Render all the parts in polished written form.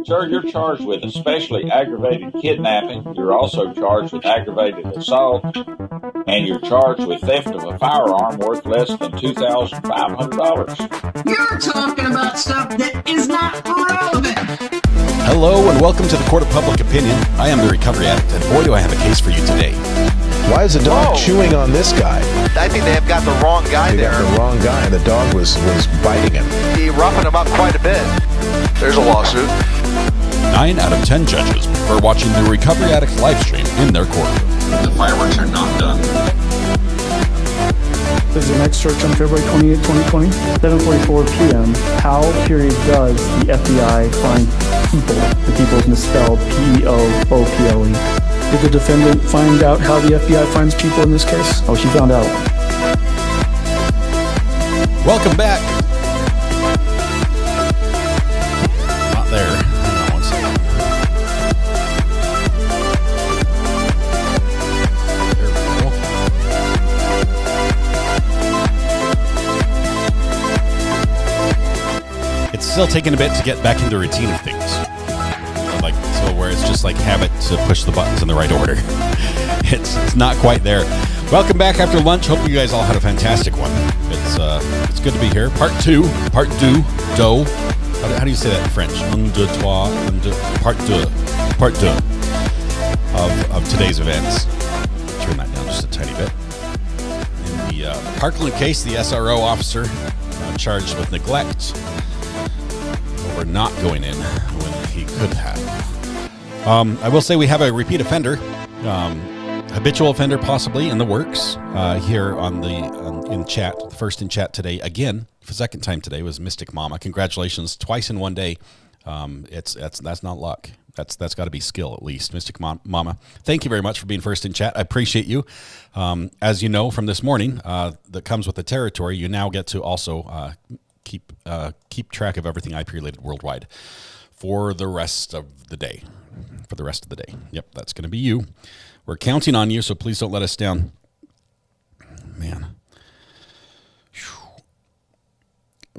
Sir, you're charged with especially aggravated kidnapping. You're also charged with aggravated assault, and you're charged with theft of a firearm worth less than $2,500. You're talking about stuff that is not relevant. Hello and welcome to the Court of Public Opinion. I am the recovery addict, and boy do I have a case for you today. Why is the dog chewing on this guy? I think they have got the wrong guy there. Got the wrong guy. The dog was biting him. He roughened him up quite a bit. There's a lawsuit. 9 out of 10 judges prefer watching the Recovery Addict live stream in their courtroom. The fireworks are not done. This is the next search on February 28, 2020, 7:44 p.m. How, does the FBI find people? The people is misspelled P-E-O-O-P-L-E. Did the defendant find out how the FBI finds people in this case? Oh, she found out. Welcome back. Not there. Hang on one second. There we go. It's still taking a bit to get back into the routine of things. Like, so where it's just like habit to push the buttons in the right order. It's not quite there. Welcome back after lunch. Hope you guys all had a fantastic one. It's good to be here. Part two. How do you say that in French? Part deux of today's events. Turn that down just a tiny bit. In the Parkland case, the SRO officer charged with neglect over not going in when he could have. I will say we have a repeat offender, habitual offender possibly in the works here in chat. The first in chat today, again, for the second time today, was Mystic Mama. Congratulations, twice in one day. That's not luck. That's got to be skill at least. Mystic Mama, thank you very much for being first in chat. I appreciate you. As you know from this morning, that comes with the territory. You now get to also keep track of everything IP related worldwide for the rest of the day. Yep, that's going to be you. We're counting on you, so please don't let us down. Man.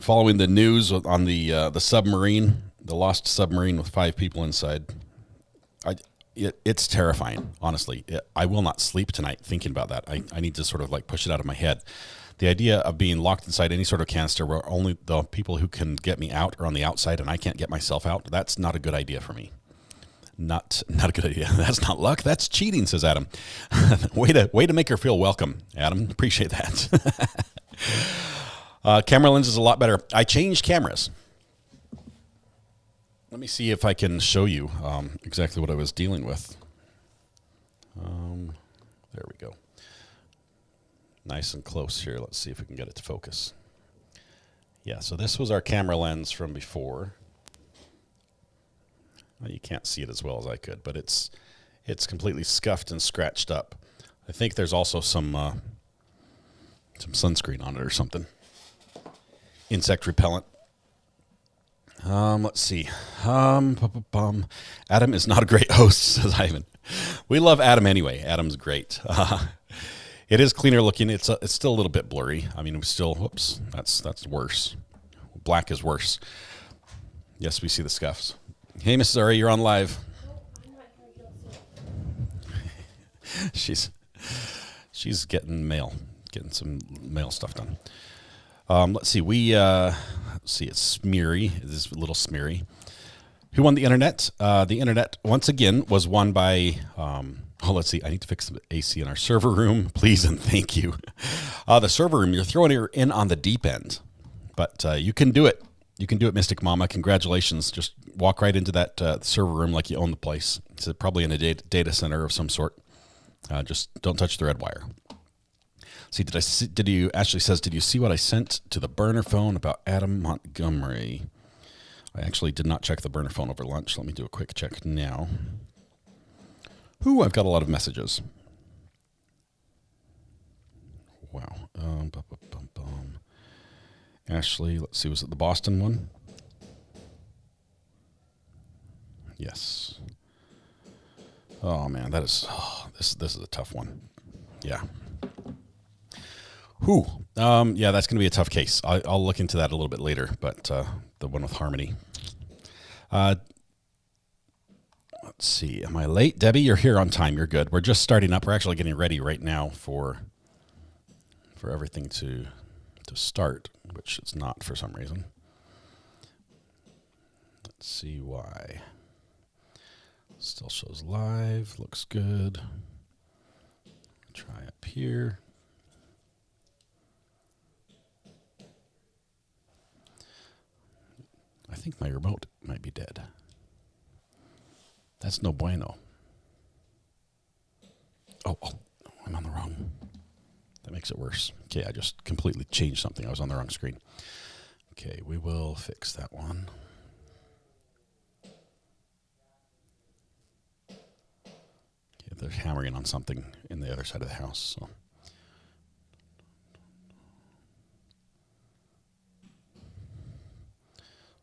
Following the news on the submarine, the lost submarine with 5 people inside, it's terrifying, honestly. I will not sleep tonight thinking about that. I need to sort of like push it out of my head. The idea of being locked inside any sort of canister where only the people who can get me out are on the outside and I can't get myself out, that's not a good idea for me. Not a good idea. That's not luck. That's cheating, says Adam. way to make her feel welcome, Adam. Appreciate that. Camera lens is a lot better. I changed cameras. Let me see if I can show you exactly what I was dealing with. There we go. Nice and close here. Let's see if we can get it to focus. Yeah, so this was our camera lens from before. Well, you can't see it as well as I could, but it's completely scuffed and scratched up. I think there's also some sunscreen on it or something. Insect repellent. Let's see. Adam is not a great host, says Ivan. We love Adam anyway. Adam's great. It is cleaner looking. It's still a little bit blurry. I mean, whoops, that's worse. Black is worse. Yes, we see the scuffs. Hey, Mrs. Ari, you're on live. She's getting some mail stuff done. Let's see. It's smeary. It is a little smeary. Who won the internet? The internet once again was won by. Let's see. I need to fix the AC in our server room, please and thank you. The server room. You're throwing her in on the deep end, but you can do it. You can do it, Mystic Mama. Congratulations. Just walk right into that server room like you own the place. It's probably in a data center of some sort. Just don't touch the red wire. See, did you see what I sent to the burner phone about Adam Montgomery? I actually did not check the burner phone over lunch. Let me do a quick check now. I've got a lot of messages. Wow. Ashley, let's see, was it the Boston one? Yes. Oh man, this is a tough one. Yeah. Yeah, that's going to be a tough case. I'll look into that a little bit later, but the one with Harmony. Let's see. Am I late? Debbie, you're here on time. You're good. We're just starting up. We're actually getting ready right now for everything to start, which it's not for some reason. Let's see why. Still shows live. Looks good. Try up here. I think my remote might be dead. That's no bueno. Oh, I'm on the wrong. That makes it worse. Okay, I just completely changed something. I was on the wrong screen. Okay, we will fix that one. Okay, they're hammering on something in the other side of the house. So.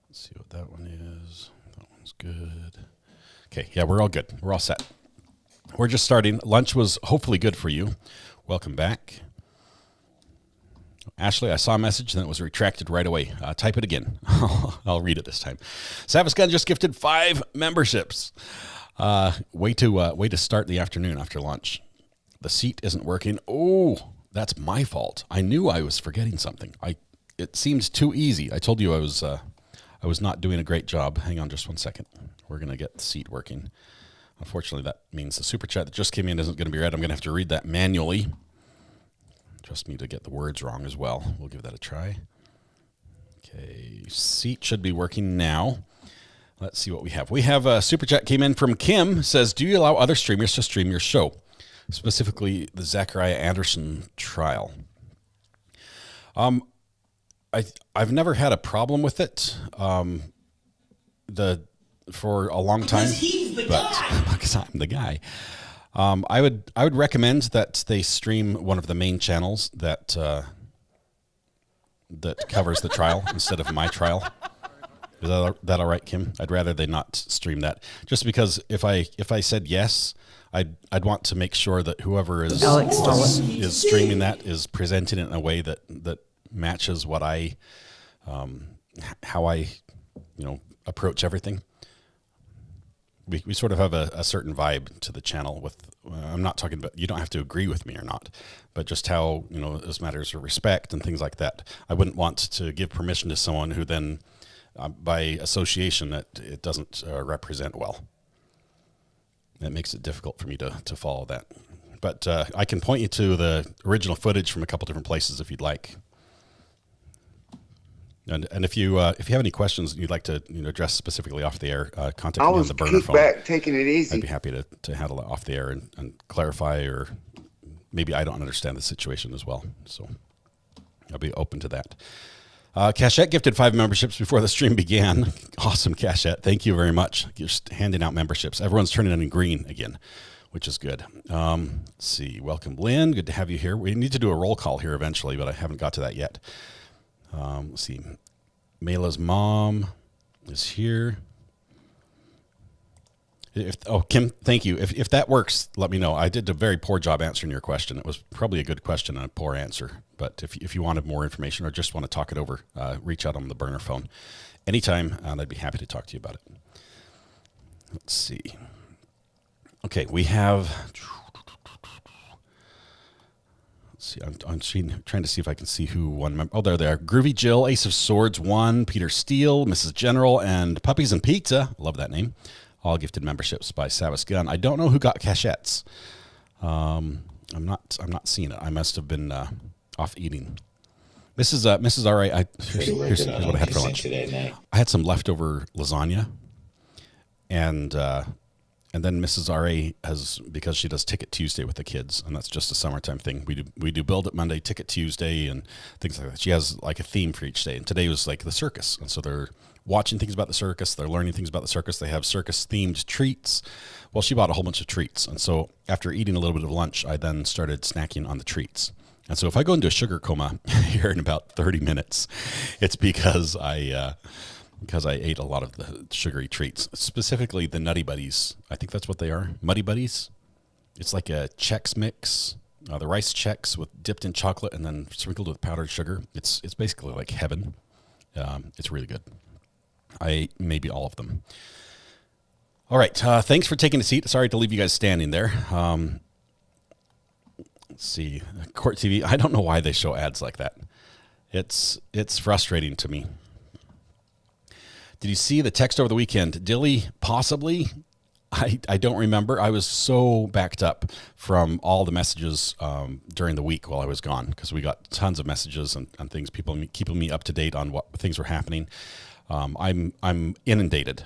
Let's see what that one is. That one's good. Okay, yeah, we're all good. We're all set. We're just starting. Lunch was hopefully good for you. Welcome back. Ashley, I saw a message and then it was retracted right away. Type it again. I'll read it this time. Savas Gun just gifted 5 memberships. Way to start the afternoon after lunch. The seat isn't working. Oh, that's my fault. I knew I was forgetting something. It seems too easy. I told you I was not doing a great job. Hang on just one second. We're going to get the seat working. Unfortunately, that means the super chat that just came in isn't going to be read. I'm going to have to read that manually. Trust me to get the words wrong as well. We'll give that a try. Okay, seat should be working now. Let's see what we have. We have a super chat came in from Kim. Says, do you allow other streamers to stream your show? Specifically, the Zachariah Anderson trial. I've never had a problem with it. For a long time, because I'm the guy. I would recommend that they stream one of the main channels that covers the trial instead of my trial. Is that all right, Kim? I'd rather they not stream that, just because if I said yes, I'd want to make sure that whoever is streaming that is presenting it in a way that matches what how I approach everything. We sort of have a certain vibe to the channel with, I'm not talking about, you don't have to agree with me or not, but just how, as matters of respect and things like that. I wouldn't want to give permission to someone who then, by association, it doesn't represent well. That makes it difficult for me to follow that. But I can point you to the original footage from a couple different places if you'd like. And if you have any questions you'd like to address specifically off the air, contact me on the burner phone. Back, taking it easy. I'd be happy to handle it off the air and clarify, or maybe I don't understand the situation as well. So I'll be open to that. Cachette gifted 5 memberships before the stream began. Awesome, Cachette. Thank you very much. Just handing out memberships. Everyone's turning in green again, which is good. Let's see. Welcome, Lynn. Good to have you here. We need to do a roll call here eventually, but I haven't got to that yet. Let's see. Mayla's mom is here. Kim, thank you. If that works, let me know. I did a very poor job answering your question. It was probably a good question and a poor answer. But if you wanted more information or just want to talk it over, reach out on the burner phone anytime, and I'd be happy to talk to you about it. Let's see. Okay, we have... See, I'm trying to see if I can see who won. Oh, there they are. Groovy Jill, Ace of Swords 1, Peter Steele, Mrs. General, and Puppies and Pizza. Love that name. All gifted memberships by Savas Gun. I don't know who got cachettes. I'm not seeing it. I must have been off eating. Mrs. R.A. Here's what I had for lunch. I had some leftover lasagna, and then Mrs. R.A. has, because she does Ticket Tuesday with the kids, and that's just a summertime thing. We do Build It Monday, Ticket Tuesday, and things like that. She has like a theme for each day, and today was like the circus. And so they're watching things about the circus. They're learning things about the circus. They have circus-themed treats. Well, she bought a whole bunch of treats. And so after eating a little bit of lunch, I then started snacking on the treats. And so if I go into a sugar coma here in about 30 minutes, it's because I ate a lot of the sugary treats, specifically the Nutty Buddies. I think that's what they are. Muddy Buddies. It's like a Chex mix, the rice Chex dipped in chocolate and then sprinkled with powdered sugar. It's basically like heaven. It's really good. Maybe all of them. All right. Thanks for taking a seat. Sorry to leave you guys standing there. Let's see. Court TV. I don't know why they show ads like that. It's frustrating to me. Did you see the text over the weekend? Dilly, possibly? I don't remember. I was so backed up from all the messages during the week while I was gone, because we got tons of messages and things, people keeping me up to date on what things were happening. I'm inundated,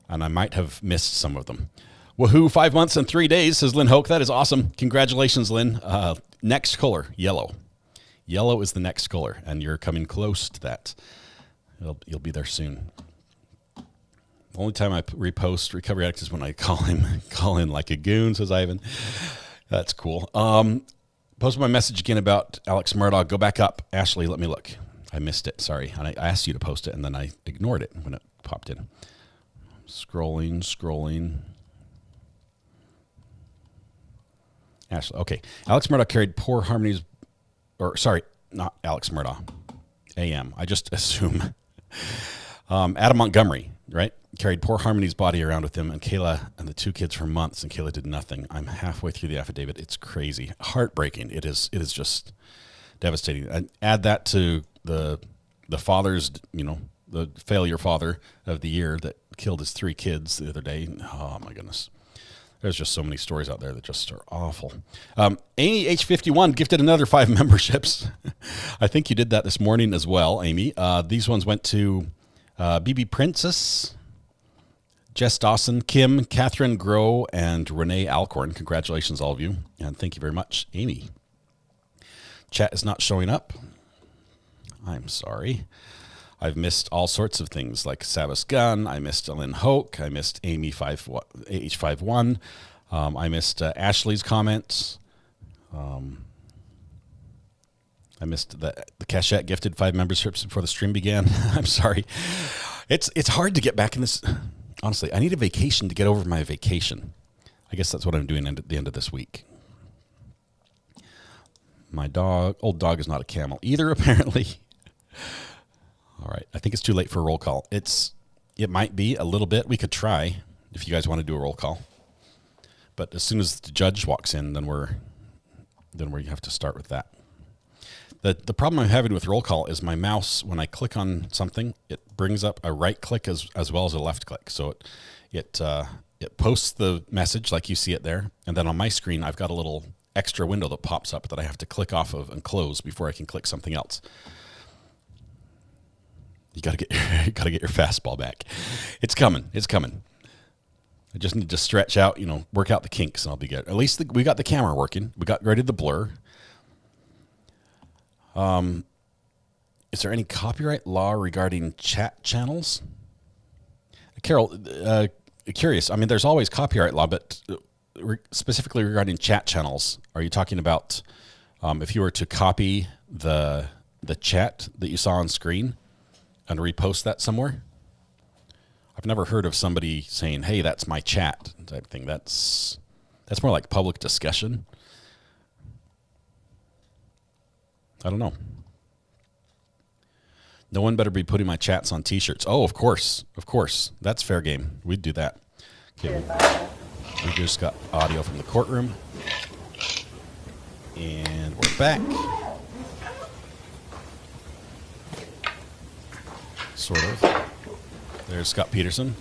and I might have missed some of them. Woohoo, 5 months and 3 days, says Lynn Hoke. That is awesome. Congratulations, Lynn. Next color, yellow. Yellow is the next color, and you're coming close to that. You'll be there soon. The only time I repost Recovery Addict is when I call in like a goon, says Ivan. That's cool. Post my message again about Alex Murdaugh. Go back up. Ashley, let me look. I missed it. Sorry. And I asked you to post it, and then I ignored it when it popped in. Scrolling. Ashley. Okay. Alex Murdaugh carried poor Harmony's, or sorry, not Alex Murdaugh. AM. I just assume. Adam Montgomery, right? Carried poor Harmony's body around with him and Kayla and the two kids for months, and Kayla did nothing. I'm halfway through the affidavit. It's crazy. Heartbreaking. It is just devastating. And add that to the father's, the failure father of the year that killed his 3 kids the other day. Oh my goodness. There's just so many stories out there that just are awful. Amy H51 gifted another 5 memberships. I think you did that this morning as well, Amy. These ones went to BB Princess, Jess Dawson, Kim, Catherine Groh, and Renee Alcorn. Congratulations, all of you. And thank you very much, Amy. Chat is not showing up. I'm sorry. I've missed all sorts of things like Savis Gunn. I missed Lynn Hoke. I missed Amy H51. I missed Ashley's comments. I missed the Cachette gifted 5 memberships before the stream began. I'm sorry. It's hard to get back in this. Honestly, I need a vacation to get over my vacation. I guess that's what I'm doing at the end of this week. My old dog is not a camel either, apparently. All right. I think it's too late for a roll call. It might be a little bit. We could try if you guys want to do a roll call. But as soon as the judge walks in, then we have to start with that. The problem I'm having with roll call is my mouse, when I click on something, it brings up a right click as well as a left click. So it posts the message like you see it there. And then on my screen, I've got a little extra window that pops up that I have to click off of and close before I can click something else. You gotta get your fastball back. It's coming. I just need to stretch out, work out the kinks, and I'll be good. At least we got the camera working. We got rid of the blur. Is there any copyright law regarding chat channels? Carol, curious. I mean, there's always copyright law, but specifically regarding chat channels, are you talking about if you were to copy the chat that you saw on screen and repost that somewhere? I've never heard of somebody saying, "Hey, that's my chat," type thing. That's more like public discussion. I don't know. No one better be putting my chats on T-shirts. Oh, of course. That's fair game. We'd do that. Okay, we just got audio from the courtroom. And we're back. Sort of. There's Scot Peterson.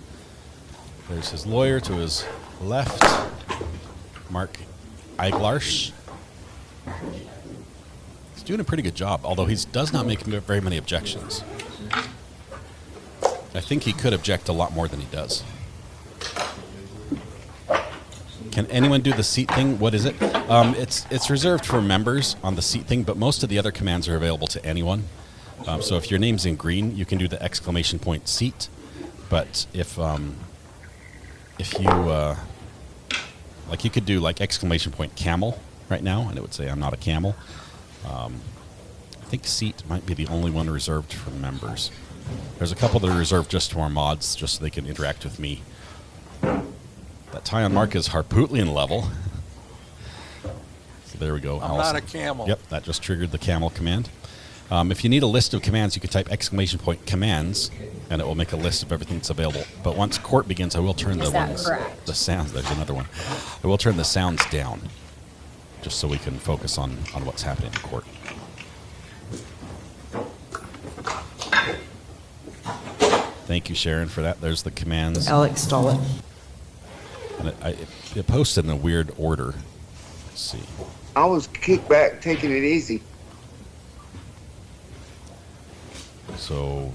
There's his lawyer to his left, Mark Eiglarsh. He's doing a pretty good job, although he does not make very many objections. I think he could object a lot more than he does. Can anyone do the seat thing? What is it? It's reserved for members on the seat thing, but most of the other commands are available to anyone. So if your name's in green, you can do the exclamation point seat. But if you like, you could do like exclamation point camel right now, and it would say I'm not a camel. I think seat might be the only one reserved for members. There's a couple that are reserved just for our mods, just so they can interact with me. That tie on Mark is Harpootlian level. So there we go. I'm not a camel. Yep, that just triggered the camel command. If you need a list of commands, you can type exclamation point commands, and it will make a list of everything that's available. But once court begins, I will turn Is that correct? the sounds. There's another one. I will turn the sounds down, just so we can focus on what's happening in court. Thank you, Sharon, for that. There's the commands. Alex stole it. And it posted in a weird order. Let's see. I was kicked back, taking it easy. So,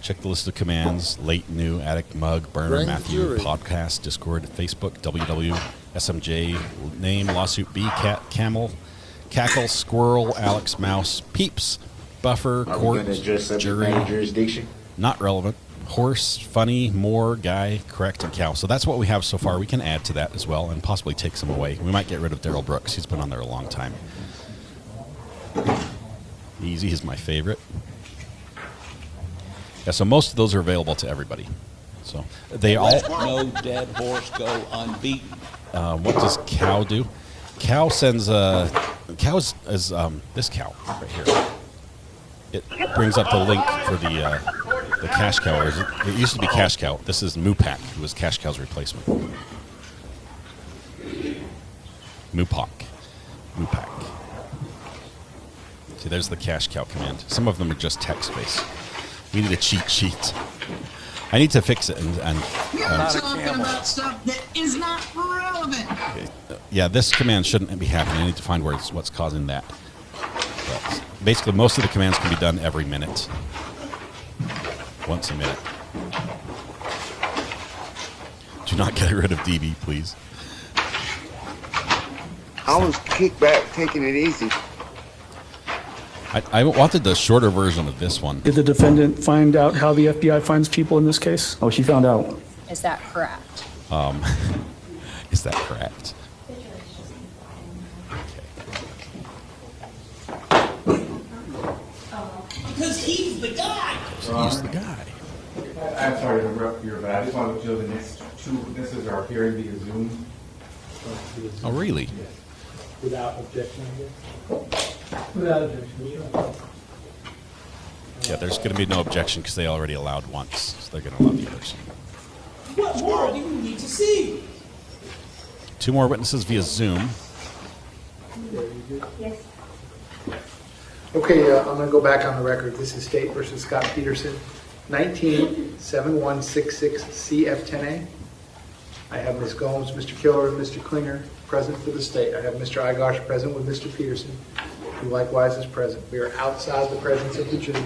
check the list of commands: late, new, addict, mug, burner, Grand Matthew, jury. podcast, Discord, Facebook, WW, SMJ, name, lawsuit, B, cat, camel, cackle, squirrel, Alex, mouse, peeps, buffer, court, jury, jurisdiction? not relevant, horse, funny, more, guy, correct, and cow. So that's what we have so far. We can add to that as well and possibly take some away. We might get rid of Daryl Brooks. He's been on there a long time. Easy is my favorite. Yeah, so most of those are available to everybody. So they all. No dead horse go unbeaten. What does cow do? Cow sends cow is this cow right here. It brings up the link for the cash cow. It used to be cash cow. This is Moopak, who was cash cow's replacement. Moopak. See, there's the cash cow command. Some of them are just text-based. We need a cheat sheet. I need to fix it and You're talking about stuff that is not relevant. yeah, this command shouldn't be happening. I need to find what's causing that. But basically, most of the commands can be done every minute. Once a minute. Do not get rid of DB, please. I was kicked back, taking it easy. I wanted the shorter version of this one. Did the defendant find out how the FBI finds people in this case? Oh, she found out. Is that correct? Is that correct? Because he's the guy. He's the guy. I'm sorry to interrupt you, but I just want to show the next two witnesses are appearing via Zoom. Oh, really? Without objection, I guess. Without objection. Yeah, there's going to be no objection because they already allowed once, so they're going to allow the others. What more do you need to see? 2 more witnesses via Zoom. Yes. Okay, I'm going to go back on the record. This is State versus Scot Peterson, 19-7166 CF10A. I have Ms. Gomes, Mr. Killer, and Mr. Klinger present for the state. I have Mr. Igosh present with Mr. Peterson, who likewise is present. We are outside the presence of the jury.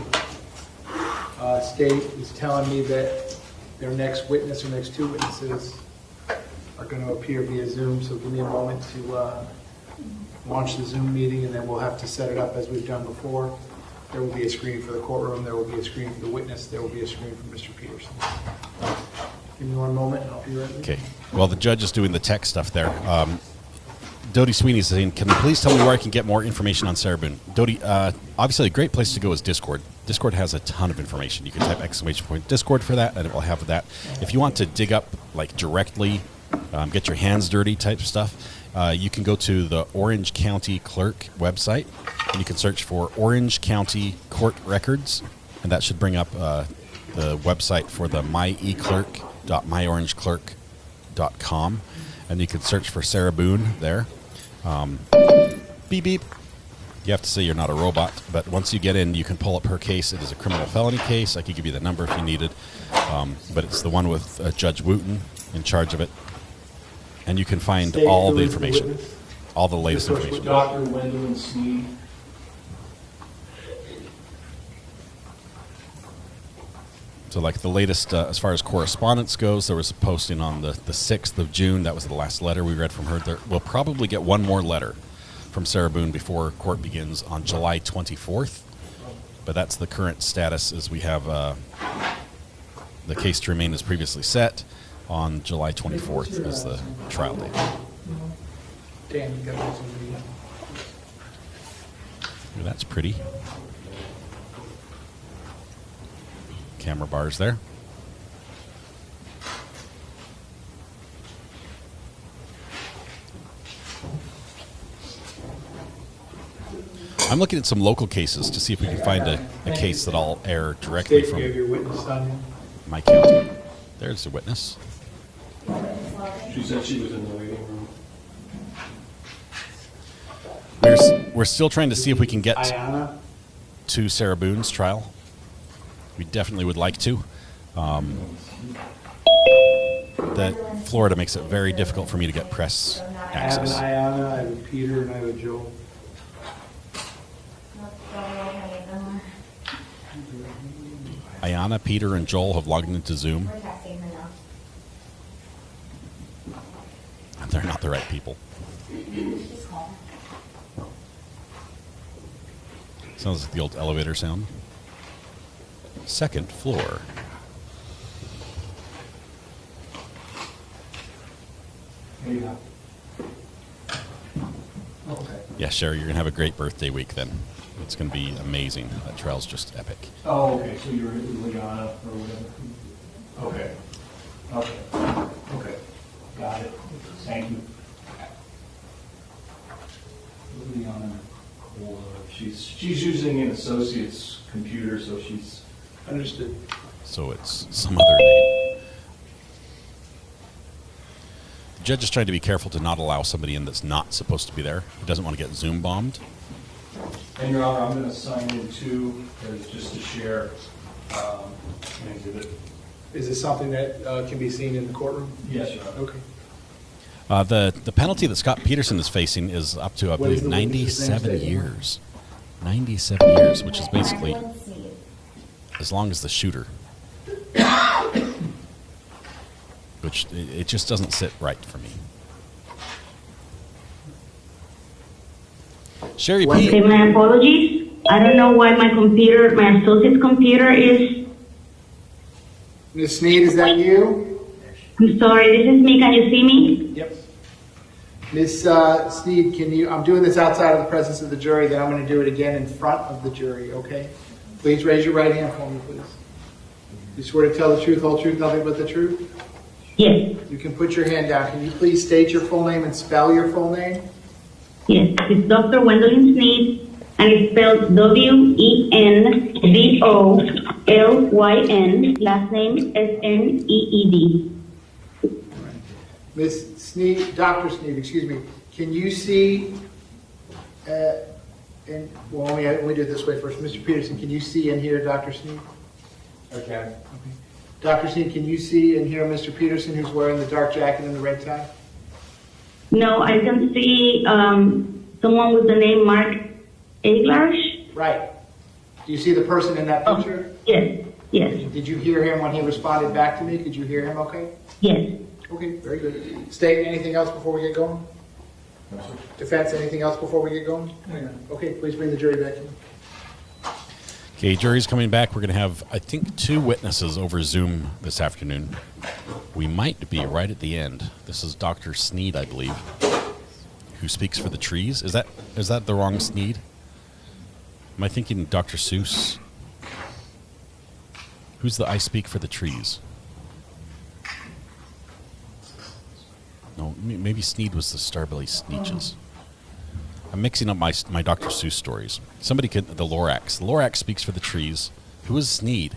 State is telling me that their next witness or next 2 witnesses are going to appear via Zoom, so give me a moment to launch the Zoom meeting, and then we'll have to set it up as we've done before. There will be a screen for the courtroom, there will be a screen for the witness, there will be a screen for Mr. Peterson. Give me 1 moment and I'll be ready. Okay. Well, the judge is doing the tech stuff there. Dodie Sweeney's saying, can you please tell me where I can get more information on Sarah Boone? Dodie, obviously a great place to go is Discord. Discord has a ton of information. You can type !Discord for that, and it will have that. If you want to dig up, like, directly, get your hands dirty type stuff, you can go to the Orange County Clerk website, and you can search for Orange County Court Records, and that should bring up the website for the myeclerk.myorangeclerk.com, and you can search for Sarah Boone there. Beep, beep. You have to say you're not a robot, but once you get in, you can pull up her case. It is a criminal felony case. I could give you the number if you needed, but it's the one with Judge Wooten in charge of it. And you can find all the information, all the latest information. Dr. Wendell and Sneed. So like the latest, as far as correspondence goes, there was a posting on the 6th of June. That was the last letter we read from her. We'll probably get 1 more letter from Sarah Boone before court begins on July 24th. But that's the current status, as we have the case to remain as previously set on July 24th as the trial date. Dan, you got this one. Ooh, that's pretty. Camera bars there. I'm looking at some local cases to see if we can find a case that I'll air directly State, you have from your witness on you. my county. There's the witness. She said she was in the waiting room. We're still trying to see if we can get Ayana, to Sarah Boone's trial. We definitely would like to. That Florida makes it very difficult for me to get press I have an access. Ayana, I have a Peter, and I have a Joel. Ayana, Peter, and Joel have logged into Zoom. And they're not the right people. Sounds like the old elevator sound. Second floor. Yeah. Yeah, Sherry, you're going to have a great birthday week then. It's going to be amazing. That trial's just epic. Oh, okay, so you're Liana or whatever? Okay. Okay. Okay. Got it. Thank you. Liana Cola. She's using an associate's computer, so she's... Understood. So it's some other name. The judge is trying to be careful to not allow somebody in that's not supposed to be there. He doesn't want to get Zoom bombed. And Your Honor, I'm going to sign in too, just to share an exhibit. Is this something that can be seen in the courtroom? Yes, Your Honor. Okay. The penalty that Scot Peterson is facing is up to, I What is believe, the witness's name 97 today? years. 97 years, which is basically as long as the shooter. Which, it just doesn't sit right for me. Sherry P. Okay, my apologies. I don't know why my associate's computer is... Ms. Sneed, is that you? I'm sorry, this is me. Can you see me? Yep. Ms. Sneed, can you, I'm doing this outside of the presence of the jury, then I'm going to do it again in front of the jury, okay? Please raise your right hand for me, please. You swear to tell the truth, whole truth, nothing but the truth? Yes. You can put your hand down. Can you please state your full name and spell your full name? Yes, it's Dr. Gwendolyn Sneed, and it's spelled Wenvolyn, last name Sneed. Ms. Sneed, Dr. Sneed, excuse me, can you see, well, let me do it this way first. Mr. Peterson, can you see and hear Dr. Sneed? Okay. Dr. Sneed, can you see and hear Mr. Peterson who's wearing the dark jacket and the red tie? No, I can see someone with the name Mark Eglarsh. Right. Do you see the person in that picture? Yes, yes, Did you hear him when he responded back to me? Could you hear him okay? yes. Okay, very good. State, anything else before we get going? No, sir. Defense, anything else before we get going? Okay, please bring the jury back in. Okay, jury's coming back. We're going to have, I think, 2 witnesses over Zoom this afternoon. We might be right at the end. This is Dr. Sneed, I believe, who speaks for the trees. Is that the wrong Sneed? Am I thinking Dr. Seuss? Who's the I speak for the trees? No, maybe Sneed was the Starbelly Sneetches. I'm mixing up my Dr. Seuss stories. Somebody could, the Lorax. The Lorax speaks for the trees. Who is Sneed?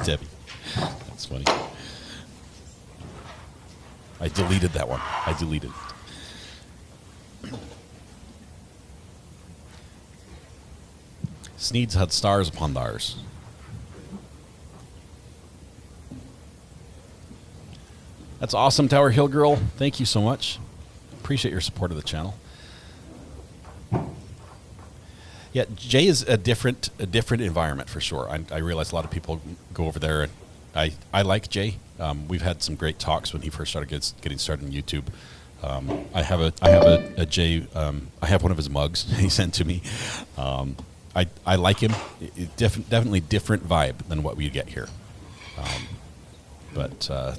Debbie. That's funny. I deleted that one. I deleted it. Sneed's had stars upon theirs. That's awesome, Tower Hill Girl. Thank you so much. Appreciate your support of the channel. Yeah, Jay is a different environment for sure. I realize a lot of people go over there. And I like Jay. We've had some great talks when he first started getting started on YouTube. I have a Jay. I have one of his mugs he sent to me. I like him. Definitely different vibe than what we get here. But the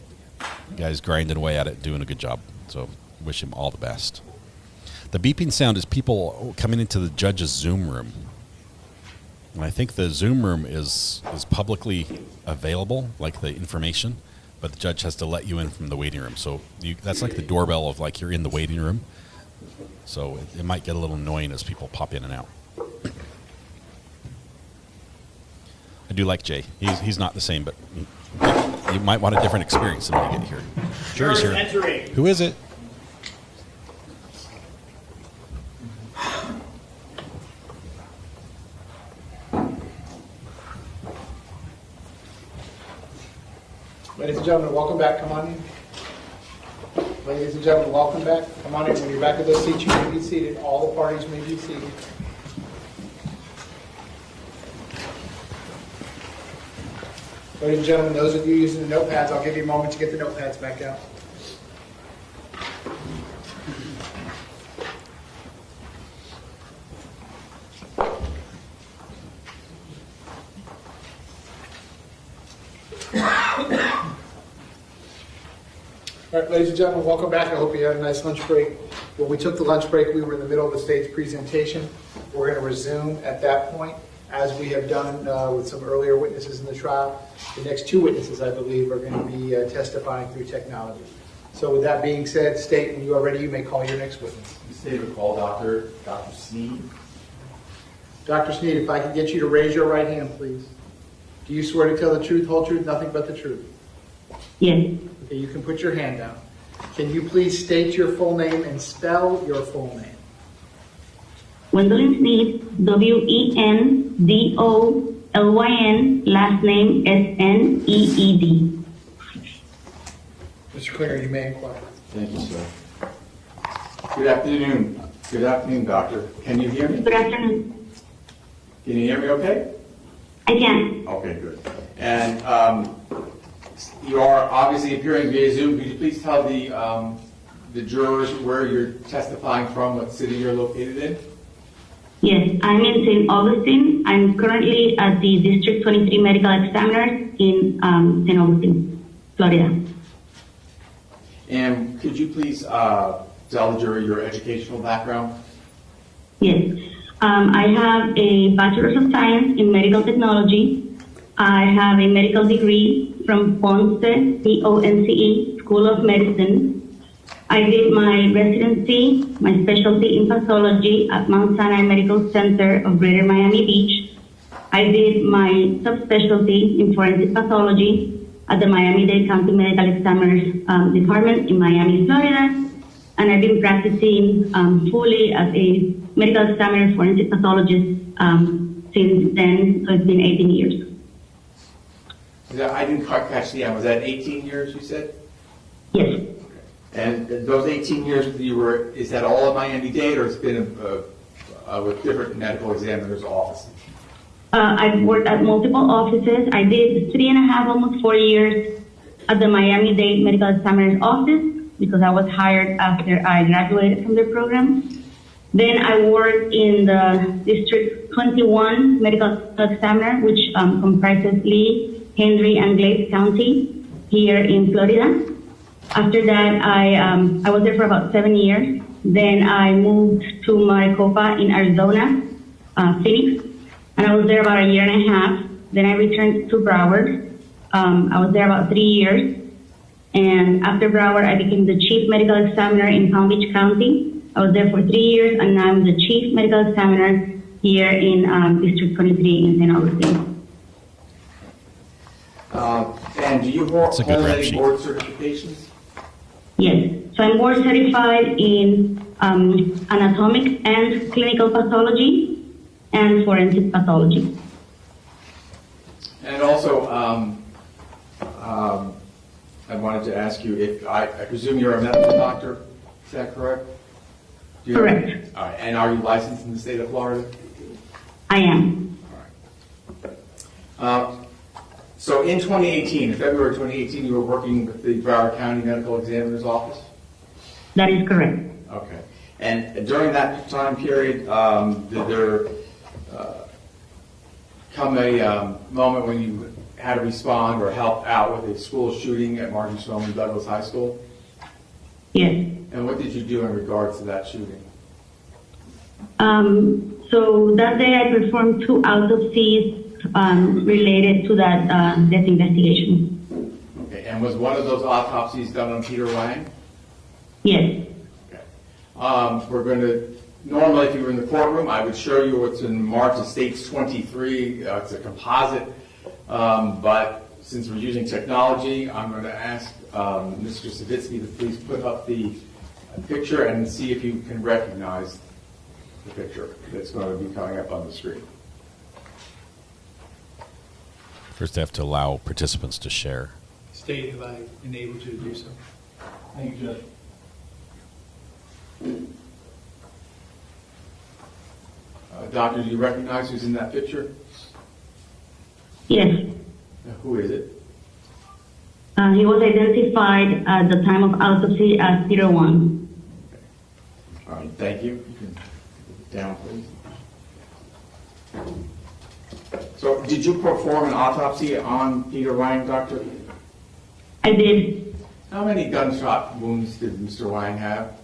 guy's grinding away at it, doing a good job. So wish him all the best. The beeping sound is people coming into the judge's Zoom room. And I think the Zoom room is publicly available, like the information, but the judge has to let you in from the waiting room. So that's like the doorbell of like you're in the waiting room. So it might get a little annoying as people pop in and out. I do like Jay. He's not the same, but you might want a different experience than when you get here. Jury's here. Entering. Who is it? Ladies and gentlemen, welcome back. Come on in. Ladies and gentlemen, welcome back. Come on in. When you're back at those seats, you may be seated. All the parties may be seated. Ladies and gentlemen, those of you using the notepads, I'll give you a moment to get the notepads back out. All right, ladies and gentlemen, welcome back. I hope you had a nice lunch break. When we took the lunch break, we were in the middle of the state's presentation. We're going to resume at that point, as we have done with some earlier witnesses in the trial. The next two witnesses, I believe, are going to be testifying through technology. So with that being said, State, when you are ready, you may call your next witness. The State will call Dr. Sneed. Dr. Sneed, if I could get you to raise your right hand, please. Do you swear to tell the truth, whole truth, nothing but the truth? Yes. Okay, you can put your hand down. Can you please state your full name and spell your full name? Gwendolyn Sneed, Wendolyn, last name Sneed. Mr. Klinger, you may inquire. Thank you, sir. Good afternoon. Good afternoon, doctor. Can you hear me? Good afternoon. Can you hear me okay? I can. Okay, good. And you are obviously appearing via Zoom. Could you please tell the jurors where you're testifying from, what city you're located in? Yes, I'm in St. Augustine. I'm currently at the District 23 Medical Examiner in St. Augustine, Florida. And could you please tell the jury your educational background? Yes. I have a Bachelor's of Science in Medical Technology. I have a medical degree from Ponce, Ponce School of Medicine. I did my residency, my specialty in pathology at Mount Sinai Medical Center of Greater Miami Beach. I did my subspecialty in forensic pathology at the Miami-Dade County Medical Examiners Department in Miami, Florida. And I've been practicing fully as a medical examiner forensic pathologist since then, so it's been 18 years. I didn't quite catch the end. Was that 18 years you said? Yes. And those 18 years is that all at Miami-Dade, or it's been with different medical examiners' offices? I've worked at multiple offices. I did 3.5, almost 4 years at the Miami-Dade Medical Examiner's office because I was hired after I graduated from the program. Then I worked in the District 21 Medical Examiner, which comprises Lee, Henry, and Glades County here in Florida. After that, I was there for about 7 years. Then I moved to Maricopa in Arizona, Phoenix, and I was there about 1.5 years. Then I returned to Broward. I was there about 3 years. And after Broward, I became the Chief Medical Examiner in Palm Beach County. I was there for 3 years, and now I'm the Chief Medical Examiner here in District 23 in St. Augustine. And do you hold any board certifications? Yes. So I'm board certified in anatomic and clinical pathology and forensic pathology. And also, I wanted to ask you if I presume you're a medical doctor. Is that correct? Correct. All right. And are you licensed in the state of Florida? I am. All right. So in 2018, in February 2018, you were working with the Broward County Medical Examiner's Office? That is correct. Okay. And during that time period, did there come a moment when you had to respond or help out with a school shooting at Martin Shlomo Douglas High School? Yes. And what did you do in regards to that shooting? So that day I performed 2 autopsies related to that death investigation. Okay, and was one of those autopsies done on Peter Wang? Yes. We're going to, normally if you were in the courtroom, I would show you what's in marked as States 23. It's a composite, but since we're using technology, I'm going to ask Mr. Savitsky to please put up the picture and see if you can recognize the picture that's going to be coming up on the screen. First, I have to allow participants to share. State if I enable you to do so. Thank you, Judge. Doctor, do you recognize who's in that picture? Yes. Who is it? He was identified at the time of autopsy as Peter Wang. All right, thank you. You can down, please. So, did you perform an autopsy on Peter Wang, Doctor? I did. How many gunshot wounds did Mr. Wang have?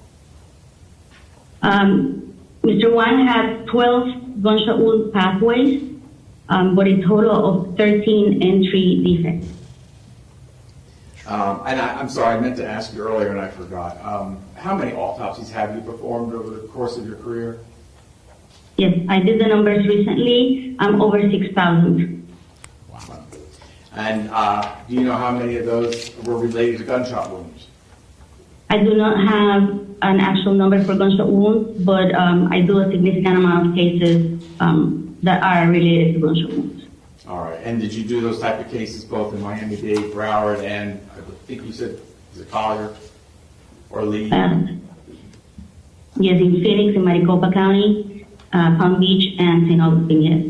Mr. Wang had 12 gunshot wound pathways, but a total of 13 entry defects. I'm sorry, I meant to ask you earlier and I forgot. How many autopsies have you performed over the course of your career? Yes, I did the numbers recently. I'm over 6,000. Wow. And do you know how many of those were related to gunshot wounds? I do not have an actual number for gunshot wounds, but I do a significant amount of cases that are related to gunshot wounds. All right. And did you do those type of cases both in Miami-Dade, Broward, and I think you said, is it Collier or Lee? Yes, in Phoenix, in Maricopa County, Palm Beach, and St. Augustine, yes.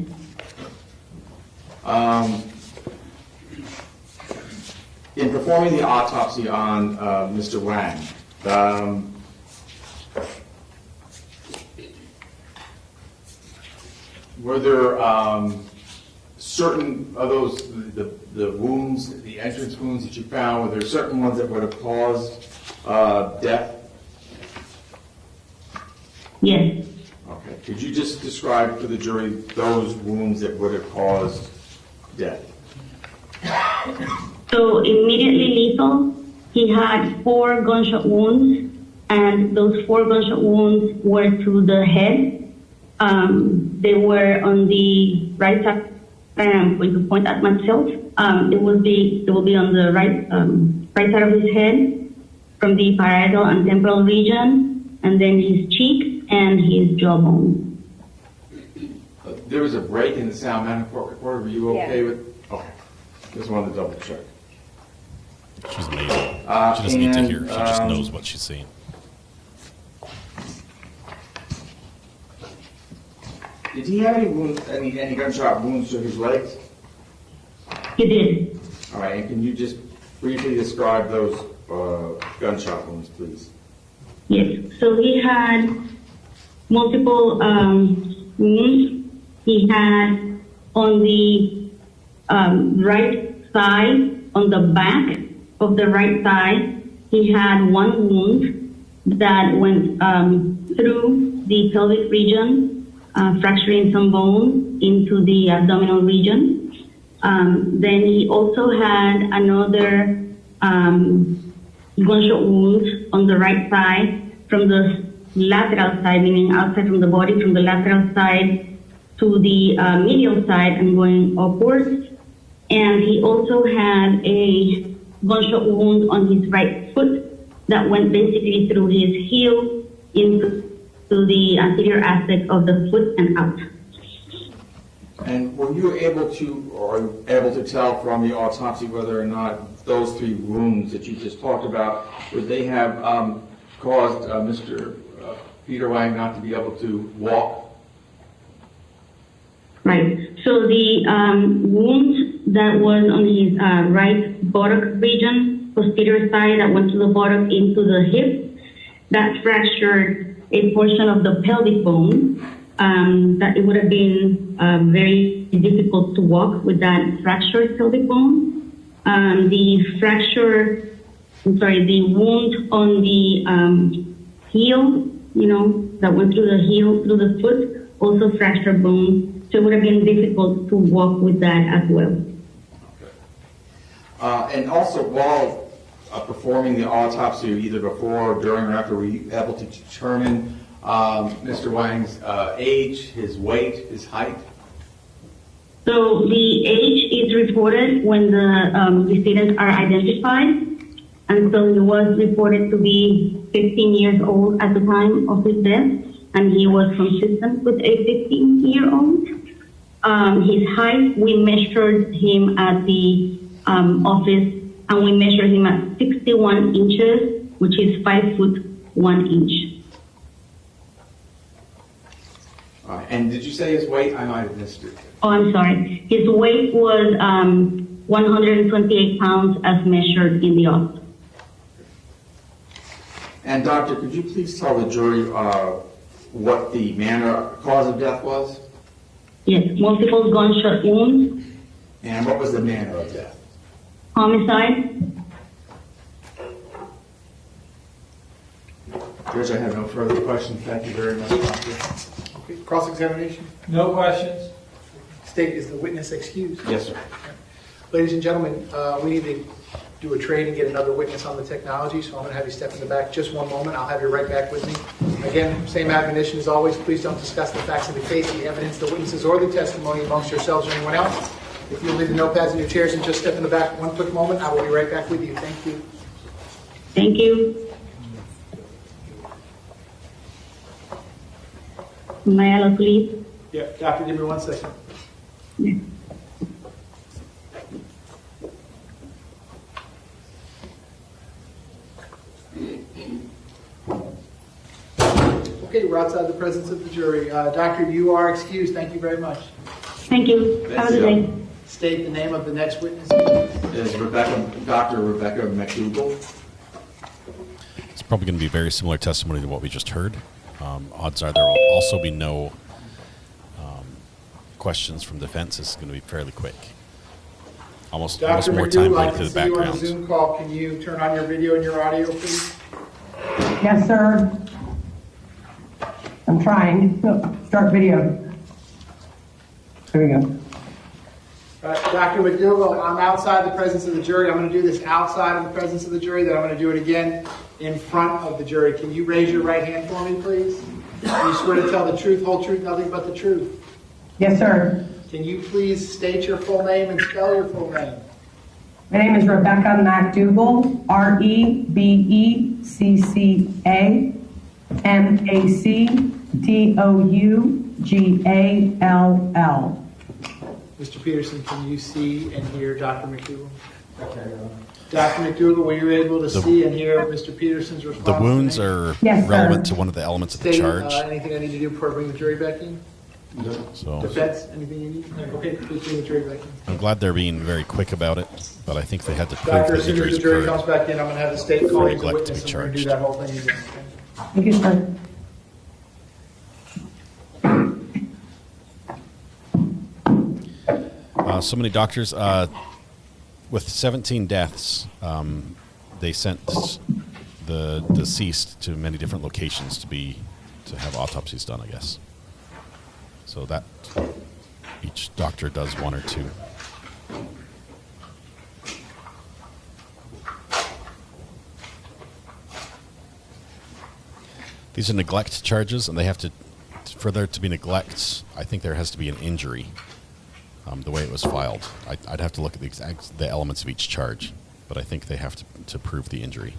In performing the autopsy on Mr. Wang, were there certain of those, the wounds, the entrance wounds that you found, were there certain ones that would have caused death? Yes. Okay. Could you just describe for the jury those wounds that would have caused death? So immediately lethal, he had 4 gunshot wounds, and those 4 gunshot wounds were to the head. They were on the right side. I'm going to point at myself. It will be on the right side of his head, from the parietal and temporal region, and then his cheek and his jawbone. There was a break in the sound management report. Were you okay with? Okay. Just wanted to double check. She's amazing. She doesn't need to hear. She just knows what she's seeing. Did he have any wounds, any gunshot wounds to his legs? He did. All right, and can you just briefly describe those gunshot wounds, please? Yes. So he had multiple wounds. He had on the right side, on the back of the right thigh, he had 1 wound that went through the pelvic region, fracturing some bone into the abdominal region. Then he also had another gunshot wound on the right side from the lateral side, meaning outside from the body, from the lateral side to the medial side and going upwards. And he also had a gunshot wound on his right foot that went basically through his heel into the anterior aspect of the foot and out. And were you able to tell from the autopsy whether or not those 3 wounds that you just talked about, would they have caused Mr. Peter Wang not to be able to walk? Right. So the wound that was on his right buttock region, posterior side, that went to the buttock into the hip, that fractured a portion of the pelvic bone, that it would have been very difficult to walk with that fractured pelvic bone. The wound on the heel, that went through the heel, through the foot, also fractured bones. So it would have been difficult to walk with that as well. And also, while performing the autopsy, either before, during, or after, were you able to determine Mr. Wang's age, his weight, his height? So the age is reported when the decedents are identified. And so he was reported to be 15 years old at the time of his death, and he was consistent with a 15-year-old. His height, we measured him at the office, and we measured him at 61 inches, which is 5 foot 1 inch. And did you say his weight? I might have missed it. Oh, I'm sorry. His weight was 128 pounds as measured in the office. And doctor, could you please tell the jury what the cause of death was? Yes, multiple gunshot wounds. And what was the manner of death? Homicide. Judge, I have no further questions. Thank you very much, doctor. Okay, cross-examination? No questions? State, is the witness excused? Yes, sir. Ladies and gentlemen, we need to do a trade and get another witness on the technology, so I'm going to have you step in the back just one moment. I'll have you right back with me. Again, same admonition as always. Please don't discuss the facts of the case, the evidence, the witnesses, or the testimony amongst yourselves or anyone else. If you'll leave the notepads in your chairs and just step in the back one quick moment, I will be right back with you. Thank you. Thank you. May I allow to leave? Yeah, doctor, give me 1 second. Yeah. Okay, we're outside the presence of the jury. Doctor, you are excused. Thank you very much. Thank you. Have a good day. State the name of the next witness. Is Dr. Rebecca McDougall. It's probably going to be very similar testimony to what we just heard. Odds are there will also be no questions from defense. It's going to be fairly quick. Almost more time going through the background. On the Zoom call. Can you turn on your video and your audio, please? Yes, sir. I'm trying. Start video. There we go. Dr. McDougall, I'm outside the presence of the jury. I'm going to do this outside of the presence of the jury, then I'm going to do it again in front of the jury. Can you raise your right hand for me, please? Can you swear to tell the truth, whole truth, nothing but the truth? Yes, sir. Can you please state your full name and spell your full name? My name is Rebecca McDougall, REBECCA-MACDOUGALL. Mr. Peterson, can you see and hear Dr. McDougall? Dr. McDougall, were you able to see and hear Mr. Peterson's response? The wounds are relevant to one of the elements of the charge. Anything I need to do before I bring the jury back in? No. So, defense, anything you need? Okay, please bring the jury back in. I'm glad they're being very quick about it, but I think they had to prove Doctor, that as soon as the jury comes back in, I'm going to have the state call you as a witness, and we're going to do that whole thing again. Okay? Thank you, sir. So many doctors, with 17 deaths, they sent the deceased to many different locations to have autopsies done, I guess. So that each doctor does one or two. These are neglect charges, and they have to, for there to be neglect, I think there has to be an injury. The way it was filed, I'd have to look at the elements of each charge, but I think they have to prove the injury.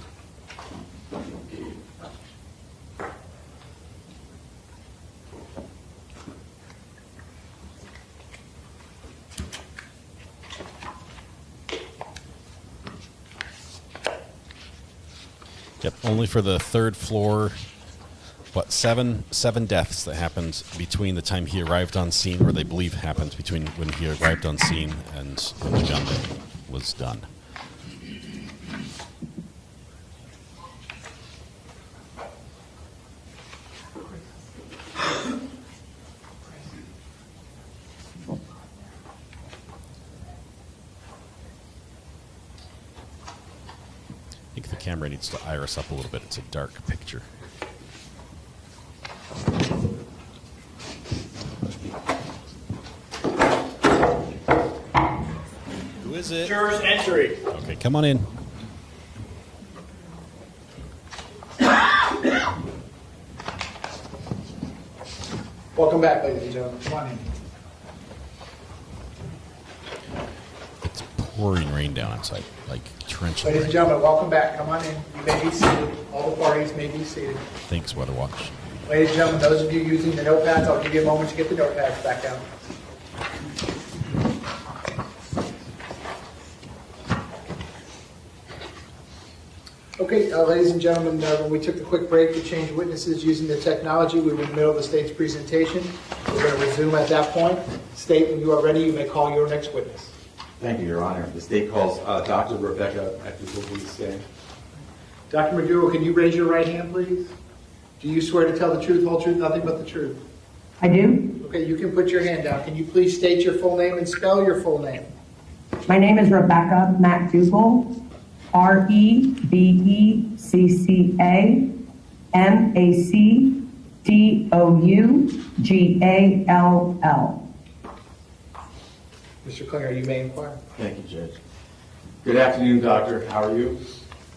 Yep, only for the third floor. What, seven deaths that happened between the time he arrived on scene, or they believe happened between when he arrived on scene and when the gun was done. I think the camera needs to iris up a little bit. It's a dark picture. is it? Jurors entry. Okay, come on in. Welcome back, ladies and gentlemen. Come on in. It's pouring rain down outside, like torrential Ladies rain. and gentlemen, welcome back. Come on in. You may be seated. All the parties may be seated. Thanks, Weather Watch. Ladies and gentlemen, those of you using the notepads, I'll give you a moment to get the notepads back out. Okay, ladies and gentlemen, when we took the quick break to change witnesses using the technology, we were in the middle of the state's presentation. We're going to resume at that point. State, when you are ready, you may call your next witness. Thank you, Your Honor. The state calls Dr. Rebecca McDougall, please stand. Dr. McDougall, can you raise your right hand, please? Do you swear to tell the truth, whole truth, nothing but the truth? I do. Okay, you can put your hand down. Can you please state your full name and spell your full name? My name is Rebecca McDougall, REBECCAMACDOUGALL. Mr. Klinger, you may inquire. Thank you, Judge. Good afternoon, Doctor. How are you?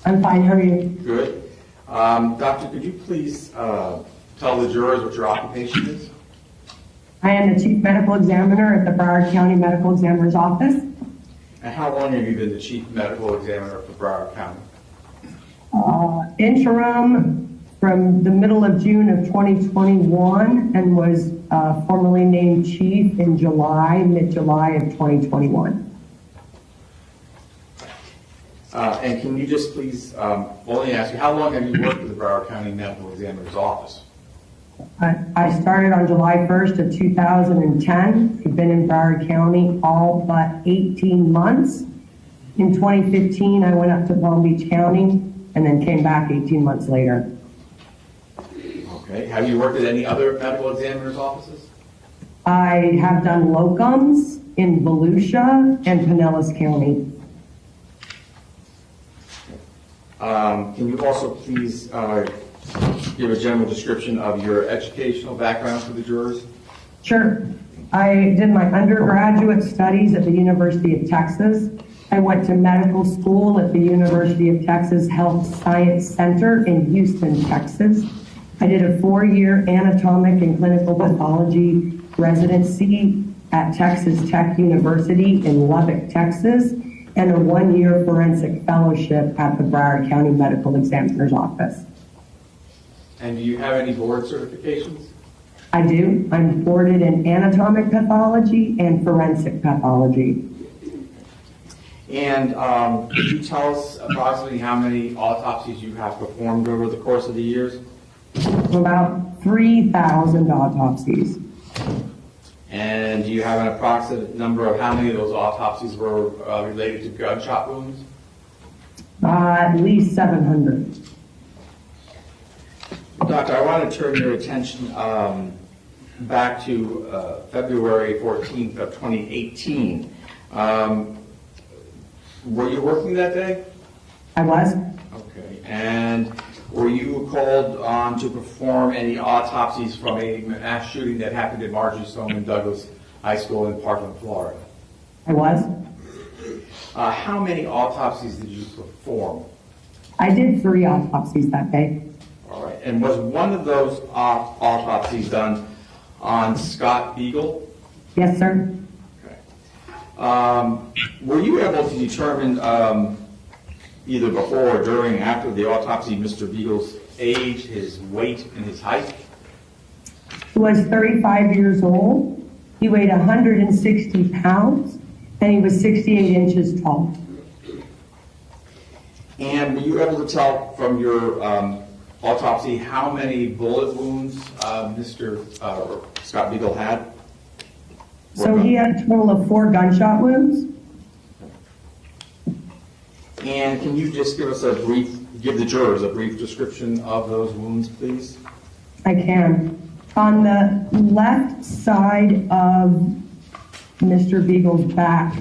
I'm fine. How are you? Good. Doctor, could you please tell the jurors what your occupation is? I am the Chief Medical Examiner at the Broward County Medical Examiner's Office. And how long have you been the Chief Medical Examiner for Broward County? Interim from the middle of June of 2021 and was formally named Chief in mid-July of 2021. And can you just please, let me ask you, how long have you worked with the Broward County Medical Examiner's Office? I started on July 1st of 2010. I've been in Broward County all but 18 months. In 2015, I went up to Palm Beach County and then came back 18 months later. Okay. Have you worked at any other medical examiner's offices? I have done locums in Volusia and Pinellas County. Can you also please give a general description of your educational background for the jurors? Sure. I did my undergraduate studies at the University of Texas. I went to medical school at the University of Texas Health Science Center in Houston, Texas. I did a 4-year anatomic and clinical pathology residency at Texas Tech University in Lubbock, Texas, and a 1-year forensic fellowship at the Broward County Medical Examiner's Office. And do you have any board certifications? I do. I'm boarded in anatomic pathology and forensic pathology. And could you tell us approximately how many autopsies you have performed over the course of the years? About 3,000 autopsies. And do you have an approximate number of how many of those autopsies were related to gunshot wounds? At least 700. Doctor, I want to turn your attention back to February 14th of 2018. Were you working that day? I was. Okay. And were you called on to perform any autopsies from a mass shooting that happened at Marjorie Stoneman Douglas High School in Parkland, Florida? I was. How many autopsies did you perform? I did 3 autopsies that day. All right. And was one of those autopsies done on Scot Beagle? Yes, sir. Okay. Were you able to determine either before or during, after the autopsy, Mr. Beagle's age, his weight, and his height? He was 35 years old. He weighed 160 pounds, and he was 68 inches tall. And were you able to tell from your autopsy how many bullet wounds Mr. Scot Beagle had? So he had a total of 4 gunshot wounds. And can you just give the jurors a brief description of those wounds, please? I can. On the left side of Mr. Beagle's back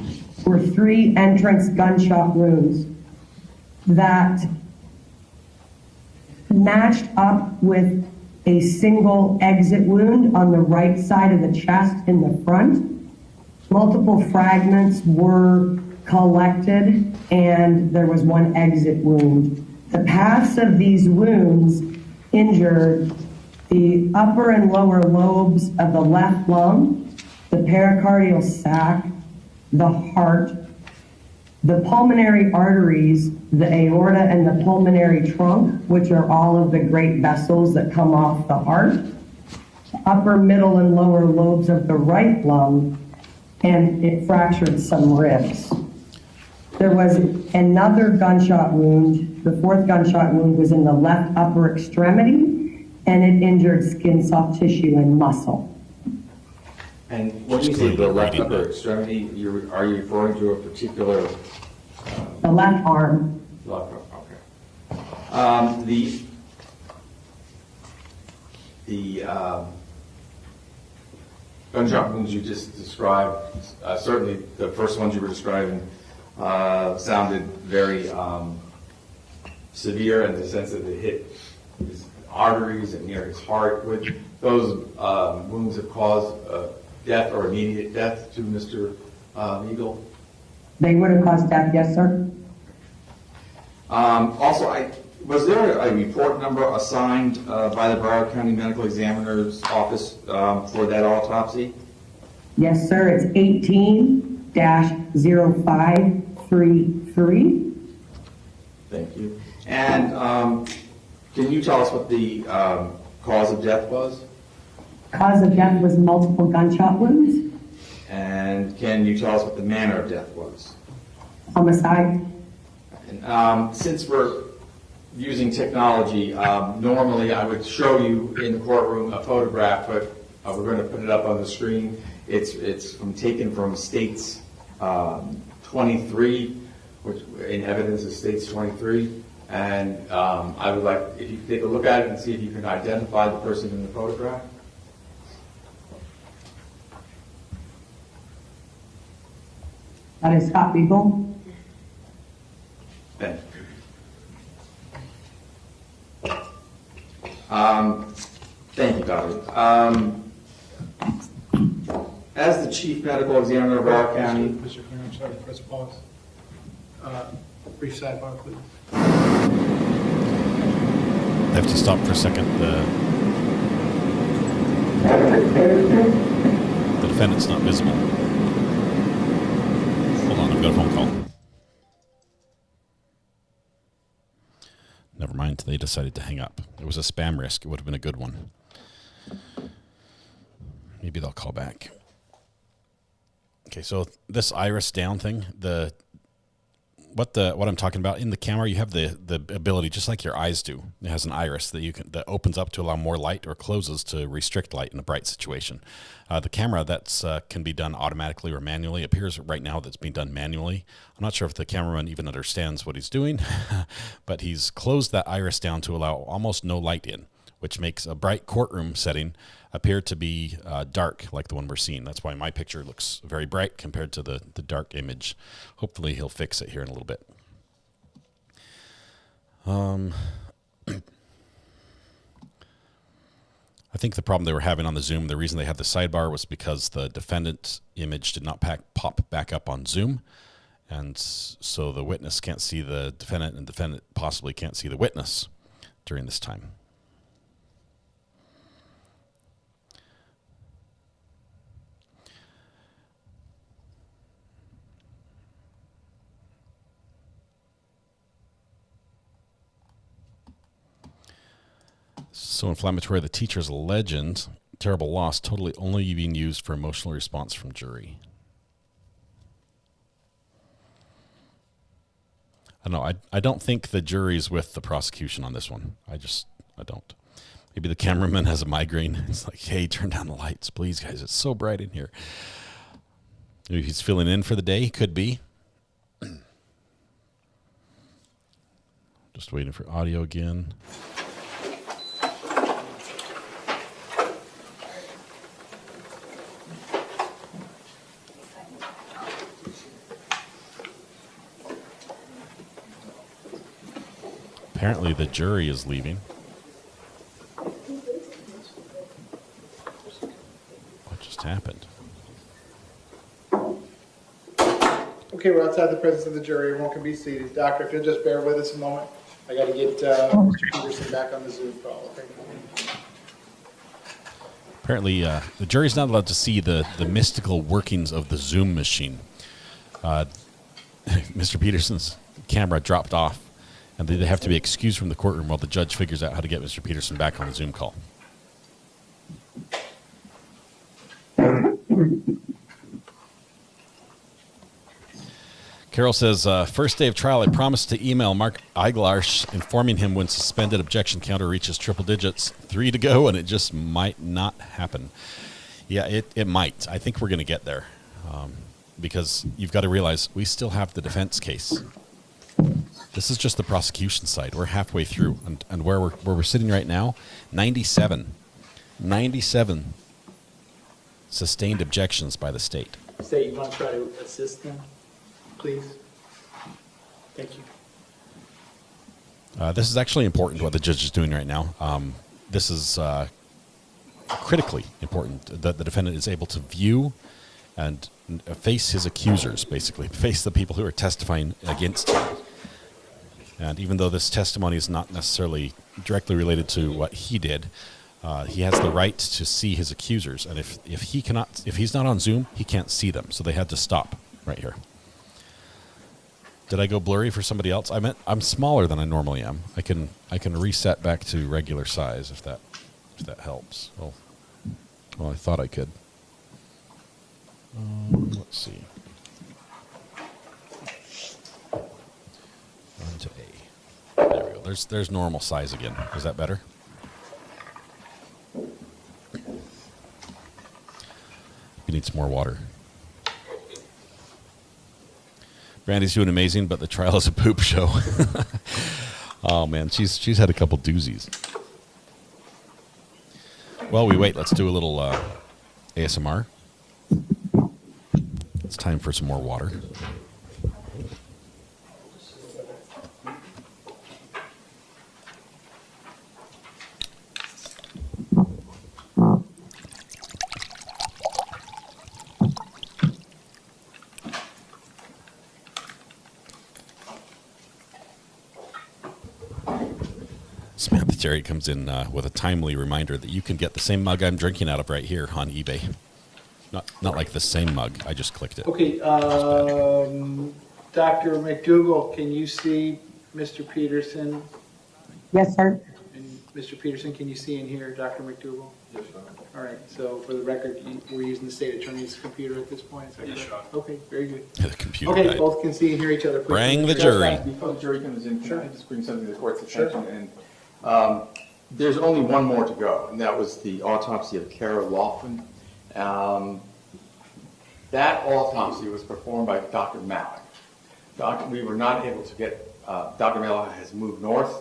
were 3 entrance gunshot wounds that matched up with a single exit wound on the right side of the chest in the front. Multiple fragments were collected, and there was one exit wound. The paths of these wounds injured the upper and lower lobes of the left lung, the pericardial sac, the heart, the pulmonary arteries, the aorta, and the pulmonary trunk, which are all of the great vessels that come off the heart, upper, middle, and lower lobes of the right lung, and it fractured some ribs. There was another gunshot wound. The fourth gunshot wound was in the left upper extremity, and it injured skin, soft tissue, and muscle. And when you say the left upper extremity, are you referring to a particular? The left arm. Left arm, okay. The gunshot wounds you just described, certainly the first ones you were describing sounded very severe in the sense that it hit his arteries and near his heart. Would those wounds have caused death or immediate death to Mr. Eagle? They would have caused death, yes, sir. Also, was there a report number assigned by the Broward County Medical Examiner's Office for that autopsy? Yes, sir. It's 18-0533. Thank you. And can you tell us what the cause of death was? Cause of death was multiple gunshot wounds. And can you tell us what the manner of death was? Homicide. And, since we're using technology, normally I would show you in the courtroom a photograph, but we're going to put it up on the screen. It's taken from States 23, which in evidence is States 23. And I would like, if you could take a look at it and see if you can identify the person in the photograph. That is Scot Peterson. Thank you. Thank you, Doctor. As the Chief Medical Examiner of Broward County. Mr. Clear, I'm sorry, press pause. Brief sidebar, please. I have to stop for a second. The defendant's not visible. Hold on, I've got a phone call. Never mind, they decided to hang up. It was a spam risk. It would have been a good one. Maybe they'll call back. Okay, so this iris down thing, what I'm talking about in the camera, you have the ability, just like your eyes do. It has an iris that opens up to allow more light or closes to restrict light in a bright situation. The camera can be done automatically or manually. It appears right now that's being done manually. I'm not sure if the cameraman even understands what he's doing, but he's closed that iris down to allow almost no light in, which makes a bright courtroom setting appear to be dark, like the one we're seeing. That's why my picture looks very bright compared to the dark image. Hopefully he'll fix it here in a little bit. I think the problem they were having on the Zoom, the reason they had the sidebar was because the defendant image did not pop back up on Zoom. And so the witness can't see the defendant, and the defendant possibly can't see the witness during this time. So inflammatory, the teacher's legend, terrible loss, totally only being used for emotional response from jury. I don't know. I don't think the jury's with the prosecution on this one. I don't. Maybe the cameraman has a migraine. It's like, hey, turn down the lights, please, guys. It's so bright in here. Maybe he's filling in for the day. Could be. Just waiting for audio again. Apparently the jury is leaving. What just happened? Okay, Okay, we're outside the presence of the jury. Everyone can be seated. Doctor, if you'll just bear with us a moment. I got to get Mr. Peterson back on the Zoom call. Okay. Apparently, the jury's not allowed to see the mystical workings of the Zoom machine. Mr. Peterson's camera dropped off, and they have to be excused from the courtroom while the judge figures out how to get Mr. Peterson back on the Zoom call. Carol says, first day of trial, I promised to email Mark Eiglarsh informing him when suspended objection counter reaches triple digits. 3 to go, and it just might not happen. Yeah, it might. I think we're going to get there because you've got to realize we still have the defense case. This is just the prosecution side. We're halfway through, and where we're sitting right now, 97 sustained objections by the state. State, you want to try to assist them? Please. Thank you. This is actually important, what the judge is doing right now. This is critically important that the defendant is able to view and face his accusers, basically, face the people who are testifying against him. And even though this testimony is not necessarily directly related to what he did, he has the right to see his accusers. And if he's not on Zoom, he can't see them. So they had to stop right here. Did I go blurry for somebody else? I'm smaller than I normally am. I can reset back to regular size if that helps. Well, I thought I could. Let's see. On to A. There we go. There's normal size again. Is that better? You need some more water. Brandy's doing amazing, but the trial is a poop show. Oh man, she's had a couple doozies. While we wait, let's do a little ASMR. It's time for some more water. Samantha Jerry comes in with a timely reminder that you can get the same mug I'm drinking out of right here on eBay. Not like the same mug. I just clicked it. Okay, Dr. McDougall, can you see Mr. Peterson? Yes, sir. And Mr. Peterson, can you see and hear Dr. McDougall? Yes, sir. All right, so for the record, we're using the state attorney's computer at this point, is that correct? Yes, sir. Okay, very good. The computer Okay, died. both can see and hear each other. Please Bring the jury. Before the jury comes in, Sure. can I just bring something to the court's Sure. attention? And there's only one more to go, and that was the autopsy of Kara Laughlin. That autopsy was performed by Dr. Malik. We were not able to get, Dr. Malik has moved north.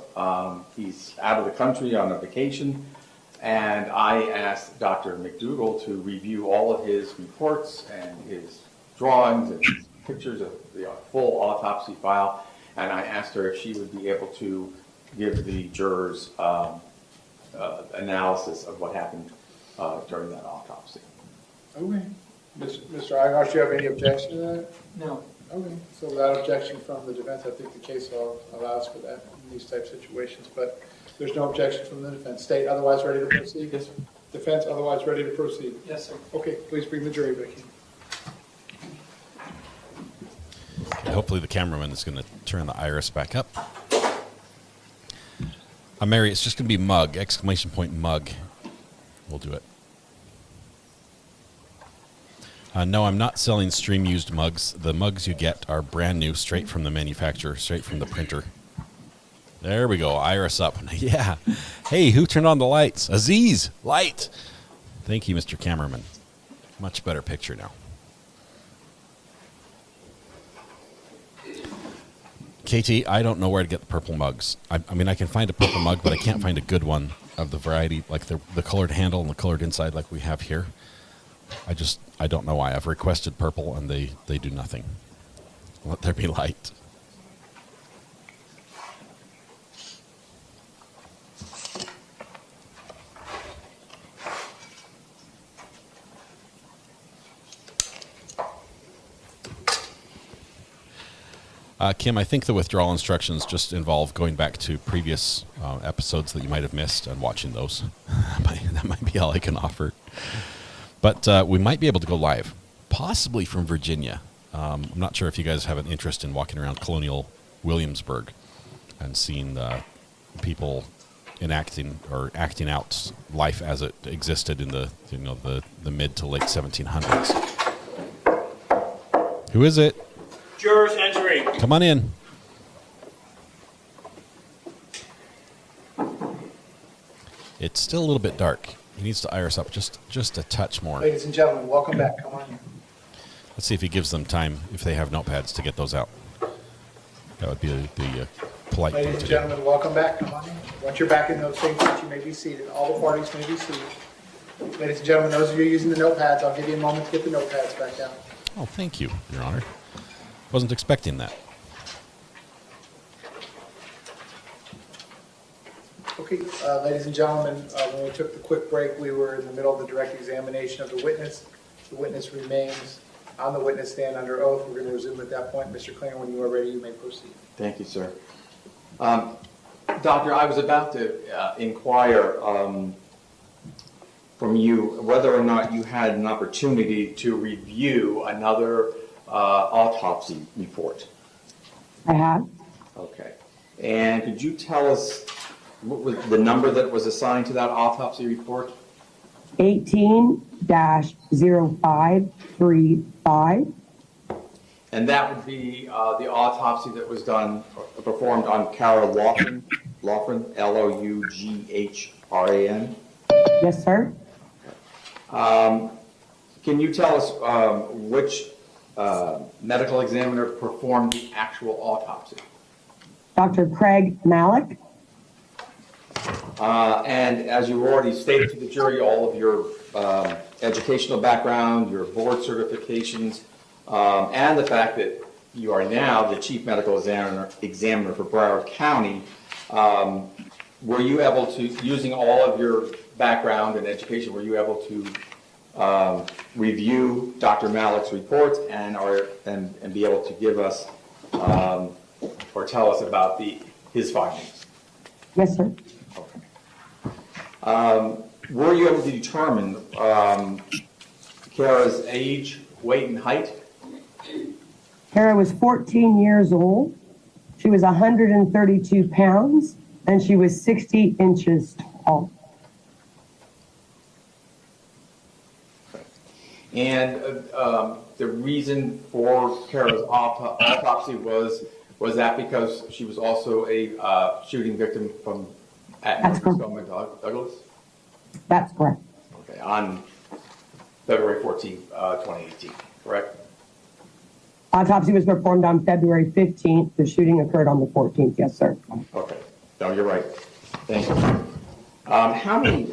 He's out of the country on a vacation. And I asked Dr. McDougall to review all of his reports and his drawings and his pictures of the full autopsy file. And I asked her if she would be able to give the jurors analysis of what happened during that autopsy. Okay. Mr. Igars, do you have any objection to that? No. Okay, so without objection from the defense, I think the case law allows for that in these type situations, but there's no objection from the defense. State otherwise ready to proceed? Yes, sir. Defense otherwise ready to proceed? Yes, sir. Okay, please bring the jury back in. Okay, hopefully the cameraman is going to turn the iris back up. Mary, it's just going to be mug, exclamation point mug. We'll do it. No, I'm not selling stream used mugs. The mugs you get are brand new, straight from the manufacturer, straight from the printer. There we go, iris up. Yeah. Hey, who turned on the lights? Aziz, light. Thank you, Mr. Cameraman. Much better picture now. KT, I don't know where to get the purple mugs. I mean, I can find a purple mug, but I can't find a good one of the variety, like the colored handle and the colored inside like we have here. I don't know why. I've requested purple, and they do nothing. Let there be light. Kim, I think the withdrawal instructions just involve going back to previous episodes that you might have missed and watching those. That might be all I can offer. But we might be able to go live, possibly from Virginia. I'm not sure if you guys have an interest in walking around Colonial Williamsburg and seeing people enacting or acting out life as it existed in the mid to late 1700s. Who is it? Jurors entering. Come on in. It's still a little bit dark. He needs to iris up just a touch more. Ladies and gentlemen, welcome back. Come on in. Let's see if he gives them time, if they have notepads, to get those out. That would be the polite thing Ladies to and do. gentlemen, welcome back. Come on in. Once you're back in those same seats, you may be seated. All the parties may be seated. Ladies and gentlemen, those of you using the notepads, I'll give you a moment to get the notepads back down. Oh, thank you, Your Honor. Wasn't expecting that. Okay, ladies and gentlemen, when we took the quick break, we were in the middle of the direct examination of the witness. The witness remains on the witness stand under oath. We're going to resume at that point. Mr. Klinger, when you are ready, you may proceed. Thank you, sir. Doctor, I was about to inquire from you whether or not you had an opportunity to review another autopsy report. I have. Okay. And could you tell us what was the number that was assigned to that autopsy report? 18-0535. And that would be the autopsy that was performed on Kara Loughran, Loughran. Yes, sir. Can you tell us which medical examiner performed the actual autopsy? Dr. Craig Malik. And as you already stated to the jury, all of your educational background, your board certifications, and the fact that you are now the chief medical examiner for Broward County, were you able to, using all of your background and education, were you able to review Dr. Malik's reports and be able to give us or tell us about his findings? Yes, sir. Were you able to determine Kara's age, weight, and height? Kara was 14 years old. She was 132 pounds, and she was 60 inches tall. And the reason for Kara's autopsy was that because she was also a shooting victim at Norfolk Douglas? That's correct. Okay, on February 14, 2018, correct? Autopsy was performed on February 15th. The shooting occurred on the 14th. Yes, sir. Okay. No, you're right. Thank you. How many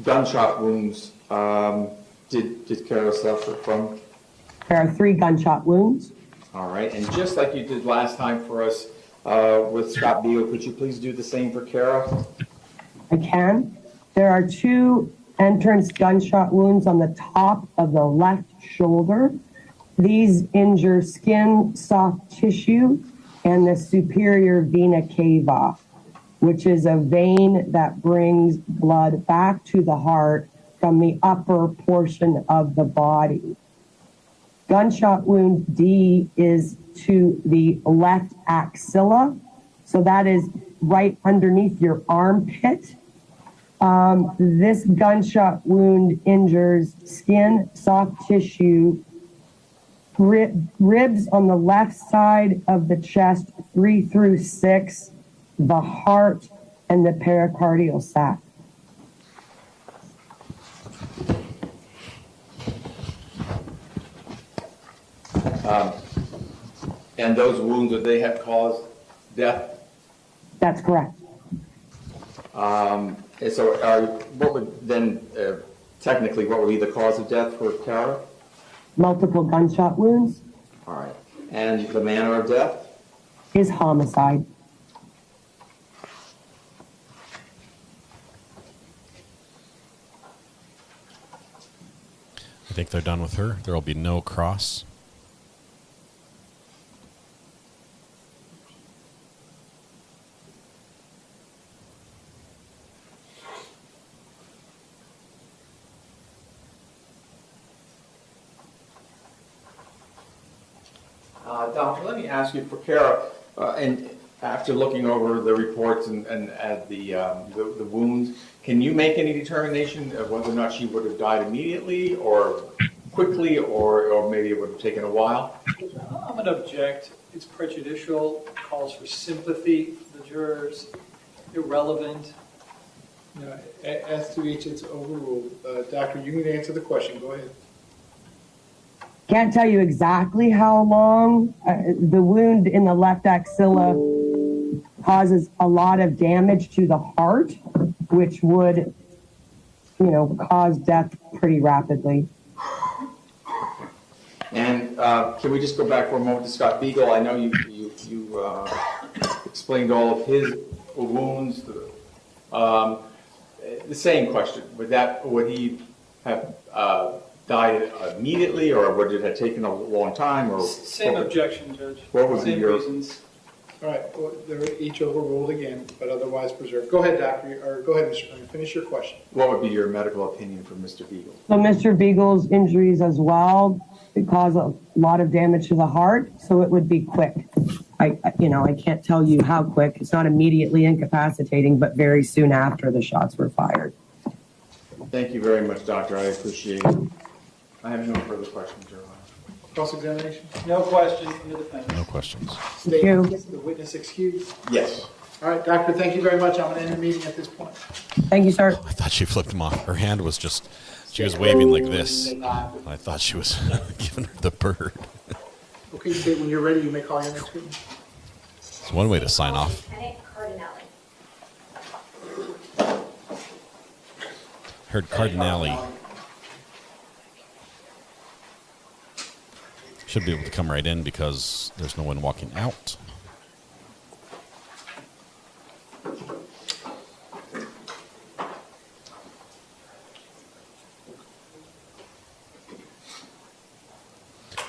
gunshot wounds did Kara suffer from? There are 3 gunshot wounds. All right. And just like you did last time for us with Scott Beal, could you please do the same for Kara? I can. There are 2 entrance gunshot wounds on the top of the left shoulder. These injure skin, soft tissue, and the superior vena cava, which is a vein that brings blood back to the heart from the upper portion of the body. Gunshot wound D is to the left axilla, so that is right underneath your armpit. This gunshot wound injures skin, soft tissue, ribs on the left side of the chest, 3 through 6, the heart, and the pericardial sac. And those wounds, would they have caused death? That's correct. So what would then, technically, what would be the cause of death for Kara? Multiple gunshot wounds. All right. And the manner of death? Is homicide. I think they're done with her. There will be no cross. Doctor, let me ask you for Kara, and after looking over the reports and at the wounds, can you make any determination of whether or not she would have died immediately or quickly, or maybe it would have taken a while? I'm going to object. It's prejudicial, calls for sympathy for the jurors, irrelevant. No, as to each, it's overruled. Doctor, you can answer the question. Go ahead. Can't tell you exactly how long. The wound in the left axilla causes a lot of damage to the heart, which would, cause death pretty rapidly. And can we just go back for a moment to Scott Beagle? I know you explained all of his wounds. The same question: would he have died immediately, or would it have taken a long time? Or same objection, Judge. What would same be your reasons? All right, well, they're each overruled again, but otherwise preserved. Go ahead, Doctor, or go ahead, Mr. Clinton, finish your question. What would be your medical opinion for Mr. Beagle? So Mr. Beagle's injuries as well, it caused a lot of damage to the heart, so it would be quick. I can't tell you how quick. It's not immediately incapacitating, but very soon after the shots were fired. Thank you very much, Doctor. I appreciate it. I have no further questions, Your Honor. Cross-examination? No questions from the defendant. No questions. Thank you. The witness excused? Yes. All right, Doctor, thank you very much. I'm going to end the meeting at this point. Thank you, sir. I thought she flipped him off. Her hand was just, she was waving like this. I thought she was giving her the bird. Okay, Kate, when you're ready, you may call your next witness. It's one way to sign off. Heard Cardinale. Should be able to come right in because there's no one walking out.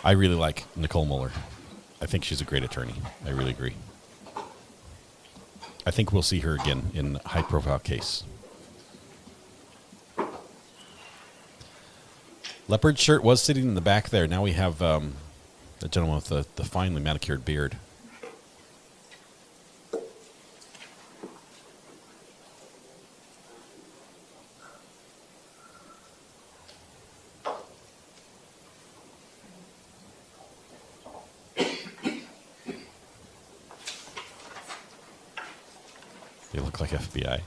I really like Nicole Muller. I think she's a great attorney. I really agree. I think we'll see her again in a high-profile case. Leopard shirt was sitting in the back there. Now we have the gentleman with the finely manicured beard. They look like FBI.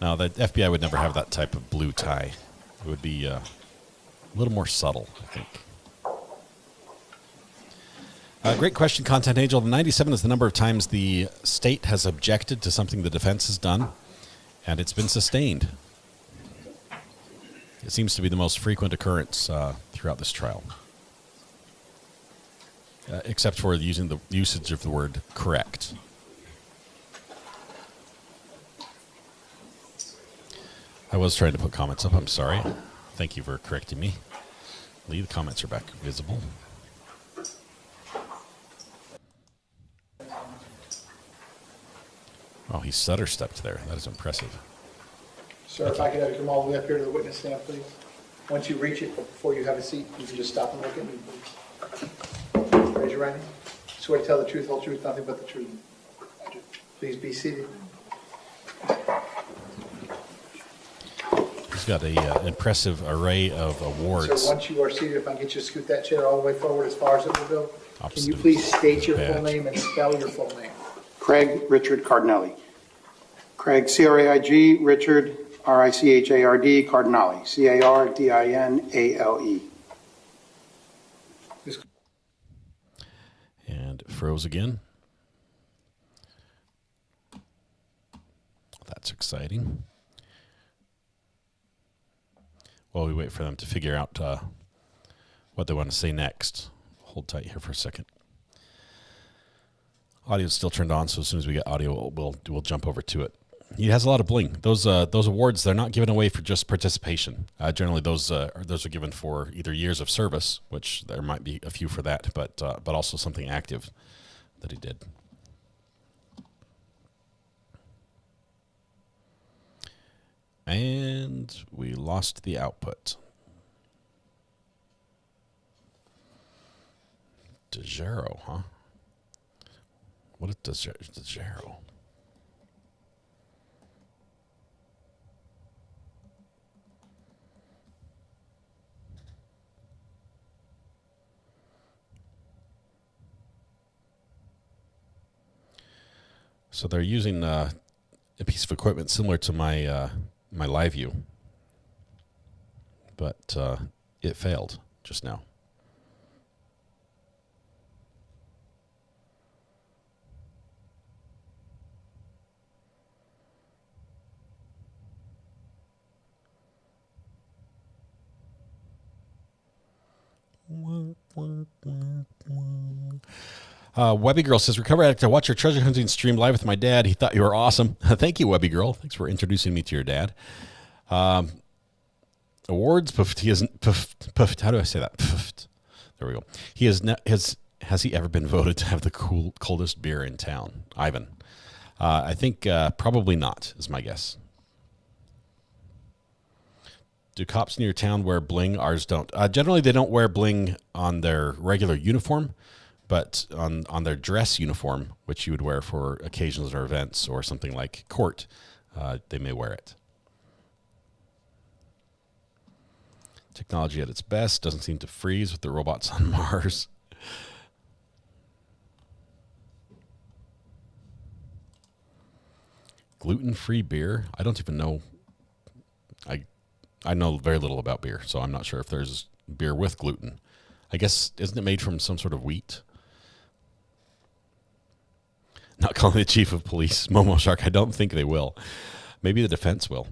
Now, the FBI would never have that type of blue tie. It would be a little more subtle, I think. Great question, Content Angel. The 97 is the number of times the state has objected to something the defense has done, and it's been sustained. It seems to be the most frequent occurrence throughout this trial, except for using the usage of the word correct. I was trying to put comments up. I'm sorry. Thank you for correcting me. Lee, the comments are back visible. Oh, he stutter stepped there. That is impressive. Sir, if I could have you come all the way up here to the witness stand, please. Once you reach it, before you have a seat, you can just stop and look at me, please. Raise your right hand. Swear to tell the truth, whole truth, nothing but the truth. Please be seated. He's got an impressive array of awards. So once you are seated, if I can get you to scoot that chair all the way forward as far as it will go. Opposite Can you please state your badge. full name and spell your full name? Craig Richard Cardinale. Craig, C-R-A-I-G, Richard, R-I-C-H-A-R-D, Cardinale, C-A-R-D-I-N-A-L-E. And froze again. That's exciting. While we wait for them to figure out what they want to say next. Hold tight here for a second. Audio's still turned on, so as soon as we get audio, we'll jump over to it. He has a lot of bling. Those awards, they're not given away for just participation. Generally, those are given for either years of service, which there might be a few for that, but also something active that he did. And we lost the output. DeGero, huh? What is DeGero? So they're using a piece of equipment similar to my my live view, but it failed just now. Webby Girl says, Recover Addict, I watched your treasure hunting stream live with my dad. He thought you were awesome. Thank you, Webby Girl. Thanks for introducing me to your dad. Awards, puffed. He isn't puffed. How do I say that? Puffed. There we go. He has he ever been voted to have the coldest beer in town? Ivan. I think probably not, is my guess. Do cops in your town wear bling? Ours don't. Generally, they don't wear bling on their regular uniform, but on their dress uniform, which you would wear for occasions or events or something like court, they may wear it. Technology at its best doesn't seem to freeze with the robots on Mars. Gluten-free beer? I don't even know. I know very little about beer, so I'm not sure if there's beer with gluten. I guess, isn't it made from some sort of wheat? Not calling the chief of police Momo Shark. I don't think they will. Maybe the defense will.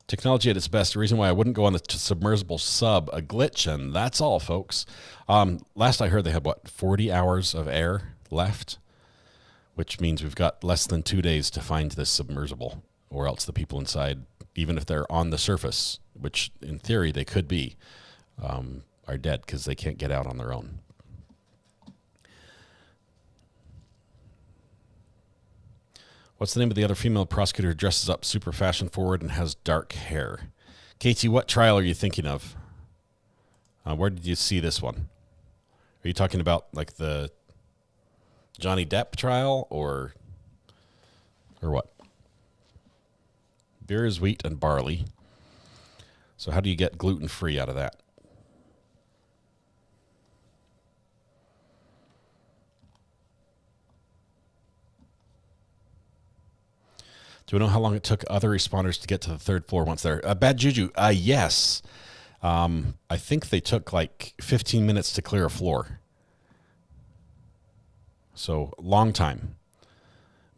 Technology at its best. The reason why I wouldn't go on the submersible sub, a glitch, and that's all, folks. Last I heard, they had, 40 hours of air left, which means we've got less than 2 days to find this submersible, or else the people inside, even if they're on the surface, which in theory they could be, are dead because they can't get out on their own. What's the name of the other female prosecutor who dresses up super fashion forward and has dark hair? Katie, what trial are you thinking of? Where did you see this one? Are you talking about like the Johnny Depp trial or what? Beer is wheat and barley. So how do you get gluten-free out of that? Do we know how long it took other responders to get to the third floor once they're... Bad Juju, yes. I think they took like 15 minutes to clear a floor. So, long time.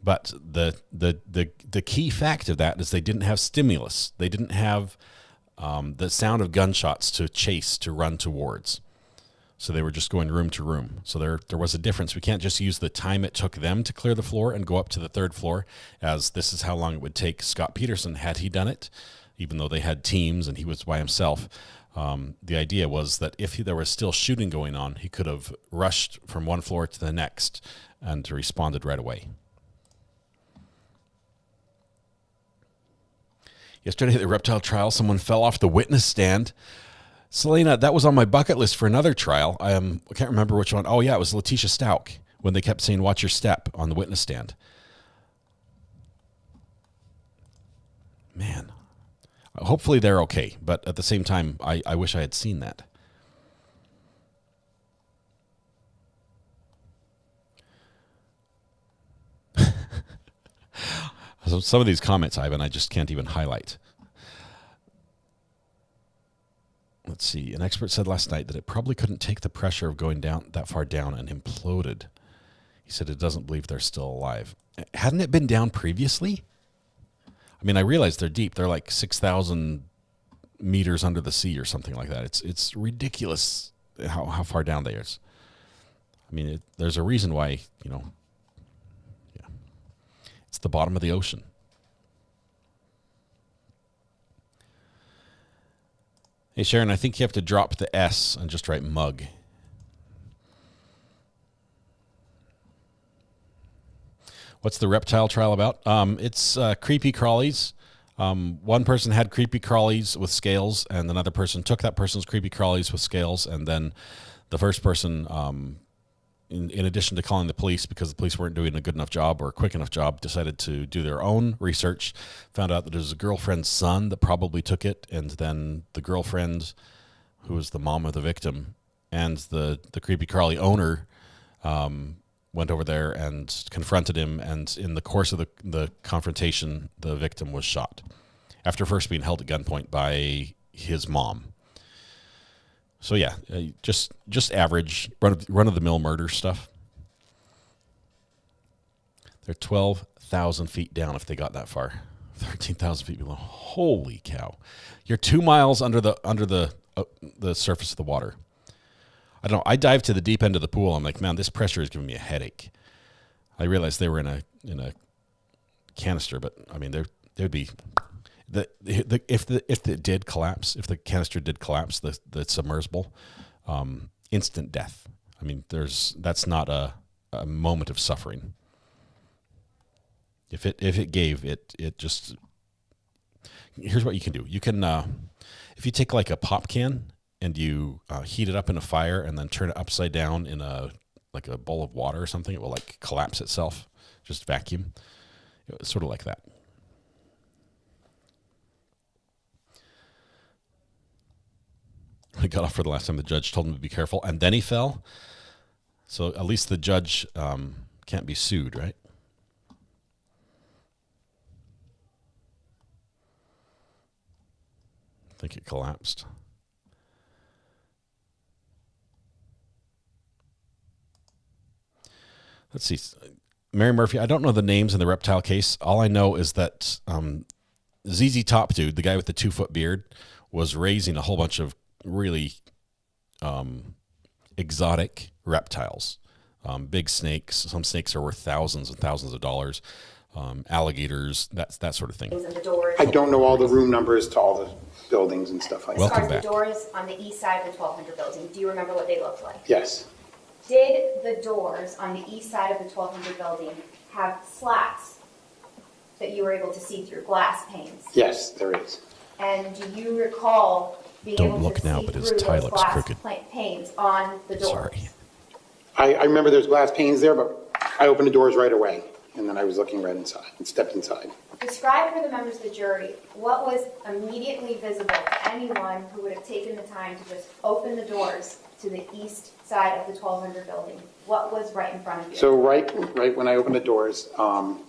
But the key fact of that is they didn't have stimulus. They didn't have the sound of gunshots to chase, to run towards. So they were just going room to room. So there was a difference. We can't just use the time it took them to clear the floor and go up to the third floor, as this is how long it would take Scot Peterson had he done it, even though they had teams and he was by himself. The idea was that if there was still shooting going on, he could have rushed from one floor to the next and responded right away. Yesterday at the reptile trial, someone fell off the witness stand. Selena, that was on my bucket list for another trial. I can't remember which one. Oh, yeah, it was Letitia Stout when they kept saying, watch your step on the witness stand. Man, hopefully they're okay. But at the same time, I wish I had seen that. So some of these comments, Ivan, I just can't even highlight. Let's see. An expert said last night that it probably couldn't take the pressure of going down that far down and imploded. He said it doesn't believe they're still alive. Hadn't it been down previously? I mean, I realize they're deep. They're like 6,000 meters under the sea or something like that. It's ridiculous how far down they is. I mean, there's a reason why, yeah. It's the bottom of the ocean. Hey, Sharon, I think you have to drop the S and just write mug. What's the reptile trial about? It's creepy crawlies. One person had creepy crawlies with scales, and another person took that person's creepy crawlies with scales, and then the first person, in addition to calling the police because the police weren't doing a good enough job or a quick enough job, decided to do their own research, found out that it was a girlfriend's son that probably took it, and then the girlfriend, who was the mom of the victim, and the creepy crawly owner went over there and confronted him, and in the course of the confrontation, the victim was shot after first being held at gunpoint by his mom. So yeah, just average run-of-the-mill murder stuff. They're 12,000 feet down if they got that far. 13,000 feet below. Holy cow! You're 2 miles under the surface of the water. I don't know. I dived to the deep end of the pool. I'm like, man, this pressure is giving me a headache. I realized they were in a canister, but I mean, there'd be if it did collapse, if the canister did collapse, the submersible, instant death. I mean, that's not a moment of suffering. If it gave, it just. Here's what you can do. You can if you take like a pop can and you heat it up in a fire and then turn it upside down in a bowl of water or something, it will like collapse itself, just vacuum. It's sort of like that. He got off for the last time. The judge told him to be careful, and then he fell. So at least the judge can't be sued, right? I think it collapsed. Let's see. Mary Murphy, I don't know the names in the reptile case. All I know is that ZZ Top Dude, the guy with the 2-foot beard, was raising a whole bunch of really exotic reptiles. Big snakes. Some snakes are worth thousands and thousands of dollars. Alligators, that sort of thing. I don't know all the room numbers to all the buildings and stuff like that. Welcome back. The doors on the east side of the 1200 building, do you remember what they looked like? Yes. Did the doors on the east side of the 1200 building have slats that you were able to see through, glass panes? Yes, there is. And do you recall being Don't able look to now, see but his through tie those looks glass crooked. panes on the doors? Sorry. I remember there's glass panes there, but I opened the doors right away, and then I was looking right inside and stepped inside. Describe for the members of the jury what was immediately visible to anyone who would have taken the time to just open the doors to the east side of the 1200 building. What was right in front of you? So right when I opened the doors,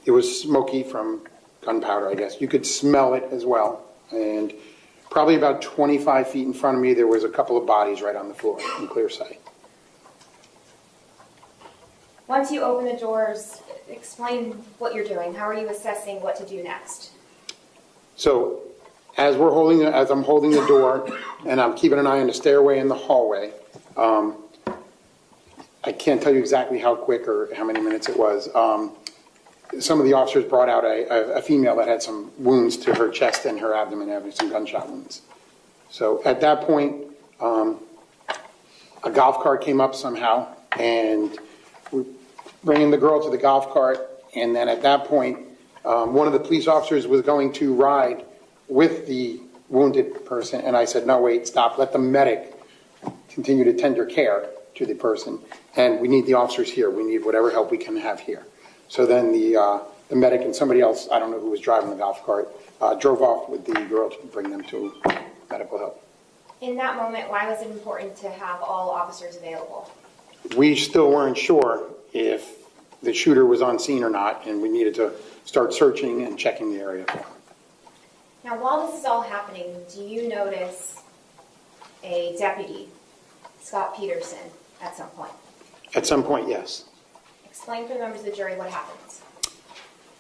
it was smoky from gunpowder, I guess. You could smell it as well. And probably about 25 feet in front of me, there was a couple of bodies right on the floor in clear sight. Once you open the doors, explain what you're doing. How are you assessing what to do next? So as I'm holding the door and I'm keeping an eye on the stairway and the hallway, I can't tell you exactly how quick or how many minutes it was. Some of the officers brought out a female that had some wounds to her chest and her abdomen, having some gunshot wounds. So at that point, a golf cart came up somehow, and we're bringing the girl to the golf cart. And then at that point, one of the police officers was going to ride with the wounded person, and I said, no, wait, stop. Let the medic continue to tender care to the person, and we need the officers here. We need whatever help we can have here. So then the medic and somebody else, I don't know who was driving the golf cart, drove off with the girl to bring them to medical help. In that moment, why was it important to have all officers available? We still weren't sure if the shooter was on scene or not, and we needed to start searching and checking the area for him. Now, while this is all happening, do you notice a deputy, Scot Peterson, at some point? At some point, yes. Explain for the members of the jury what happens.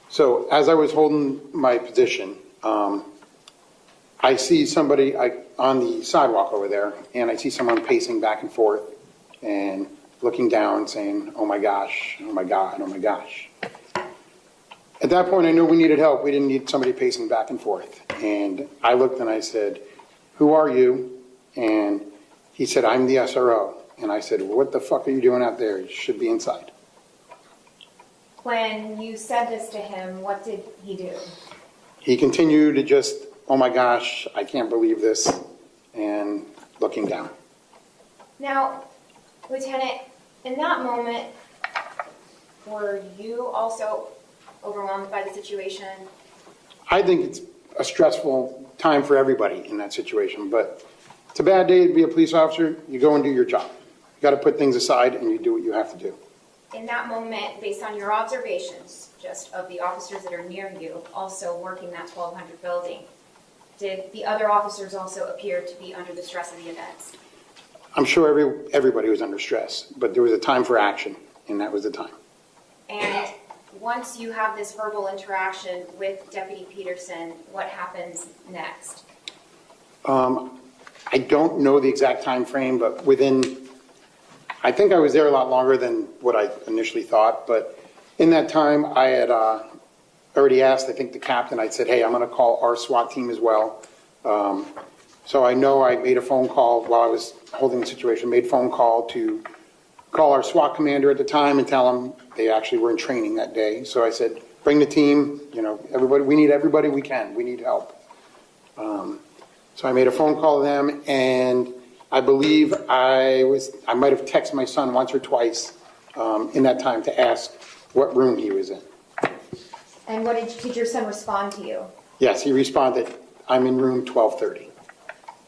So as I was holding my position, I see somebody on the sidewalk over there, and I see someone pacing back and forth and looking down saying, oh my gosh, oh my God, oh my gosh. At that point, I knew we needed help. We didn't need somebody pacing back and forth. And I looked and I said, who are you? And he said, I'm the SRO. And I said, what the fuck are you doing out there? You should be inside. When you said this to him, what did he do? he continued to just, oh my gosh, I can't believe this, and looking down. Now, Lieutenant, in that moment, were you also overwhelmed by the situation? I think it's a stressful time for everybody in that situation, but it's a bad day to be a police officer. You go and do your job. You got to put things aside and you do what you have to do. In that moment, based on your observations, just of the officers that are near you, also working that 1200 building, did the other officers also appear to be under the stress of the events? I'm sure everybody was under stress, but there was a time for action, and that was the time. And once you have this verbal interaction with Deputy Peterson, what happens next? I don't know the exact time frame, but I think I was there a lot longer than what I initially thought, but in that time I had already asked, I think, the captain. I said, hey, I'm going to call our SWAT team as well. So I know I made a phone call while I was holding the situation, made a phone call to call our SWAT commander at the time and tell him they actually were in training that day. So I said, bring the team, everybody, we need everybody we can, we need help. So I made a phone call to them, and I believe I might have texted my son once or twice in that time to ask what room he was in. And what did your son respond to you? Yes, he responded, I'm in room 1230.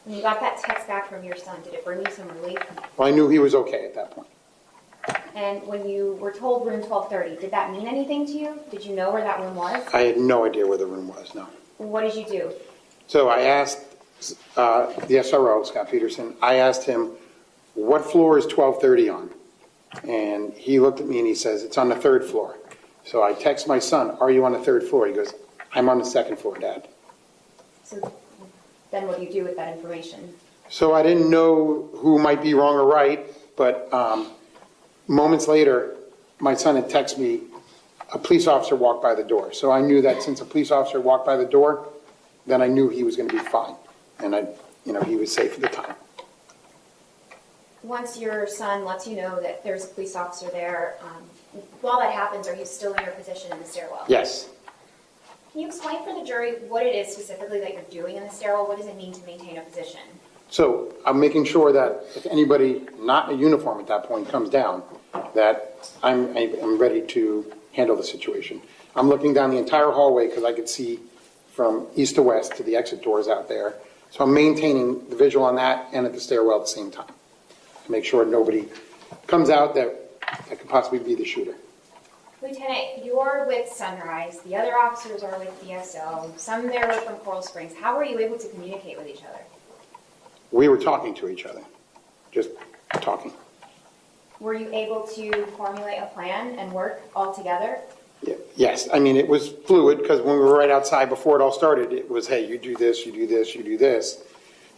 When you got that text back from your son, did it bring you some relief? Well, I knew he was okay at that point. And when you were told room 1230, did that mean anything to you? Did you know where that room was? I had no idea where the room was, no. What did you do? So I asked the SRO, Scot Peterson, I asked him, what floor is 1230 on? And he looked at me and he says, it's on the 3rd floor. So I text my son, are you on the 3rd floor? He goes, I'm on the 2nd floor, Dad. So then what do you do with that information? So I didn't know who might be wrong or right, but moments later, my son had texted me, a police officer walked by the door. So I knew that since a police officer walked by the door, then I knew he was going to be fine. And he was safe at the time. Once your son lets you know that there's a police officer there, while that happens, are you still in your position in the stairwell? Yes. Can you explain for the jury what it is specifically that you're doing in the stairwell? What does it mean to maintain a position? So I'm making sure that if anybody not in a uniform at that point comes down, that I'm ready to handle the situation. I'm looking down the entire hallway because I could see from east to west to the exit doors out there. So I'm maintaining the visual on that and at the stairwell at the same time to make sure nobody comes out that could possibly be the shooter. Lieutenant, you're with Sunrise. The other officers are with DSO. Some there are from Coral Springs. How were you able to communicate with each other? We were talking to each other, just talking. Were you able to formulate a plan and work all together? Yes, I mean, it was fluid because when we were right outside before it all started, it was, hey, you do this, you do this, you do this.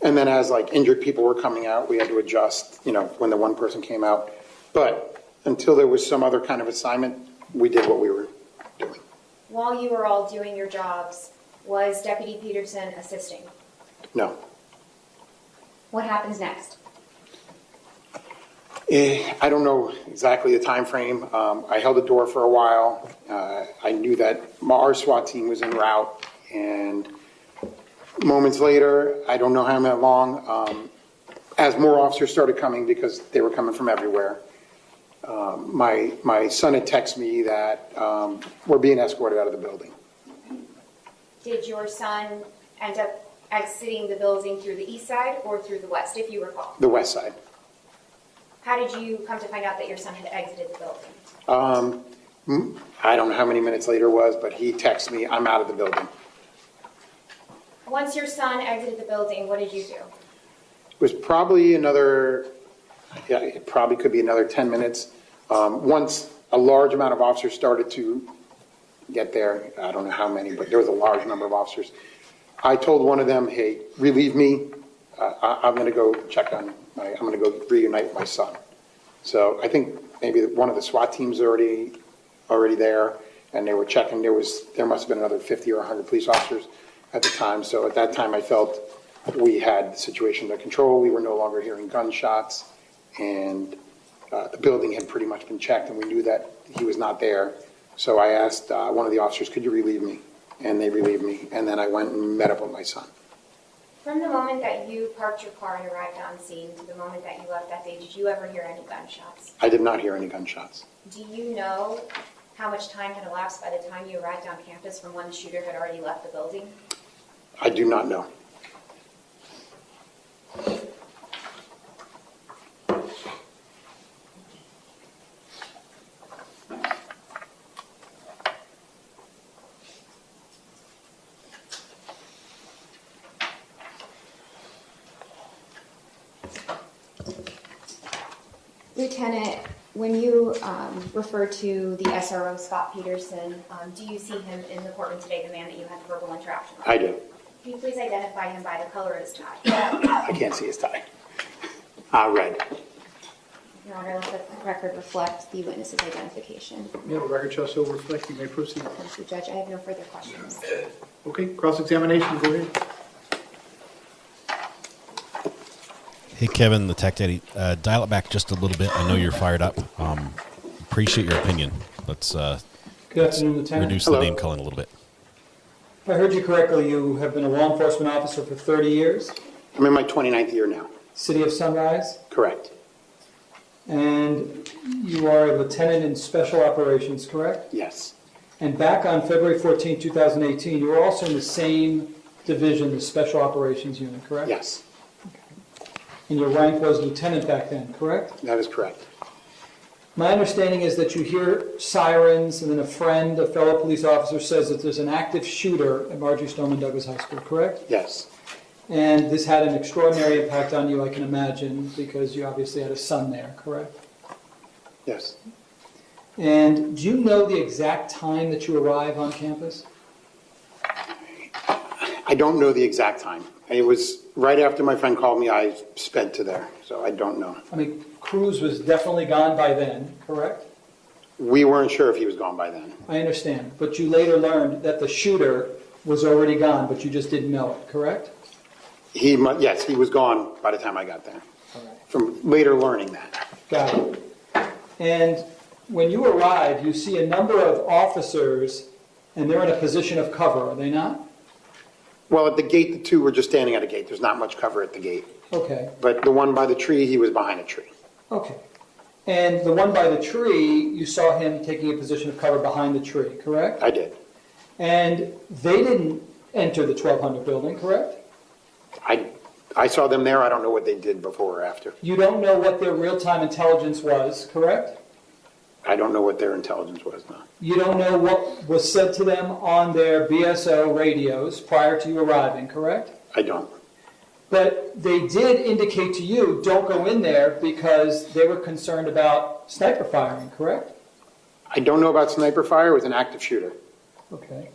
And then as injured people were coming out, we had to adjust, when the one person came out. But until there was some other kind of assignment, we did what we were doing. While you were all doing your jobs, was Deputy Peterson assisting? No. What happens next? I don't know exactly the time frame. I held the door for a while. I knew that our SWAT team was en route, and moments later, I don't know how long, as more officers started coming because they were coming from everywhere, my son had texted me that we're being escorted out of the building. Did your son end up exiting the building through the east side or through the west, if you recall? The west side. How did you come to find out that your son had exited the building? I don't know how many minutes later it was, but he texted me, I'm out of the building. Once your son exited the building, what did you do? It was probably it probably could be another 10 minutes. Once a large amount of officers started to get there, I don't know how many, but there was a large number of officers. I told one of them, hey, relieve me. I'm going to go I'm going to go reunite with my son. So I think maybe one of the SWAT teams already there, and they were checking. There must have been another 50 or 100 police officers at the time. So at that time, I felt we had the situation under control. We were no longer hearing gunshots, and the building had pretty much been checked, and we knew that he was not there. So I asked one of the officers, could you relieve me? and they relieved me. And then I went and met up with my son. From the moment that you parked your car and arrived on scene to the moment that you left that day, did you ever hear any gunshots? I did not hear any gunshots. Do you know how much time had elapsed by the time you arrived on campus from when the shooter had already left the building? I do not know. Lieutenant, when you refer to the SRO, Scot Peterson, do you see him in the courtroom today, the man that you had the verbal interaction with? I do. Can you please identify him by the color of his tie? I can't see his tie. Red. Your Honor, let the record reflect the witness's identification. Yeah, the record shall so reflect. You may proceed. Thank you, Judge. I have no further questions. Okay, cross-examination, go ahead. Hey, Kevin, the tech daddy, dial it back just a little bit. I know you're fired up. Appreciate your opinion. Let's Good afternoon, Lieutenant. reduce Hello. the name calling a little bit. If I heard you correctly, you have been a law enforcement officer for 30 years. I'm in my 29th year now. City of Sunrise. Correct. And you are a lieutenant in special operations, correct? Yes. And back on February 14, 2018, you were also in the same division, the special operations unit, correct? Yes. And your rank was lieutenant back then, correct? That is correct. My understanding is that you hear sirens, and then a friend, a fellow police officer, says that there's an active shooter at Marjorie Stoneman Douglas High School, correct? Yes. And this had an extraordinary impact on you, I can imagine, because you obviously had a son there, correct? Yes. And do you know the exact time that you arrive on campus? I don't know the exact time. It was right after my friend called me, I sped to there, so I don't know. I mean, Cruz was definitely gone by then, correct? We weren't sure if he was gone by then. I understand, but you later learned that the shooter was already gone, but you just didn't know it, correct? Yes, he was gone by the time I got there. From later learning that. Got it. And when you arrive, you see a number of officers, and they're in a position of cover, are they not? Well, at the gate, the two were just standing at a gate. There's not much cover at the gate. Okay, But the one by the tree, he was behind a tree. okay. And the one by the tree, you saw him taking a position of cover behind the tree, correct? I did. And they didn't enter the 1200 building, correct? I saw them there. I don't know what they did before or after. You don't know what their real-time intelligence was, correct? I don't know what their intelligence was now. You don't know what was said to them on their BSO radios prior to you arriving, correct? I don't. But they did indicate to you, don't go in there because they were concerned about sniper firing, correct? I don't know about sniper fire. It was an active shooter. Okay.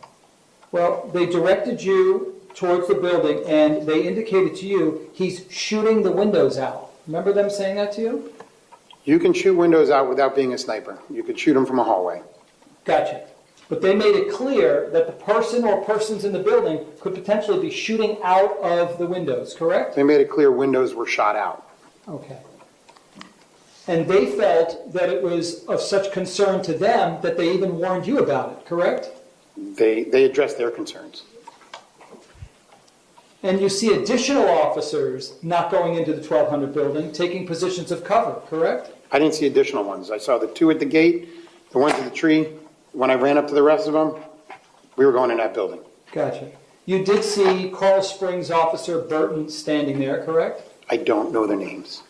Well, they directed you towards the building and they indicated to you he's shooting the windows out. Remember them saying that to you? You can shoot windows out without being a sniper. You could shoot them from a hallway. Gotcha. But they made it clear that the person or persons in the building could potentially be shooting out of the windows, correct? They made it clear windows were shot out. Okay. And they felt that it was of such concern to them that they even warned you about it, correct? They addressed their concerns. And you see additional officers not going into the 1200 building, taking positions of cover, correct? I didn't see additional ones. I saw the two at the gate, the ones at the tree. When I ran up to the rest of them, we were going in that building. Gotcha. You did see Coral Springs Officer Burton standing there, correct? I don't know their names.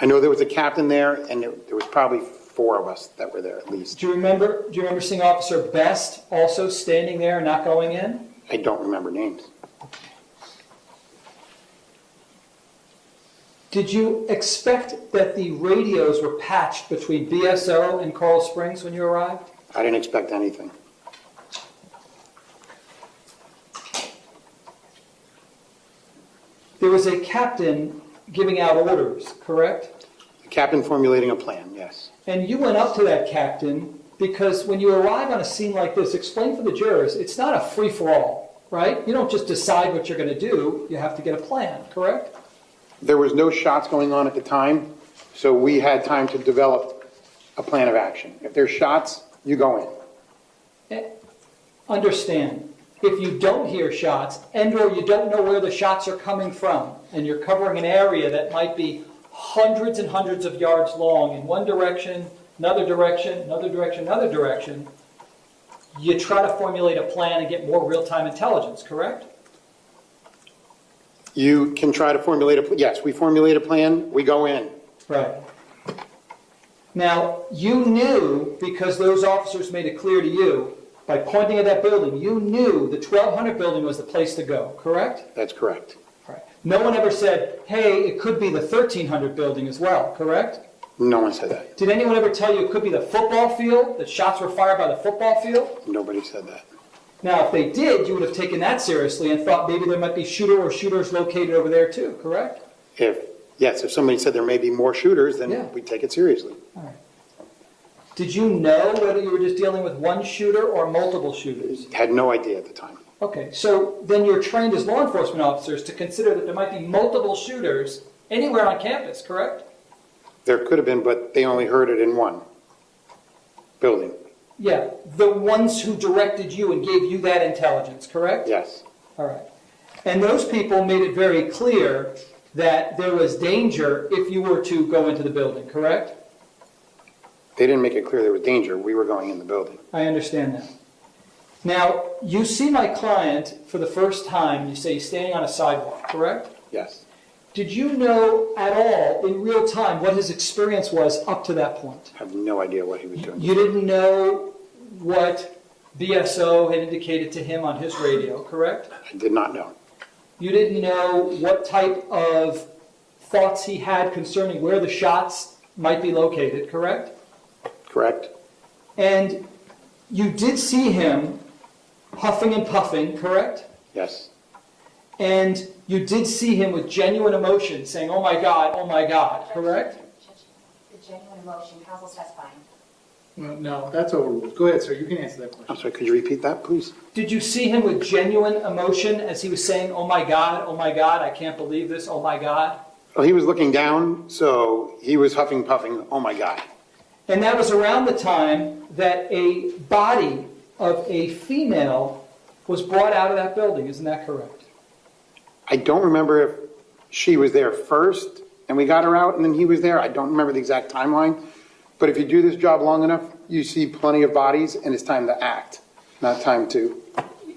I know there was a captain there, and there was probably 4 of us that were there at least. Do you remember seeing Officer Best also standing there and not going in? I don't remember names. Did you expect that the radios were patched between BSO and Coral Springs when you arrived? I didn't expect anything. There was a captain giving out orders, correct? The captain formulating a plan, yes. And you went up to that captain because when you arrive on a scene like this, explain for the jurors, it's not a free-for-all, right? You don't just decide what you're going to do. You have to get a plan, correct? There was no shots going on at the time, so we had time to develop a plan of action. If there's shots, you go in. Understand, if you don't hear shots and or you don't know where the shots are coming from, and you're covering an area that might be hundreds and hundreds of yards long in one direction, another direction, another direction, another direction, you try to formulate a plan and get more real-time intelligence, correct? You can try to formulate a, yes, we formulate a plan, we go in. Right. Now, you knew, because those officers made it clear to you, by pointing at that building, you knew the 1200 building was the place to go, correct? That's correct. Right. No one ever said, hey, it could be the 1300 building as well, correct? No one said that. Did anyone ever tell you it could be the football field, that shots were fired by the football field? Nobody said that. Now, if they did, you would have taken that seriously and thought maybe there might be shooter or shooters located over there too, correct? If somebody said there may be more shooters, then we take it seriously. All right. Did you know whether you were just dealing with one shooter or multiple shooters? Had no idea at the time. Okay, so then you're trained as law enforcement officers to consider that there might be multiple shooters anywhere on campus, correct? There could have been, but they only heard it in one building. Yeah, the ones who directed you and gave you that intelligence, correct? Yes. All right. And those people made it very clear that there was danger if you were to go into the building, correct? They didn't make it clear there was danger. We were going in the building. I understand that. Now, you see my client for the first time, you say he's standing on a sidewalk, correct? Yes. Did you know at all, in real time, what his experience was up to that point? I have no idea what he was doing. You didn't know what BSO had indicated to him on his radio, correct? I did not know. You didn't know what type of thoughts he had concerning where the shots might be located, correct? Correct. And you did see him huffing and puffing, correct? Yes. And you did see him with genuine emotion saying, oh my God, correct? The genuine emotion, counsel's testifying. Well, no, that's overruled. Go ahead, sir. You can answer that question. I'm sorry, could you repeat that, please? Did you see him with genuine emotion as he was saying, oh my God, I can't believe this, oh my God? Well, he was looking down, so he was huffing, puffing, oh my God. And that was around the time that a body of a female was brought out of that building, isn't that correct? I don't remember if she was there first and we got her out and then he was there. I don't remember the exact timeline. But if you do this job long enough, you see plenty of bodies and it's time to act, not time to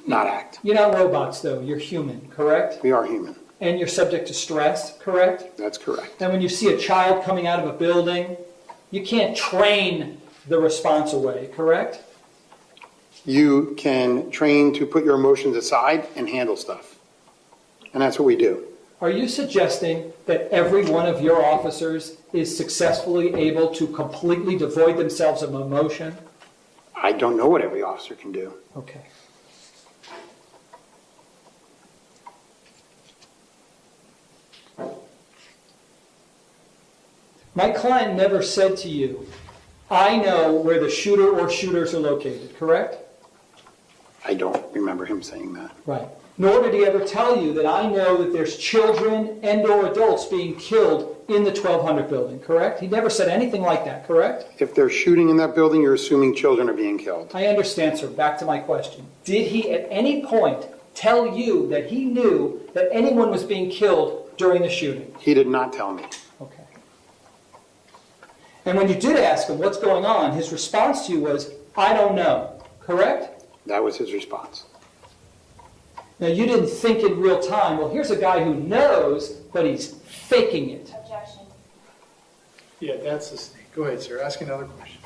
not act. You're not robots, though. You're human, correct? We are human. And you're subject to stress, correct? That's correct. And when you see a child coming out of a building, you can't train the response away, correct? You can train to put your emotions aside and handle stuff. And that's what we do. Are you suggesting that every one of your officers is successfully able to completely devoid themselves of emotion? I don't know what every officer can do. Okay. My client never said to you, I know where the shooter or shooters are located, correct? I don't remember him saying that. Right. Nor did he ever tell you that I know that there's children and or adults being killed in the 1200 building, correct? He never said anything like that, correct? If they're shooting in that building, you're assuming children are being killed. I understand, sir. Back to my question. Did he at any point tell you that he knew that anyone was being killed during the shooting? He did not tell me. Okay. And when you did ask him what's going on, his response to you was, I don't know, correct? That was his response. Now, you didn't think in real time, well, here's a guy who knows, but he's faking it. Objection. Yeah, that's the snake. Go ahead, sir. Ask another question.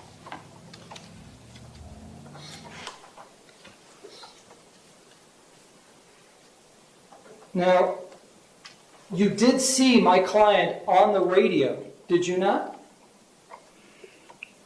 Now, you did see my client on the radio, did you not?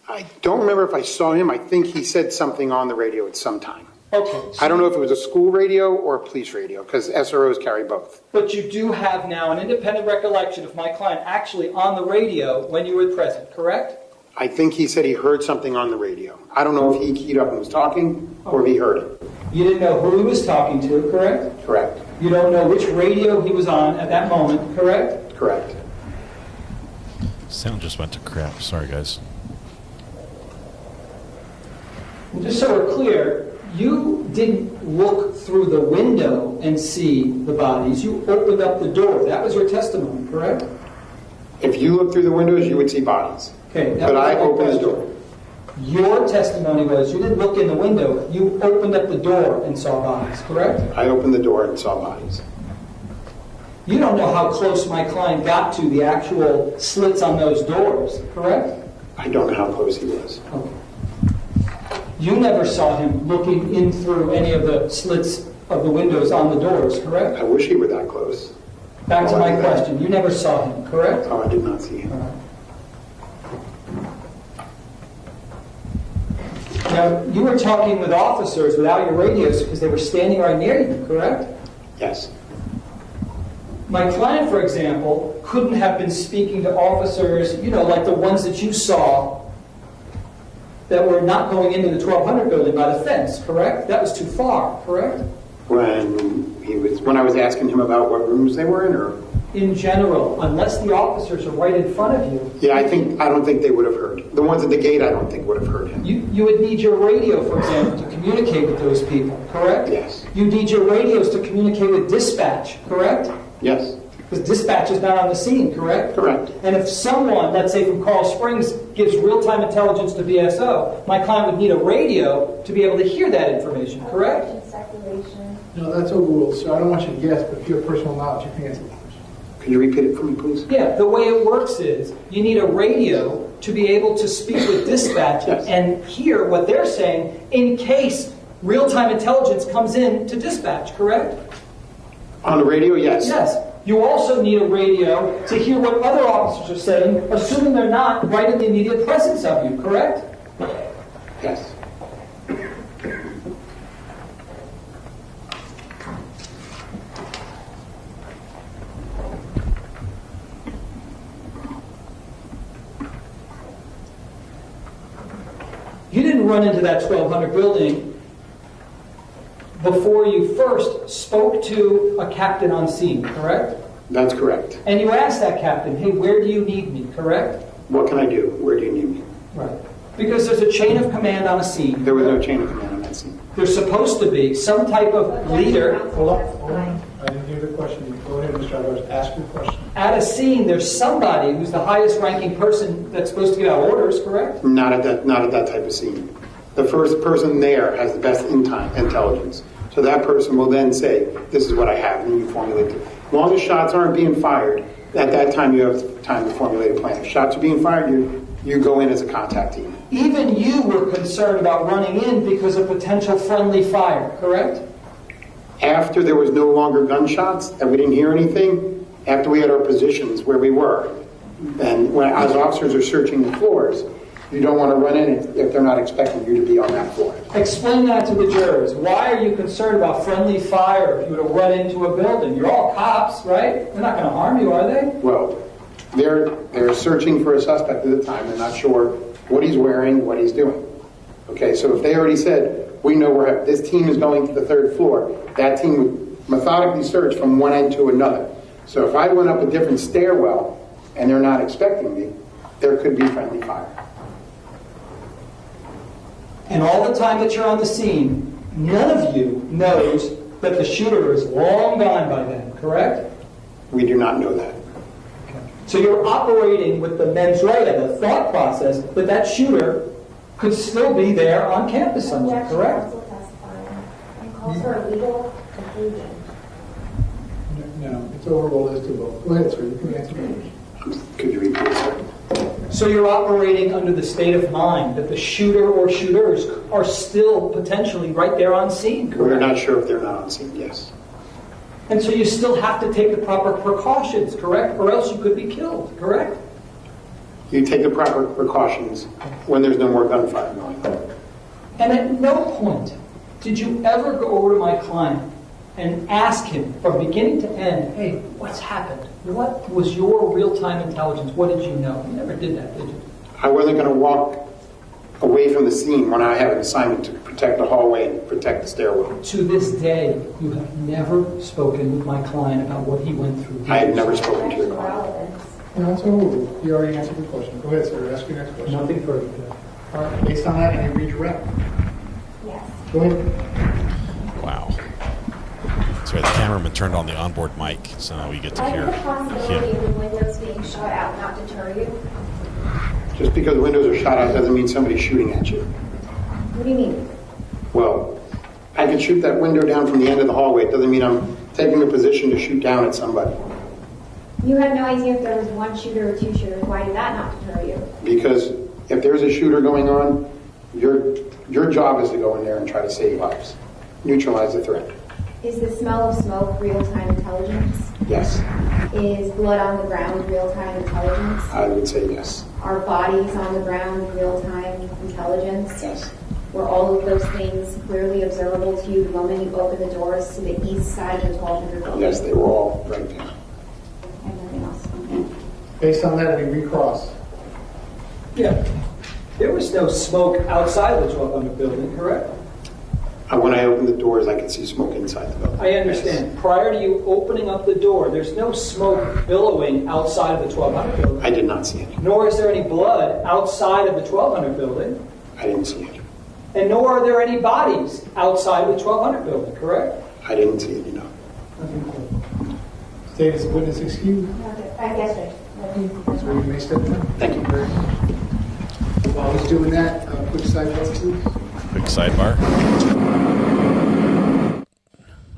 I don't remember if I saw him. I think he said something on the radio at some time. Okay. I don't know if it was a school radio or a police radio, because SROs carry both. But you do have now an independent recollection of my client actually on the radio when you were present, correct? I think he said he heard something on the radio. I don't know if he keyed up and was talking or if he heard it. You didn't know who he was talking to, correct? Correct. You don't know which radio he was on at that moment, correct? Correct. Sound just went to crap. Sorry, guys. And just so we're clear, You didn't look through the window and see the bodies. You opened up the door. That was your testimony, correct? If you look through the windows, you would see bodies. Okay, but I opened the door. Your testimony was you didn't look in the window. You opened up the door and saw bodies, correct? I opened the door and saw bodies. You don't know how close my client got to the actual slits on those doors, correct? I don't know how close he was. Okay. You never saw him looking in through any of the slits of the windows on the doors, correct? I wish he were that close. Back to my question. You never saw him, correct? Oh, I did not see him. All right. Now, you were talking with officers without your radios because they were standing right near you, correct? Yes. My client, for example, couldn't have been speaking to officers, like the ones that you saw that were not going into the 1200 building by the fence, correct? That was too far, correct? When I was asking him about what rooms they were in, or in general, unless the officers are right in front of you. Yeah, I don't think they would have heard. The ones at the gate, I don't think would have heard him. You would need your radio, for example, to communicate with those people, correct? Yes. You need your radios to communicate with dispatch, correct? Yes. Because dispatch is not on the scene, correct? Correct. And if someone, let's say from Coral Springs, gives real-time intelligence to BSO, my client would need a radio to be able to hear that information, correct? No, that's overruled, so I don't want you to guess, but if you have personal knowledge, you can answer the question. Could you repeat it for me, please? Yeah, the way it works is you need a radio to be able to speak with dispatch and hear what they're saying in case real-time intelligence comes in to dispatch, correct? On the radio, yes. Yes. You also need a radio to hear what other officers are saying, assuming they're not right in the immediate presence of you, correct? Yes. You didn't run into that 1200 building before you first spoke to a captain on scene, correct? That's correct. And you asked that captain, hey, where do you need me, correct? What can I do? Where do you need me? Right. Because there's a chain of command on a scene. There was no chain of command on that scene. There's supposed to be some type of leader. Hold on. I didn't hear the question. Go ahead, Mr. Alvarez. Ask your question. At a scene, there's somebody who's the highest ranking person that's supposed to give out orders, correct? Not at that type of scene. The first person there has the best intelligence. So that person will then say, this is what I have, and you formulate it. As long as shots aren't being fired, at that time you have time to formulate a plan. If shots are being fired, you go in as a contact team. Even you were concerned about running in because of potential friendly fire, correct? After there was no longer gunshots, and we didn't hear anything, after we had our positions where we were, and as officers are searching the floors, you don't want to run in if they're not expecting you to be on that floor. Explain that to the jurors. Why are you concerned about friendly fire if you were to run into a building? You're all cops, right? They're not going to harm you, are they? Well, they're searching for a suspect at the time. They're not sure what he's wearing, what he's doing. Okay, so if they already said, we know this team is going to the third floor, that team would methodically search from one end to another. So if I went up a different stairwell and they're not expecting me, there could be friendly fire. And all the time that you're on the scene, none of you knows that the shooter is long gone by then, correct? We do not know that. Okay. So you're operating with the mens rea, the thought process, that that shooter could still be there on campus somewhere, correct? And calls for a legal conclusion. No, it's overruled as to both. Go ahead, sir. You can answer the question. Could you repeat it, sir? So you're operating under the state of mind that the shooter or shooters are still potentially right there on scene, correct? We're not sure if they're not on scene, yes. And so you still have to take the proper precautions, correct? Or else you could be killed, correct? You take the proper precautions when there's no more gunfire going on. And at no point did you ever go over to my client and ask him from beginning to end, hey, what's happened? What was your real-time intelligence? What did you know? You never did that, did you? I wasn't going to walk away from the scene when I had an assignment to protect the hallway and protect the stairwell. To this day, you have never spoken with my client about what he went through. I have never spoken to your client. No, it's overruled. You already answered the question. Go ahead, sir. Ask your next question. Nothing further. All right. Based on that, any redirect? Yes. Go ahead. Wow. Sorry, the cameraman turned on the onboard mic, so now we get to Why hear would the possibility him. of the windows being shot out not deter you? Just because windows are shot out doesn't mean somebody's shooting at you. What do you mean? Well, I can shoot that window down from the end of the hallway. It doesn't mean I'm taking a position to shoot down at somebody. You had no idea if there was one shooter or two shooters. Why did that not deter you? Because if there's a shooter going on, your job is to go in there and try to save lives, neutralize the threat. Is the smell of smoke real-time intelligence? Yes, Is blood on the ground real-time intelligence? I would say yes. Are bodies on the ground real-time intelligence? Yes. Were all of those things clearly observable to you the moment you opened the doors to the east side of the 1200 building? Yes, they were all right there. And nothing else. Okay. Based on that, we recross. Yeah. There was no smoke outside the 1200 building, correct? When I opened the doors, I could see smoke inside the building. I understand. Prior to you opening up the door, there's no smoke billowing outside of the 1200 building. I did not see any. Nor is there any blood outside of the 1200 building. I didn't see any. And nor are there any bodies outside the 1200 building, correct? I didn't see any, no. State as a witness excused. I guess so. So you may step down. Thank you. While he's doing that, quick sidebar, please. Quick sidebar.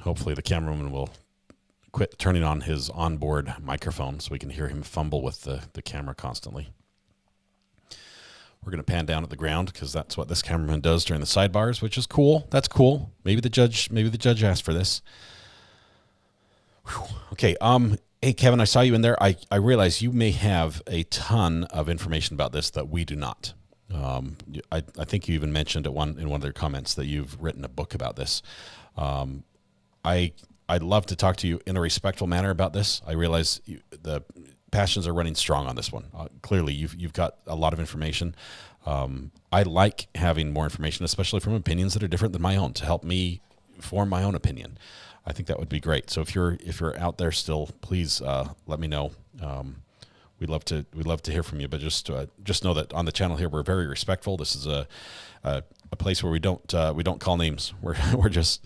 Hopefully the cameraman will quit turning on his onboard microphone so we can hear him fumble with the camera constantly. We're going to pan down at the ground because that's what this cameraman does during the sidebars, which is cool. That's cool. Maybe the judge asked for this. Whew. Okay. Hey, Kevin, I saw you in there. I realize you may have a ton of information about this that we do not. I think you even mentioned in one of their comments that you've written a book about this. I'd love to talk to you in a respectful manner about this. I realize the passions are running strong on this one. Clearly, you've got a lot of information. I like having more information, especially from opinions that are different than my own, to help me form my own opinion. I think that would be great. So if you're out there still, please let me know. We'd love to hear from you. But just know that on the channel here, we're very respectful. This is a place where we don't call names. We're just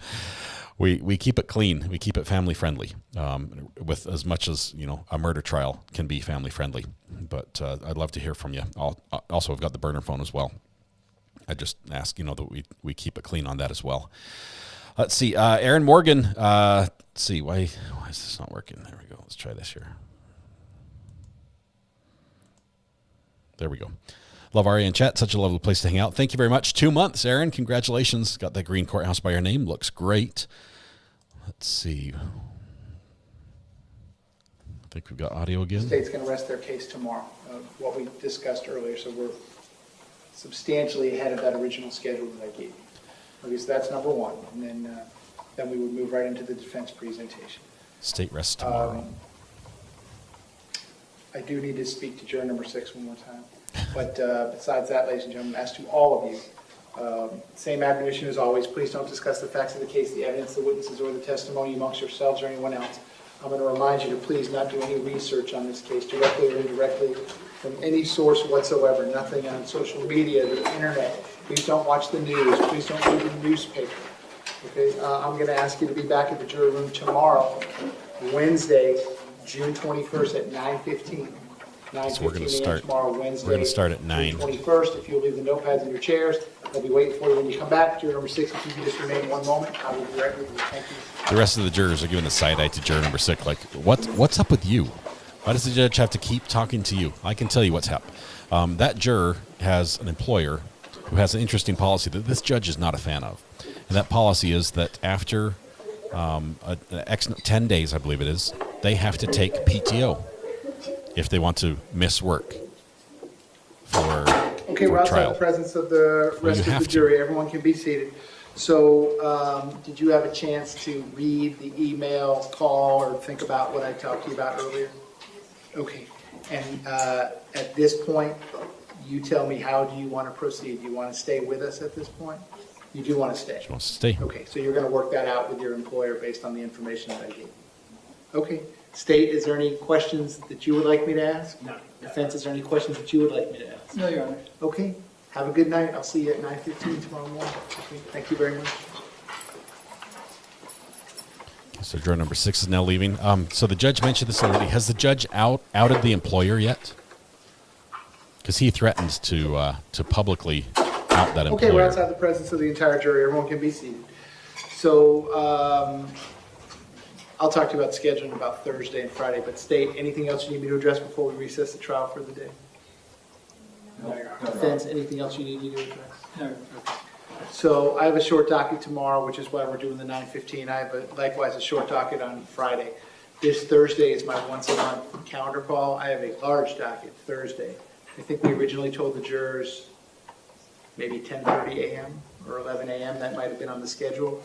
we keep it clean. We keep it family friendly. With as much as a murder trial can be family friendly. But I'd love to hear from you. Also, I've got the burner phone as well. I just ask that we keep it clean on that as well. Let's see, Aaron Morgan. Let's see, why is this not working? There we go. Let's try this here. There we go. Love Aria in chat. Such a lovely place to hang out. Thank you very much. 2 months, Aaron. Congratulations. Got that green courthouse by your name. Looks great. Let's see. I think we've got audio again. The state's going to rest their case tomorrow, what we discussed earlier, so we're substantially ahead of that original schedule that I gave you. Okay, so that's number one, and then we would move right into the defense presentation. State rests tomorrow. I do need to speak to juror number 6 one more time. But besides that, ladies and gentlemen, as to all of you, same admonition as always, please don't discuss the facts of the case, the evidence, the witnesses, or the testimony amongst yourselves or anyone else. I'm going to remind you to please not do any research on this case, directly or indirectly, from any source whatsoever, nothing on social media, the internet. Please don't watch the news. Please don't read the newspaper. Okay, I'm going to ask you to be back at the jury room tomorrow, Wednesday, June 21st at 9:15. So we're going to start tomorrow, Wednesday. We're going to start at 9. June 21st. If you'll leave the notepads in your chairs, they'll be waiting for you when you come back. Juror number 6, if you can just remain one moment, I will be right with you. Thank you. The rest of the jurors are giving the side eye to juror number 6. Like, what's up with you? Why does the judge have to keep talking to you? I can tell you what's happened. That juror has an employer who has an interesting policy that this judge is not a fan of. And that policy is that after 10 days, I believe it is, they have to take PTO if they want to miss work for we're outside the presence of the rest of the jury. Everyone can be seated. So did you have a chance to read the email, call, or think about what I talked to you about earlier? Okay. And at this point, you tell me, how do you want to proceed? Do you want to stay with us at this point? You do want to stay? She wants to stay. Okay, so you're going to work that out with your employer based on the information that I gave you. Okay. State, is there any questions that you would like me to ask? No. Defense, is there any questions that you would like me to ask? No, Your Honor. Okay, Have a good night. I'll see you at 9:15 tomorrow morning. Thank you very much. So juror number 6 is now leaving. So the judge mentioned this already. Has the judge outed the employer yet? Because he threatened to publicly out that employer. Okay, we're outside the presence of the entire jury. Everyone can be seated. So I'll talk to you about scheduling about Thursday and Friday, but State, anything else you need me to address before we recess the trial for the day? No. Defense, anything else you need me to address? No. Okay. So I have a short docket tomorrow, which is why we're doing the 9:15. I have likewise a short docket on Friday. This Thursday is my once a month calendar call. I have a large docket Thursday. I think we originally told the jurors maybe 10:30 a.m. or 11 a.m. That might have been on the schedule.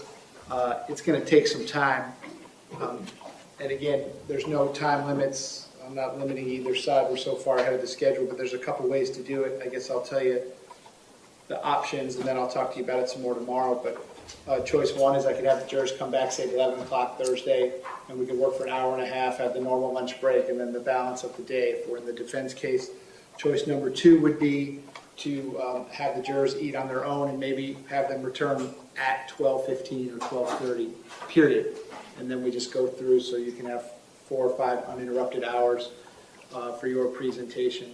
It's going to take some time. And again, there's no time limits. I'm not limiting either side. We're so far ahead of the schedule, but there's a couple ways to do it. I guess I'll tell you the options, and then I'll talk to you about it some more tomorrow. But choice one is I could have the jurors come back, say, at 11 o'clock Thursday, and we could work for an hour and a half, have the normal lunch break, and then the balance of the day if we're in the defense case. Choice number two would be to have the jurors eat on their own and maybe have them return at 12:15 or 12:30, period. And then we just go through so you can have 4 or 5 uninterrupted hours for your presentation.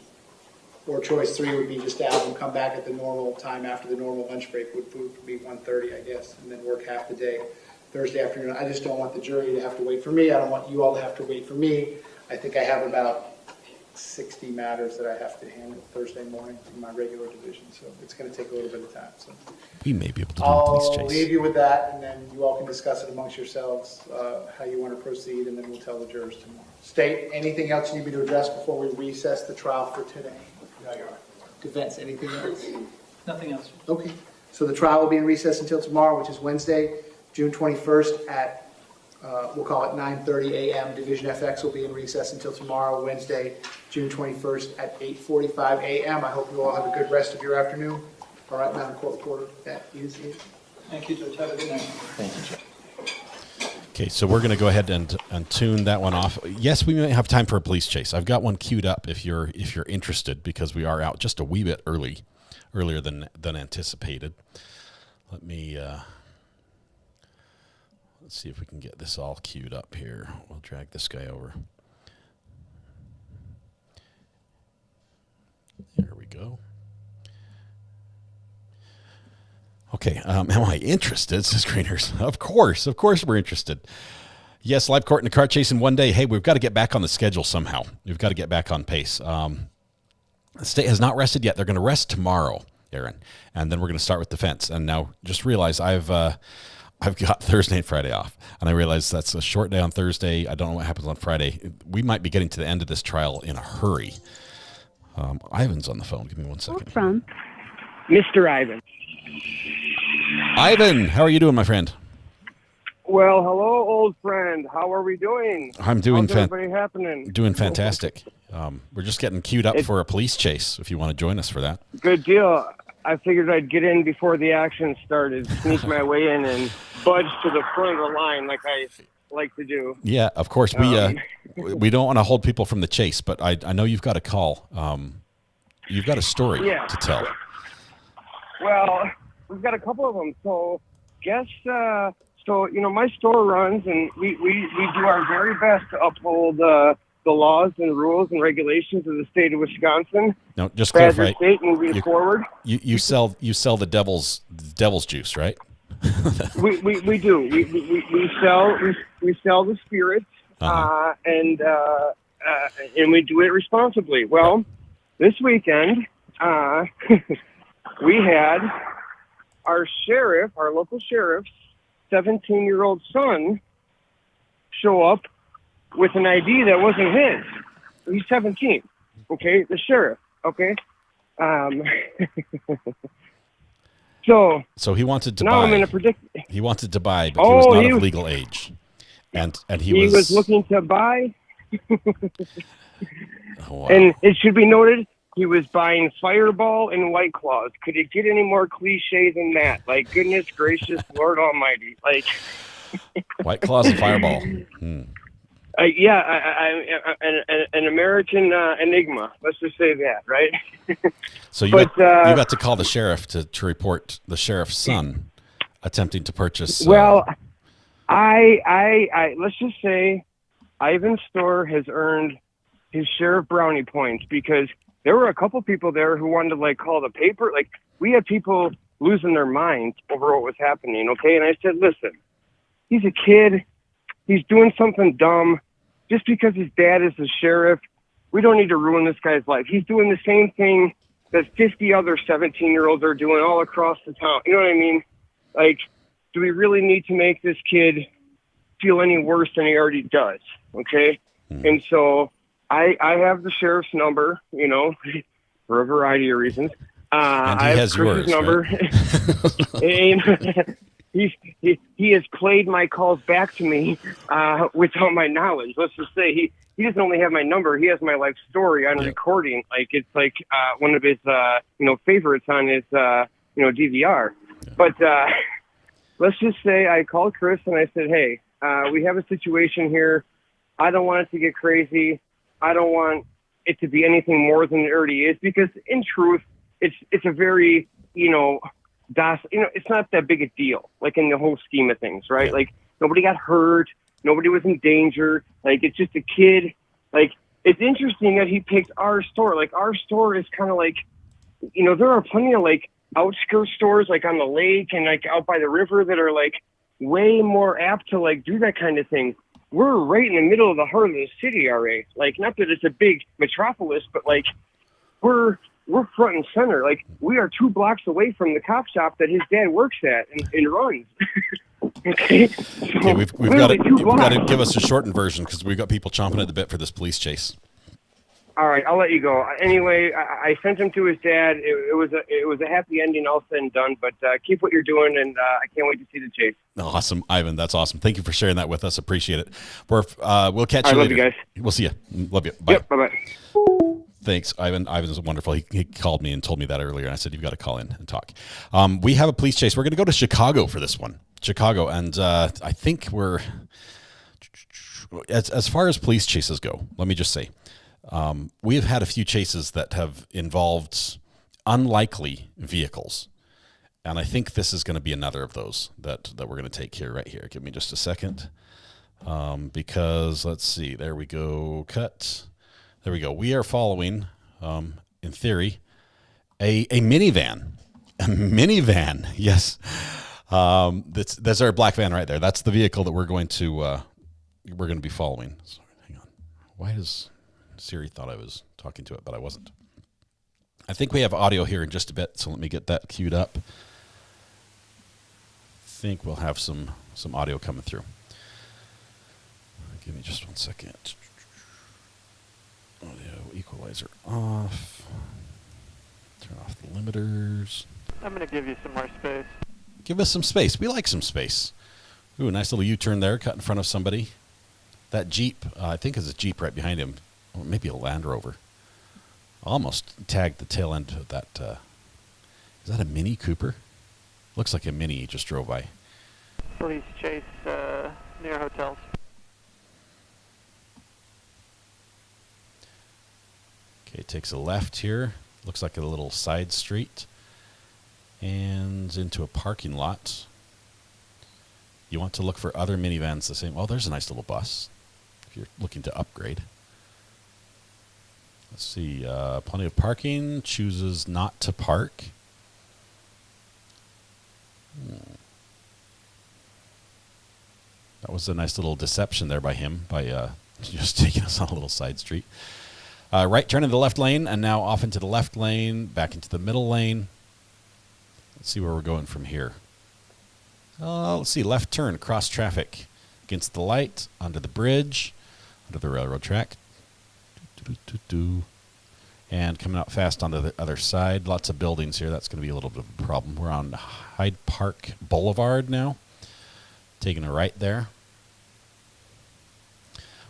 Or choice three would be just to have them come back at the normal time after the normal lunch break, would be 1:30, I guess, and then work half the day Thursday afternoon. I just don't want the jury to have to wait for me. I don't want you all to have to wait for me. I think I have about 60 matters that I have to handle Thursday morning in my regular division, so it's going to take a little bit of time. So we may be able to do a police chase. I'll leave you with that, and then you all can discuss it amongst yourselves, how you want to proceed, and then we'll tell the jurors tomorrow. State, anything else you need me to address before we recess the trial for today? No, Your Honor. Defense, anything else? Nothing else. Okay. So the trial will be in recess until tomorrow, which is Wednesday, June 21st at, we'll call it 9:30 a.m. Division FX will be in recess until tomorrow, Wednesday, June 21st at 8:45 a.m. I hope you all have a good rest of your afternoon. All right, Madam Court Reporter, that is it. Thank you, Judge. Have a good night. Thank you, Judge. Okay, so we're going to go ahead and tune that one off. Yes, we may have time for a police chase. I've got one queued up if you're interested, because we are out just a wee bit earlier than anticipated. Let me let's see if we can get this all queued up here. We'll drag this guy over. There we go. Okay, am I interested, says Greeners? Of course we're interested. Yes, live court and a car chase in one day. Hey, we've got to get back on the schedule somehow. We've got to get back on pace. The state has not rested yet. They're going to rest tomorrow, Aaron, and then we're going to start with defense. And now just realize I've got Thursday and Friday off, and I realize that's a short day on Thursday. I don't know what happens on Friday. We might be getting to the end of this trial in a hurry. Ivan's on the phone. Give me 1 second. From Mr. Ivan. Ivan, how are you doing, my friend? Well, hello, old friend. How are we doing? I'm doing doing fantastic. We're just getting queued up for a police chase, if you want to join us for that. Good deal. I figured I'd get in before the action started, sneak my way in and budge to the front of the line like I like to do. Yeah, of course. We don't want to hold people from the chase, but I know you've got a call. You've got a story to tell. Well, we've got a couple of them. So, my store runs, and we do our very best to uphold the laws and rules and regulations of the state of Wisconsin. No, just clarify. State moving forward. You sell the devil's juice, right? we do. We sell the spirits, and we do it responsibly. Well, this weekend, we had our local sheriff's 17-year-old son show up with an ID that wasn't his. He's 17, okay? The sheriff, okay? So he wanted to now buy. I'm in a he wanted to buy, but he was not of legal age. And he was looking to buy. Wow. And it should be noted, he was buying Fireball and White Claws. Could it get any more cliche than that? Like, goodness gracious, Lord Almighty. Like, White Claws and Fireball. an American enigma. Let's just say that, right? So you got to call the sheriff to report the sheriff's son attempting to purchase. Well, I let's just say Ivan's store has earned his share of brownie points because there were a couple people there who wanted to call the paper. We had people losing their minds over what was happening. Okay, and I said, listen, he's a kid. He's doing something dumb. Just because his dad is the sheriff, we don't need to ruin this guy's life. He's doing the same thing that 50 other 17-year-olds are doing all across the town. You know what I mean? Do we really need to make this kid feel any worse than he already does? Okay? And so I have the sheriff's number, for a variety of reasons. And he has Chris's yours, number. Right? He has played my calls back to me without my knowledge. Let's just say he doesn't only have my number; he has my life story on recording. It's one of his favorites on his DVR. But let's just say I called Chris and I said, "Hey, we have a situation here. I don't want it to get crazy. I don't want it to be anything more than it already is because, in truth, it's a very it's not that big a deal, in the whole scheme of things, right? Nobody got hurt, nobody was in danger. It's just a kid. It's interesting that he picked our store. Our store is kind of there are plenty of outskirts stores on the lake and out by the river that are way more apt to do that kind of thing. We're right in the middle of the heart of the city, RA. Not that it's a big metropolis, but we're front and center. We are 2 blocks away from the cop shop that his dad works at and runs. Okay, we've got to give us a shortened version because we've got people chomping at the bit for this police chase. All right, I'll let you go. Anyway, I sent him to his dad. It was a happy ending, all said and done. But keep what you're doing, and I can't wait to see the chase. Awesome, Ivan. That's awesome. Thank you for sharing that with us. Appreciate it. We'll catch you later. I love you guys. We'll see you. Love you. Bye. Yep. Bye. Thanks, Ivan. Ivan's wonderful. He called me and told me that earlier, and I said, you've got to call in and talk. We have a police chase. We're going to go to Chicago for this one. Chicago, and I think we're as far as police chases go, let me just say, we have had a few chases that have involved unlikely vehicles, and I think this is going to be another of those that we're going to take here, right here. Give me just a second, because let's see. There we go. Cut. There we go. We are following, in theory, a minivan. A minivan, yes. That's our black van right there. That's the vehicle that we're going to be following. So, hang on. Why does Siri thought I was talking to it, but I wasn't? I think we have audio here in just a bit, so let me get that queued up. I think we'll have some audio coming through. Give me just 1 second. Audio equalizer off. Turn off the limiters. I'm going to give you some more space. Give us some space. We like some space. Ooh, a nice little U-turn there, cut in front of somebody. That Jeep, I think is a Jeep right behind him. Or maybe a Land Rover. Almost tagged the tail end of that. Is that a Mini Cooper? Looks like a Mini he just drove by. Police chase near hotels. Okay, takes a left here. Looks like a little side street. And into a parking lot. You want to look for other minivans the same. Oh, there's a nice little bus if you're looking to upgrade. Let's see. Plenty of parking. Chooses not to park. That was a nice little deception there by him, by just taking us on a little side street. Right turn into the left lane, and now off into the left lane, back into the middle lane. Let's see where we're going from here. Let's see, left turn, cross traffic, against the light, onto the bridge, onto the railroad track. And coming out fast onto the other side. Lots of buildings here. That's going to be a little bit of a problem. We're on Hyde Park Boulevard now. Taking a right there.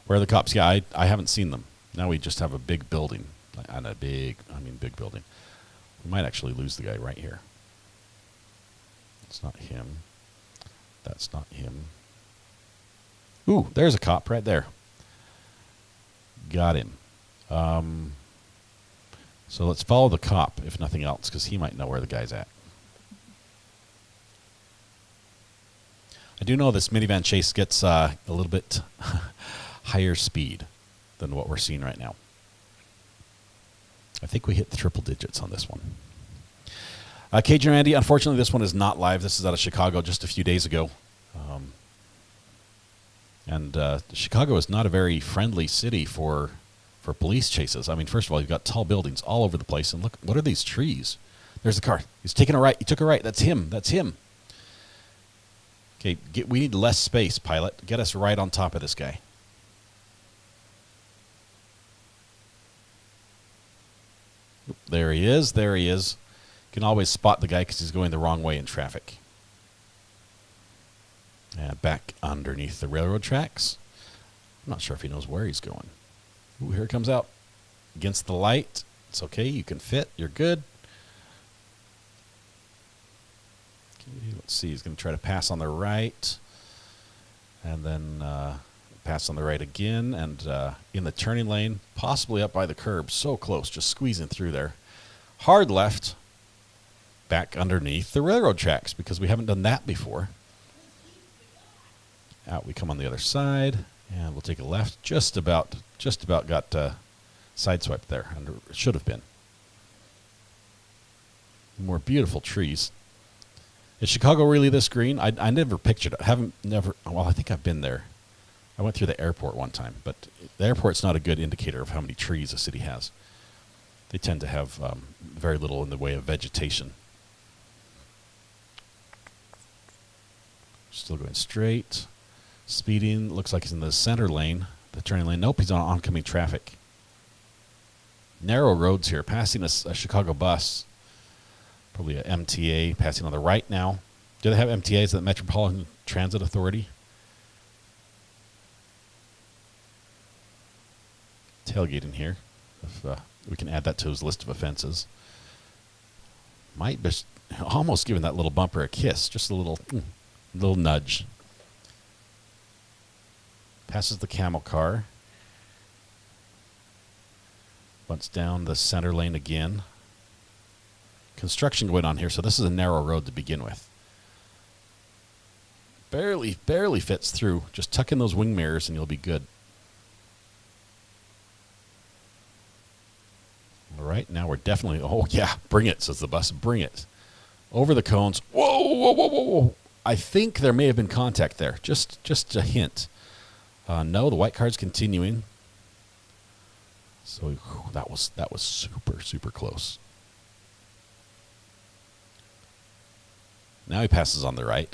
Where are the cops? Yeah, I haven't seen them. Now we just have a big building. And big building. We might actually lose the guy right here. It's not him. That's not him. Ooh, there's a cop right there. Got him. So let's follow the cop, if nothing else, because he might know where the guy's at. I do know this minivan chase gets a little bit higher speed than what we're seeing right now. I think we hit the triple digits on this one. Cajun Randy, unfortunately, this one is not live. This is out of Chicago just a few days ago. Chicago is not a very friendly city for police chases. I mean, first of all, you've got tall buildings all over the place. And look, what are these trees? There's the car. He's taking a right. He took a right. That's him. That's him. Okay, we need less space, pilot. Get us right on top of this guy. There he is. There he is. You can always spot the guy because he's going the wrong way in traffic. And back underneath the railroad tracks. I'm not sure if he knows where he's going. Ooh, here it comes out. Against the light. It's okay. You can fit. You're good. Okay, let's see. He's going to try to pass on the right. And then pass on the right again. And in the turning lane, possibly up by the curb. So close. Just squeezing through there. Hard left. Back underneath the railroad tracks because we haven't done that before. Out we come on the other side, and we'll take a left. Just about got sideswiped there. Under it should have been. More beautiful trees. Is Chicago really this green? I never pictured it. Well, I think I've been there. I went through the airport one time, but the airport's not a good indicator of how many trees a city has. They tend to have very little in the way of vegetation. Still going straight. Speeding. Looks like he's in the center lane. The turning lane. Nope, he's on oncoming traffic. Narrow roads here. Passing a Chicago bus. Probably a MTA. Passing on the right now. Do they have MTAs? Is that Metropolitan Transit Authority? Tailgating here. If we can add that to his list of offenses. Might be almost giving that little bumper a kiss. Just a little nudge. Passes the camel car. Butts down the center lane again. Construction going on here, so this is a narrow road to begin with. Barely fits through. Just tuck in those wing mirrors and you'll be good. All right, now we're definitely, oh yeah, bring it, says the bus, bring it. Over the cones. Whoa, whoa, whoa, whoa, whoa. I think there may have been contact there. Just a hint. No, the white card's continuing. So that was super close. Now he passes on the right.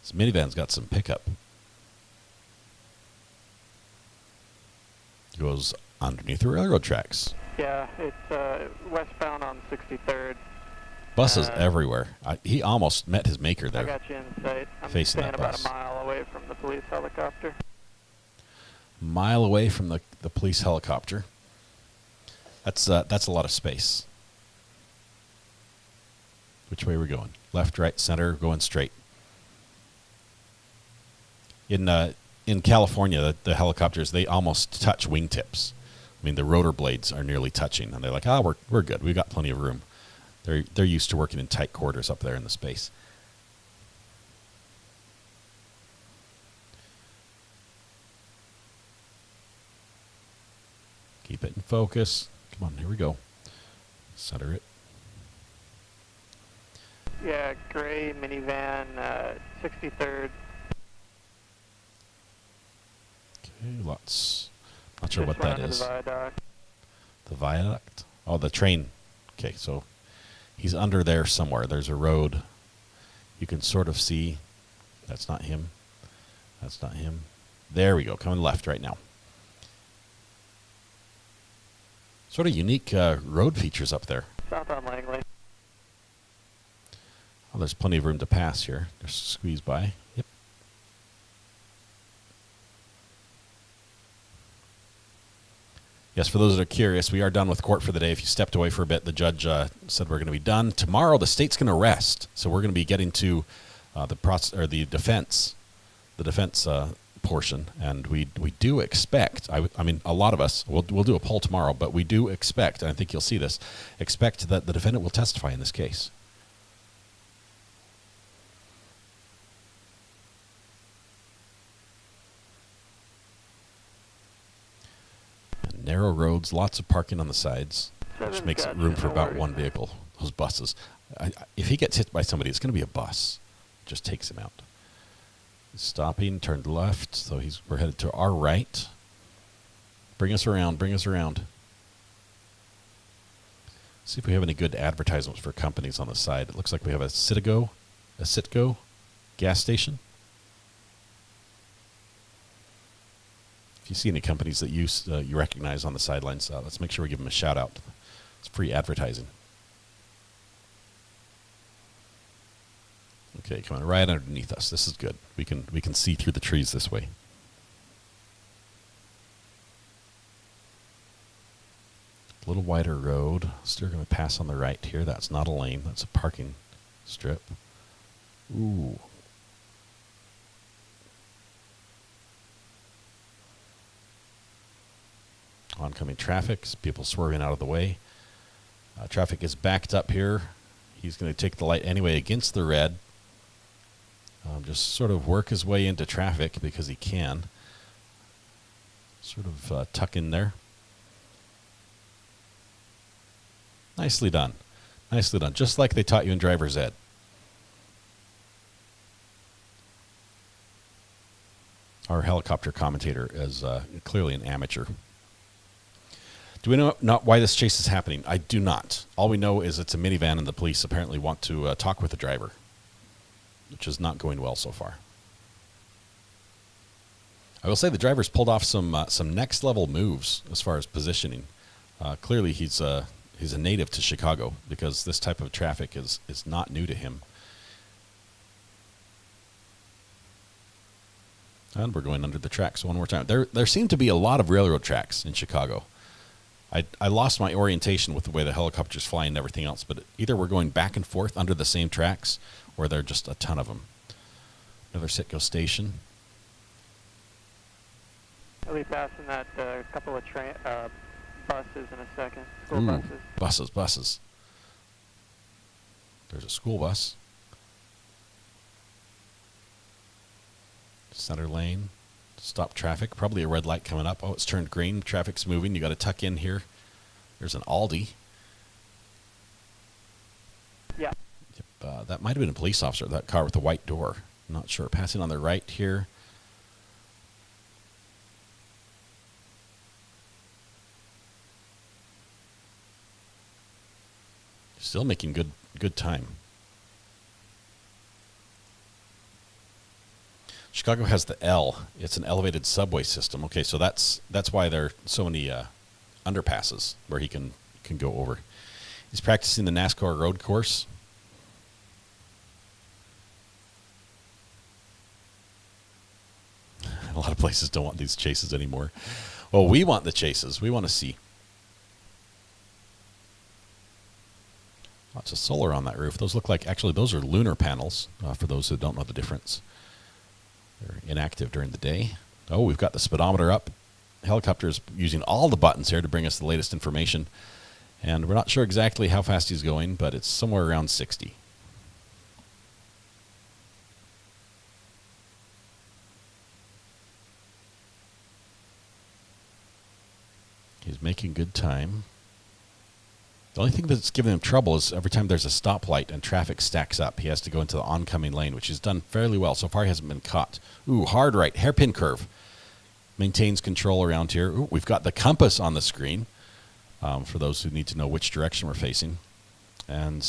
This minivan's got some pickup. Goes underneath the railroad tracks. Yeah, it's westbound on 63rd. Buses everywhere. He almost met his maker there. I got you in sight. I'm facing staying that about bus. a mile away from the police helicopter. Mile away from the police helicopter. That's a lot of space. Which way are we going? Left, right, center, going straight. In California, the helicopters, they almost touch wingtips. I mean, the rotor blades are nearly touching, and they're like, we're good. We've got plenty of room. They're used to working in tight quarters up there in the space. Keep it in focus. Come on, here we go. Center it. Yeah, gray minivan, 63rd. Okay, lots. Not sure Just what that running to is. the viaduct. The viaduct? Oh, the train. Okay, so he's under there somewhere. There's a road. You can sort of see. That's not him. That's not him. There we go. Coming left right now. Sort of unique road features up there. South on Langley. Oh, there's plenty of room to pass here. Just squeeze by. Yep. Yes, for those that are curious, we are done with court for the day. If you stepped away for a bit, the judge said we're going to be done. Tomorrow, the state's going to rest, so we're going to be getting to the defense portion, and we do expect. I mean, a lot of us. We'll do a poll tomorrow, but we do expect, and I think you'll see this. Expect that the defendant will testify in this case. And narrow roads, lots of parking on the sides, which makes it room for about one vehicle. Those buses. If he gets hit by somebody, it's going to be a bus. Just takes him out. Stopping, turned left, so we're headed to our right. Bring us around, bring us around. See if we have any good advertisements for companies on the side. It looks like we have a Citgo gas station. If you see any companies that you recognize on the sidelines, let's make sure we give them a shout out. It's free advertising. Okay, coming right underneath us. This is good. We can see through the trees this way. A little wider road. Still going to pass on the right here. That's not a lane. That's a parking strip. Ooh. Oncoming traffic. People swerving out of the way. Traffic is backed up here. He's going to take the light anyway against the red. Just sort of work his way into traffic because he can. Sort of tuck in there. Nicely done. Nicely done. Just like they taught you in driver's ed. Our helicopter commentator is clearly an amateur. Do we know not why this chase is happening? I do not. All we know is it's a minivan and the police apparently want to talk with the driver, which is not going well so far. I will say the driver's pulled off some next level moves as far as positioning. Clearly he's a native to Chicago because this type of traffic is not new to him. And we're going under the tracks one more time. There seem to be a lot of railroad tracks in Chicago. I lost my orientation with the way the helicopter's flying and everything else, but either we're going back and forth under the same tracks or there are just a ton of them. Another Citgo station. I'll be passing that couple of buses in a second. School Ooh, buses. Buses. There's a school bus. Center lane. Stop traffic. Probably a red light coming up. Oh, it's turned green. Traffic's moving. You got to tuck in here. There's an Aldi. Yeah. Yep, that might have been a police officer, that car with the white door. I'm not sure. Passing on the right here. Still making good time. Chicago has the L. It's an elevated subway system. Okay, so that's why there are so many underpasses where he can go over. He's practicing the NASCAR road course. A lot of places don't want these chases anymore. Well, we want the chases. We want to see. Lots of solar on that roof. Those look like, actually, those are lunar panels, for those who don't know the difference. They're inactive during the day. Oh, we've got the speedometer up. Helicopter's using all the buttons here to bring us the latest information. And we're not sure exactly how fast he's going, but it's somewhere around 60. He's making good time. The only thing that's giving him trouble is every time there's a stoplight and traffic stacks up, he has to go into the oncoming lane, which he's done fairly well. So far, he hasn't been caught. Ooh, hard right, hairpin curve. Maintains control around here. Ooh, we've got the compass on the screen for those who need to know which direction we're facing. And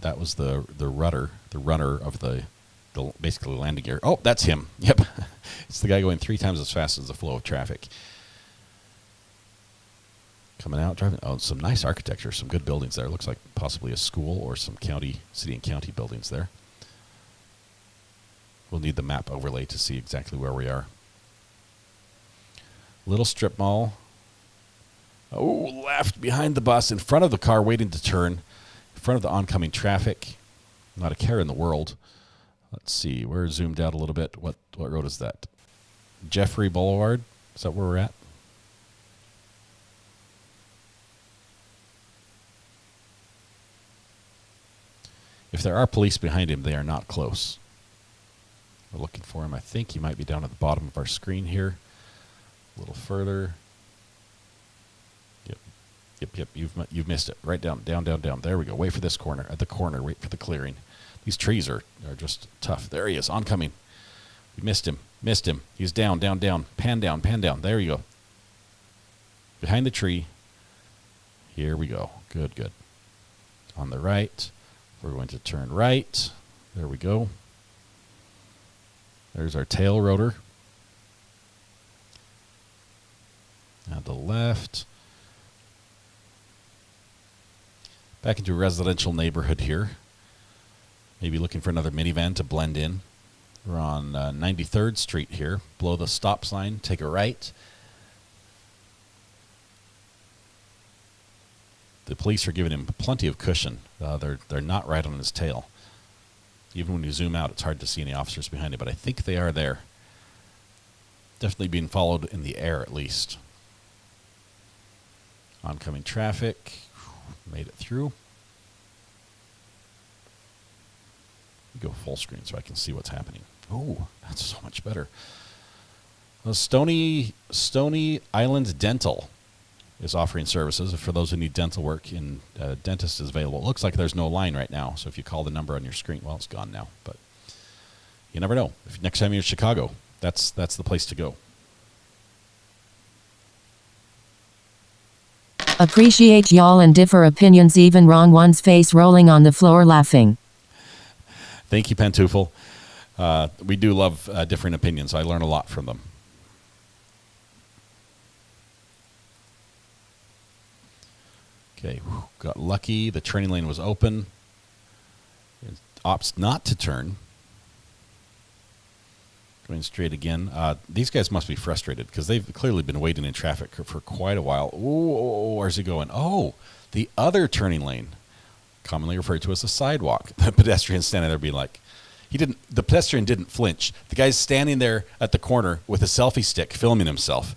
that was the runner of the basically landing gear. Oh, that's him. Yep. It's the guy going 3 times as fast as the flow of traffic. Coming out, driving. Oh, some nice architecture, some good buildings there. Looks like possibly a school or some city and county buildings there. We'll need the map overlay to see exactly where we are. Little strip mall. Oh, left behind the bus, in front of the car, waiting to turn. In front of the oncoming traffic. Not a care in the world. Let's see. We're zoomed out a little bit. What road is that? Jeffrey Boulevard. Is that where we're at? If there are police behind him, they are not close. We're looking for him. I think he might be down at the bottom of our screen here. A little further. Yep. You've missed it. Right down. There we go. Wait for this corner. At the corner. Wait for the clearing. These trees are just tough. There he is. Oncoming. We missed him. He's down. Pan down. There you go. Behind the tree. Here we go. Good. On the right. We're going to turn right. There we go. There's our tail rotor. Now the left. Back into a residential neighborhood here. Maybe looking for another minivan to blend in. We're on 93rd Street here. Below the stop sign, take a right. The police are giving him plenty of cushion. They're not right on his tail. Even when you zoom out, it's hard to see any officers behind it, but I think they are there. Definitely being followed in the air, at least. Oncoming traffic. Made it through. Go full screen so I can see what's happening. Oh, that's so much better. Well, Stony Island Dental is offering services for those who need dental work. And dentist is available. It looks like there's no line right now, so if you call the number on your screen, well, it's gone now, but you never know. If next time you're in Chicago, that's the place to go. Appreciate y'all and differ opinions, even wrong one's face rolling on the floor laughing. Thank you, Pantoufel. We do love different opinions. I learn a lot from them. Okay, got lucky. The turning lane was open. It opts not to turn. Going straight again. These guys must be frustrated because they've clearly been waiting in traffic for quite a while. Ooh, where's he going? Oh, the other turning lane, commonly referred to as a sidewalk. The pedestrian standing there being like, the pedestrian didn't flinch. The guy's standing there at the corner with a selfie stick filming himself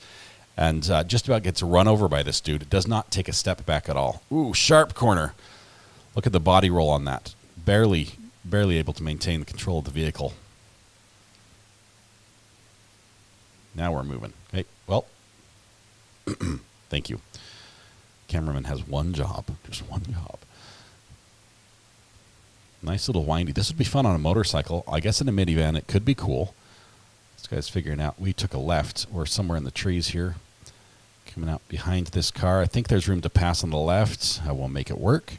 and just about gets run over by this dude. It does not take a step back at all. Ooh, sharp corner. Look at the body roll on that. Barely able to maintain control of the vehicle. Now we're moving. Hey, well, thank you. Cameraman has one job, just one job. Nice little windy. This would be fun on a motorcycle. I guess in a minivan it could be cool. This guy's figuring out. We took a left. We're somewhere in the trees here. Coming out behind this car. I think there's room to pass on the left. I will make it work.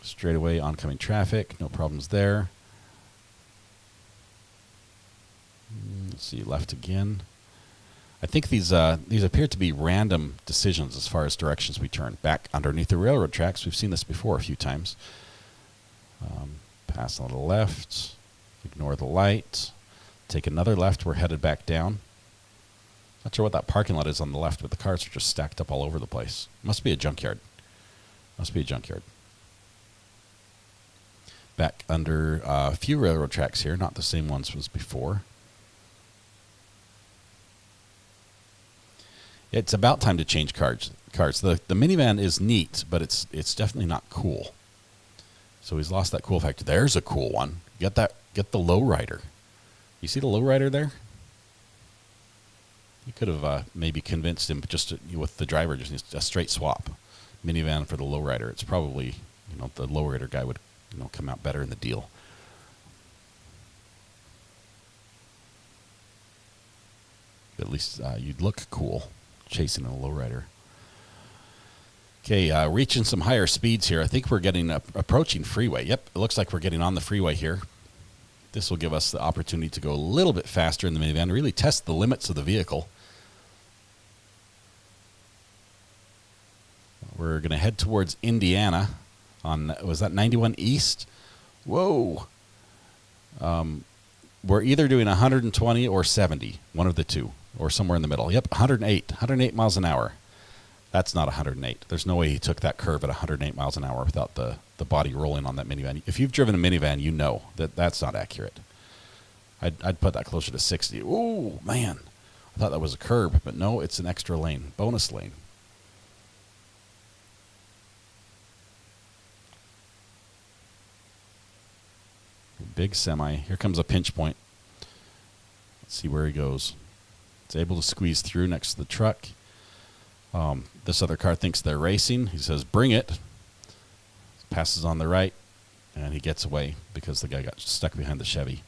Straight away, oncoming traffic. No problems there. Let's see, left again. I think these appear to be random decisions as far as directions we turn. Back underneath the railroad tracks. We've seen this before a few times. Pass on the left. Ignore the light. Take another left. We're headed back down. Not sure what that parking lot is on the left, but the cars are just stacked up all over the place. Must be a junkyard. Back under a few railroad tracks here, not the same ones as before. It's about time to change cars. The minivan is neat, but it's definitely not cool. So he's lost that cool factor. There's a cool one. Get the lowrider. You see the lowrider there? You could have maybe convinced him just with the driver, just a straight swap. Minivan for the lowrider. It's probably, the lowrider guy would, come out better in the deal. At least you'd look cool chasing a lowrider. Okay, reaching some higher speeds here. I think we're getting approaching freeway. Yep, it looks like we're getting on the freeway here. This will give us the opportunity to go a little bit faster in the minivan, really test the limits of the vehicle. We're going to head towards Indiana on, was that 91 East? Whoa. We're either doing 120 or 70, one of the two, or somewhere in the middle. Yep, 108 miles an hour. That's not 108. There's no way he took that curve at 108 miles an hour without the body rolling on that minivan. If you've driven a minivan, you know that that's not accurate. I'd put that closer to 60. Ooh, man. I thought that was a curb, but no, it's an extra lane, bonus lane. Big semi. Here comes a pinch point. Let's see where he goes. It's able to squeeze through next to the truck. This other car thinks they're racing. He says, bring it. Passes on the right, and he gets away because the guy got stuck behind the Chevy.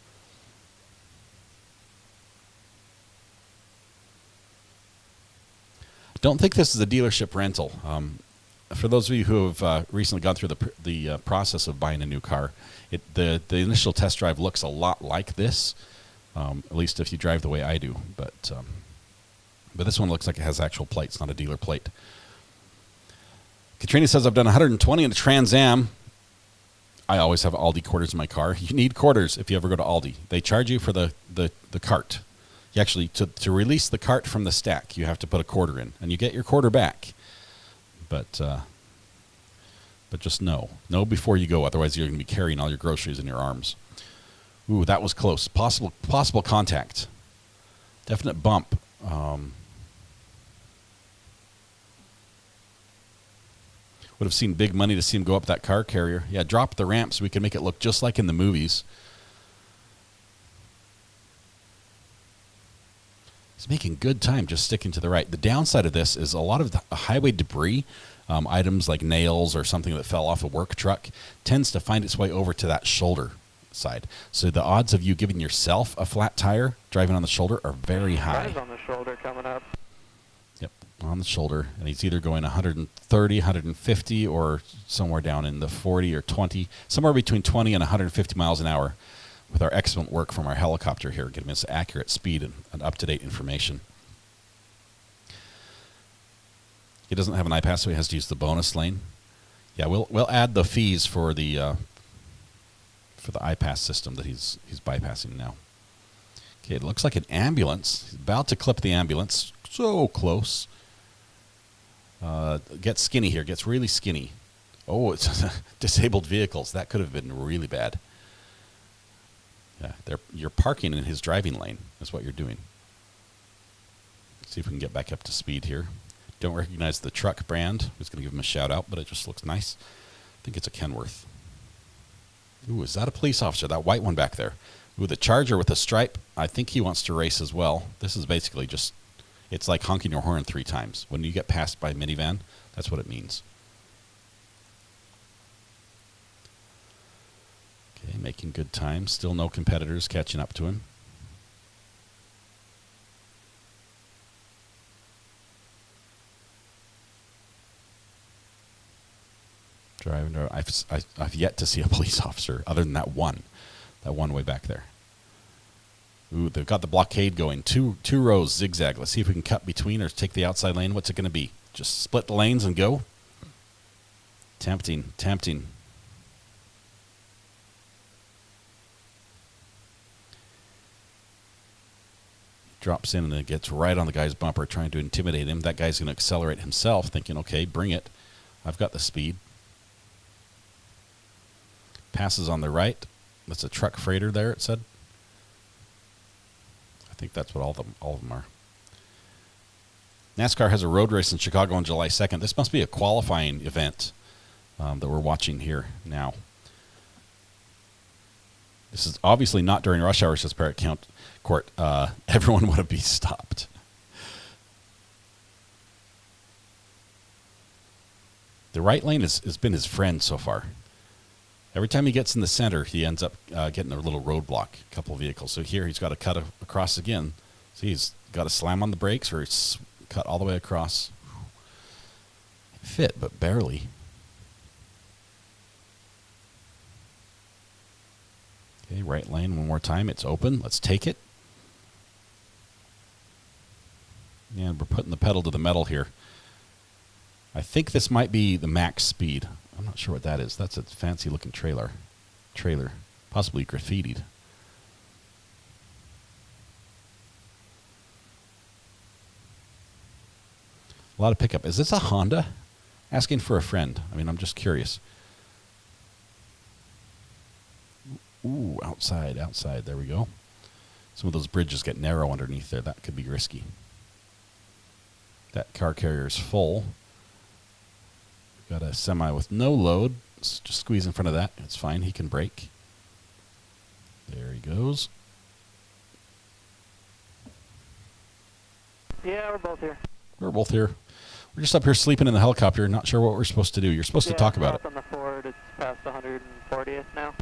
Don't think this is a dealership rental. For those of you who have recently gone through the process of buying a new car, the initial test drive looks a lot like this, at least if you drive the way I do. But this one looks like it has actual plates, not a dealer plate. Katrina says, I've done 120 in a Trans Am. I always have Aldi quarters in my car. You need quarters if you ever go to Aldi. They charge you for the cart. You actually, to release the cart from the stack, you have to put a quarter in, and you get your quarter back. But just know before you go, otherwise you're going to be carrying all your groceries in your arms. Ooh, that was close. Possible contact. Definite bump. Would have seen big money to see him go up that car carrier. Yeah, drop the ramp so we can make it look just like in the movies. He's making good time just sticking to the right. The downside of this is a lot of the highway debris, items like nails or something that fell off a work truck, tends to find its way over to that shoulder side. So the odds of you giving yourself a flat tire driving on the shoulder are very high. Guys on the shoulder coming up. Yep, on the shoulder. And he's either going 130, 150, or somewhere down in the 40 or 20, somewhere between 20 and 150 miles an hour with our excellent work from our helicopter here, getting us accurate speed and up-to-date information. He doesn't have an iPass, so he has to use the bonus lane. Yeah, we'll add the fees for the iPass system that he's bypassing now. Okay, it looks like an ambulance. He's about to clip the ambulance. So close. Gets skinny here. Gets really skinny. Oh, it's disabled vehicles. That could have been really bad. Yeah, you're parking in his driving lane. That's what you're doing. Let's see if we can get back up to speed here. Don't recognize the truck brand. I was going to give him a shout out, but it just looks nice. I think it's a Kenworth. Ooh, is that a police officer? That white one back there. Ooh, the Charger with a stripe. I think he wants to race as well. This is basically just, it's like honking your horn 3 times. When you get passed by a minivan, that's what it means. Okay, making good time. Still no competitors catching up to him. Driving. I've yet to see a police officer other than that one way back there. Ooh, they've got the blockade going. Two rows zigzag. Let's see if we can cut between or take the outside lane. What's it going to be? Just split the lanes and go? Tempting. Drops in and it gets right on the guy's bumper, trying to intimidate him. That guy's going to accelerate himself, thinking, okay, bring it. I've got the speed. Passes on the right. That's a truck freighter there, it said. I think that's what all of them are. NASCAR has a road race in Chicago on July 2nd. This must be a qualifying event that we're watching here now. This is obviously not during rush hour, says Parrott Court. Everyone would have been stopped. The right lane has been his friend so far. Every time he gets in the center, he ends up getting a little roadblock, a couple of vehicles. So here he's got to cut across again. So he's got to slam on the brakes or he's cut all the way across. Fit, but barely. Okay, right lane one more time. It's open. Let's take it. And we're putting the pedal to the metal here. I think this might be the max speed. I'm not sure what that is. That's a fancy looking trailer. Possibly graffitied. A lot of pickup. Is this a Honda? Asking for a friend. I mean, I'm just curious. Ooh, outside. There we go. Some of those bridges get narrow underneath there. That could be risky. That car carrier is full. Got a semi with no load. Let's just squeeze in front of that. It's fine. He can brake. There he goes. Yeah, we're both here. We're both here. We're just up here sleeping in the helicopter, not sure what we're supposed to do. You're supposed to talk about it. On the Ford, it's past 140th now.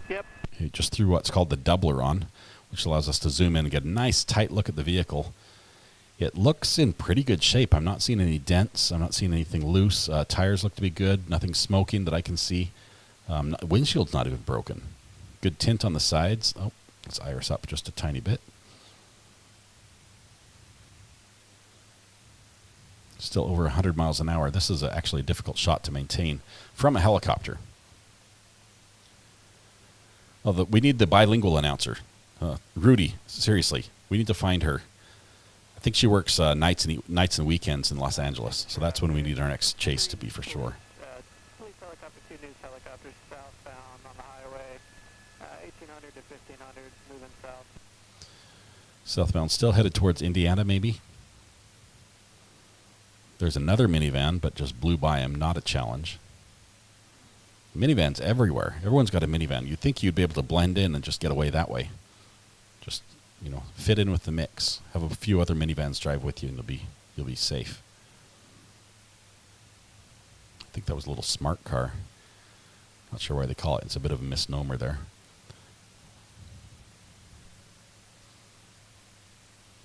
Yep. He just threw what's called the doubler on, which allows us to zoom in and get a nice tight look at the vehicle. It looks in pretty good shape. I'm not seeing any dents. I'm not seeing anything loose. Tires look to be good. Nothing smoking that I can see. Windshield's not even broken. Good tint on the sides. Oh, let's iris up just a tiny bit. Still over 100 miles an hour. This is actually a difficult shot to maintain from a helicopter. Well, we need the bilingual announcer. Rudy, seriously, we need to find her. I think she works nights and weekends in Los Angeles, so that's when we need our next chase to be for sure. Police helicopter, 2 news helicopters southbound on the highway, 1800 to 1500, moving south. Southbound, still headed towards Indiana, maybe. There's another minivan, but just blew by him. Not a challenge. Minivans everywhere. Everyone's got a minivan. You'd think you'd be able to blend in and just get away that way. Just, fit in with the mix. Have a few other minivans drive with you, and you'll be safe. I think that was a little smart car. Not sure why they call it. It's a bit of a misnomer there.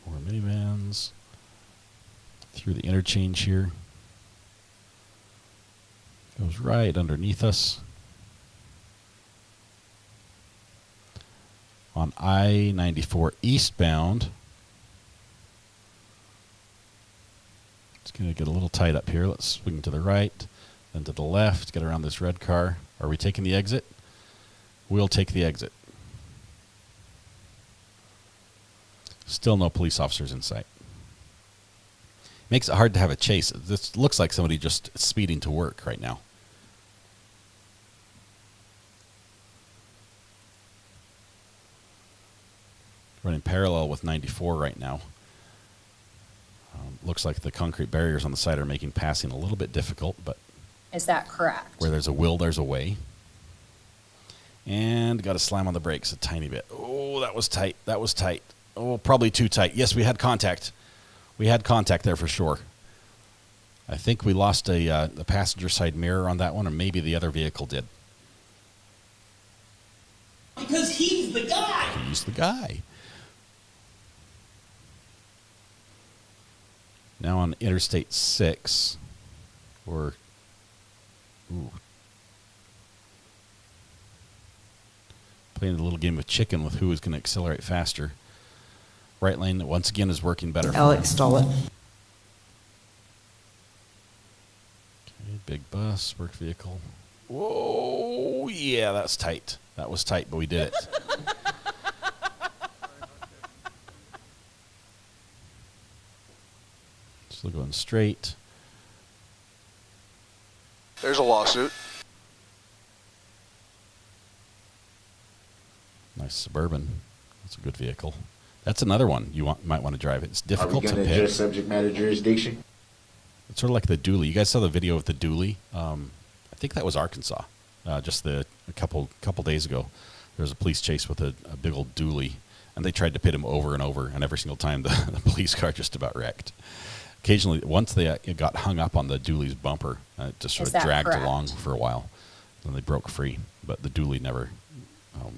More minivans. Through the interchange here. Goes right underneath us. On I-94 eastbound. It's going to get a little tight up here. Let's swing to the right, then to the left, get around this red car. Are we taking the exit? We'll take the exit. Still no police officers in sight. Makes it hard to have a chase. This looks like somebody just speeding to work right now. Running parallel with 94 right now. Looks like the concrete barriers on the side are making passing a little bit difficult, but Is that correct? where there's a will, there's a way. And got to slam on the brakes a tiny bit. Oh, that was tight. That was tight. Oh, probably too tight. Yes, we had contact. We had contact there for sure. I think we lost the passenger side mirror on that one, or maybe the other vehicle did. Because he's the guy. He's the guy. Now on Interstate 6, we're playing a little game of chicken with who is going to accelerate faster. Right lane, once again, is working better. Alex, stall it. Okay, big bus, work vehicle. Whoa, yeah, that's tight. That was tight, but we did it. Still going straight. There's a lawsuit. Nice Suburban. That's a good vehicle. That's another one you might want to drive. It's difficult to pick. Are we going to adjust subject matter jurisdiction? It's sort of like the dually. You guys saw the video of the dually? I think that was Arkansas. Just a couple days ago, there was a police chase with a big old dually, and they tried to pit him over and over, and every single time the police car just about wrecked. Occasionally, once they got hung up on the dually's bumper, it just sort of dragged along for a while. Then they broke free, but the dually never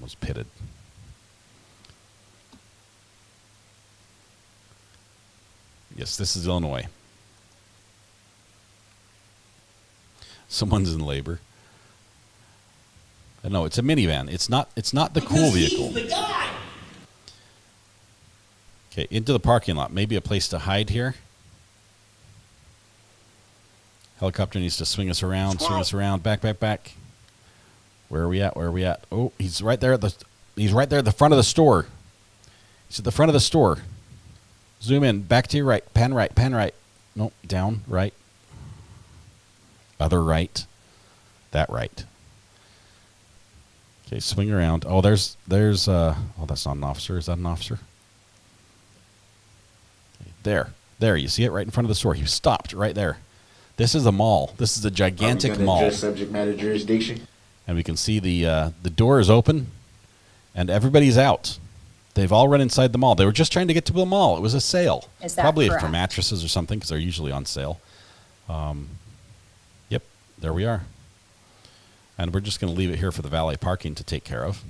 was pitted. Yes, this is Illinois. Someone's in labor. No, it's a minivan. It's not the cool vehicle. He's the guy. Okay, into the parking lot. Maybe a place to hide here. Helicopter needs to swing us around, Back, back, back. Where are we at? Where are we at? Oh, he's right there at the front of the store. He's at the front of the store. Zoom in. Back to your right. Pan right. Pan right. Nope. Down. Right. Other right. That right. Okay, swing around. Oh, there's oh, that's not an officer. Is that an officer? There, you see it right in front of the store. He stopped right there. This is a mall. This is a gigantic mall. Adjust subject matter jurisdiction. And we can see the door is open, and everybody's out. They've all run inside the mall. They were just trying to get to the mall. It was a sale. Is that probably correct? for mattresses or something, because they're usually on sale. Yep, there we are. And we're just going to leave it here for the valet parking to take care of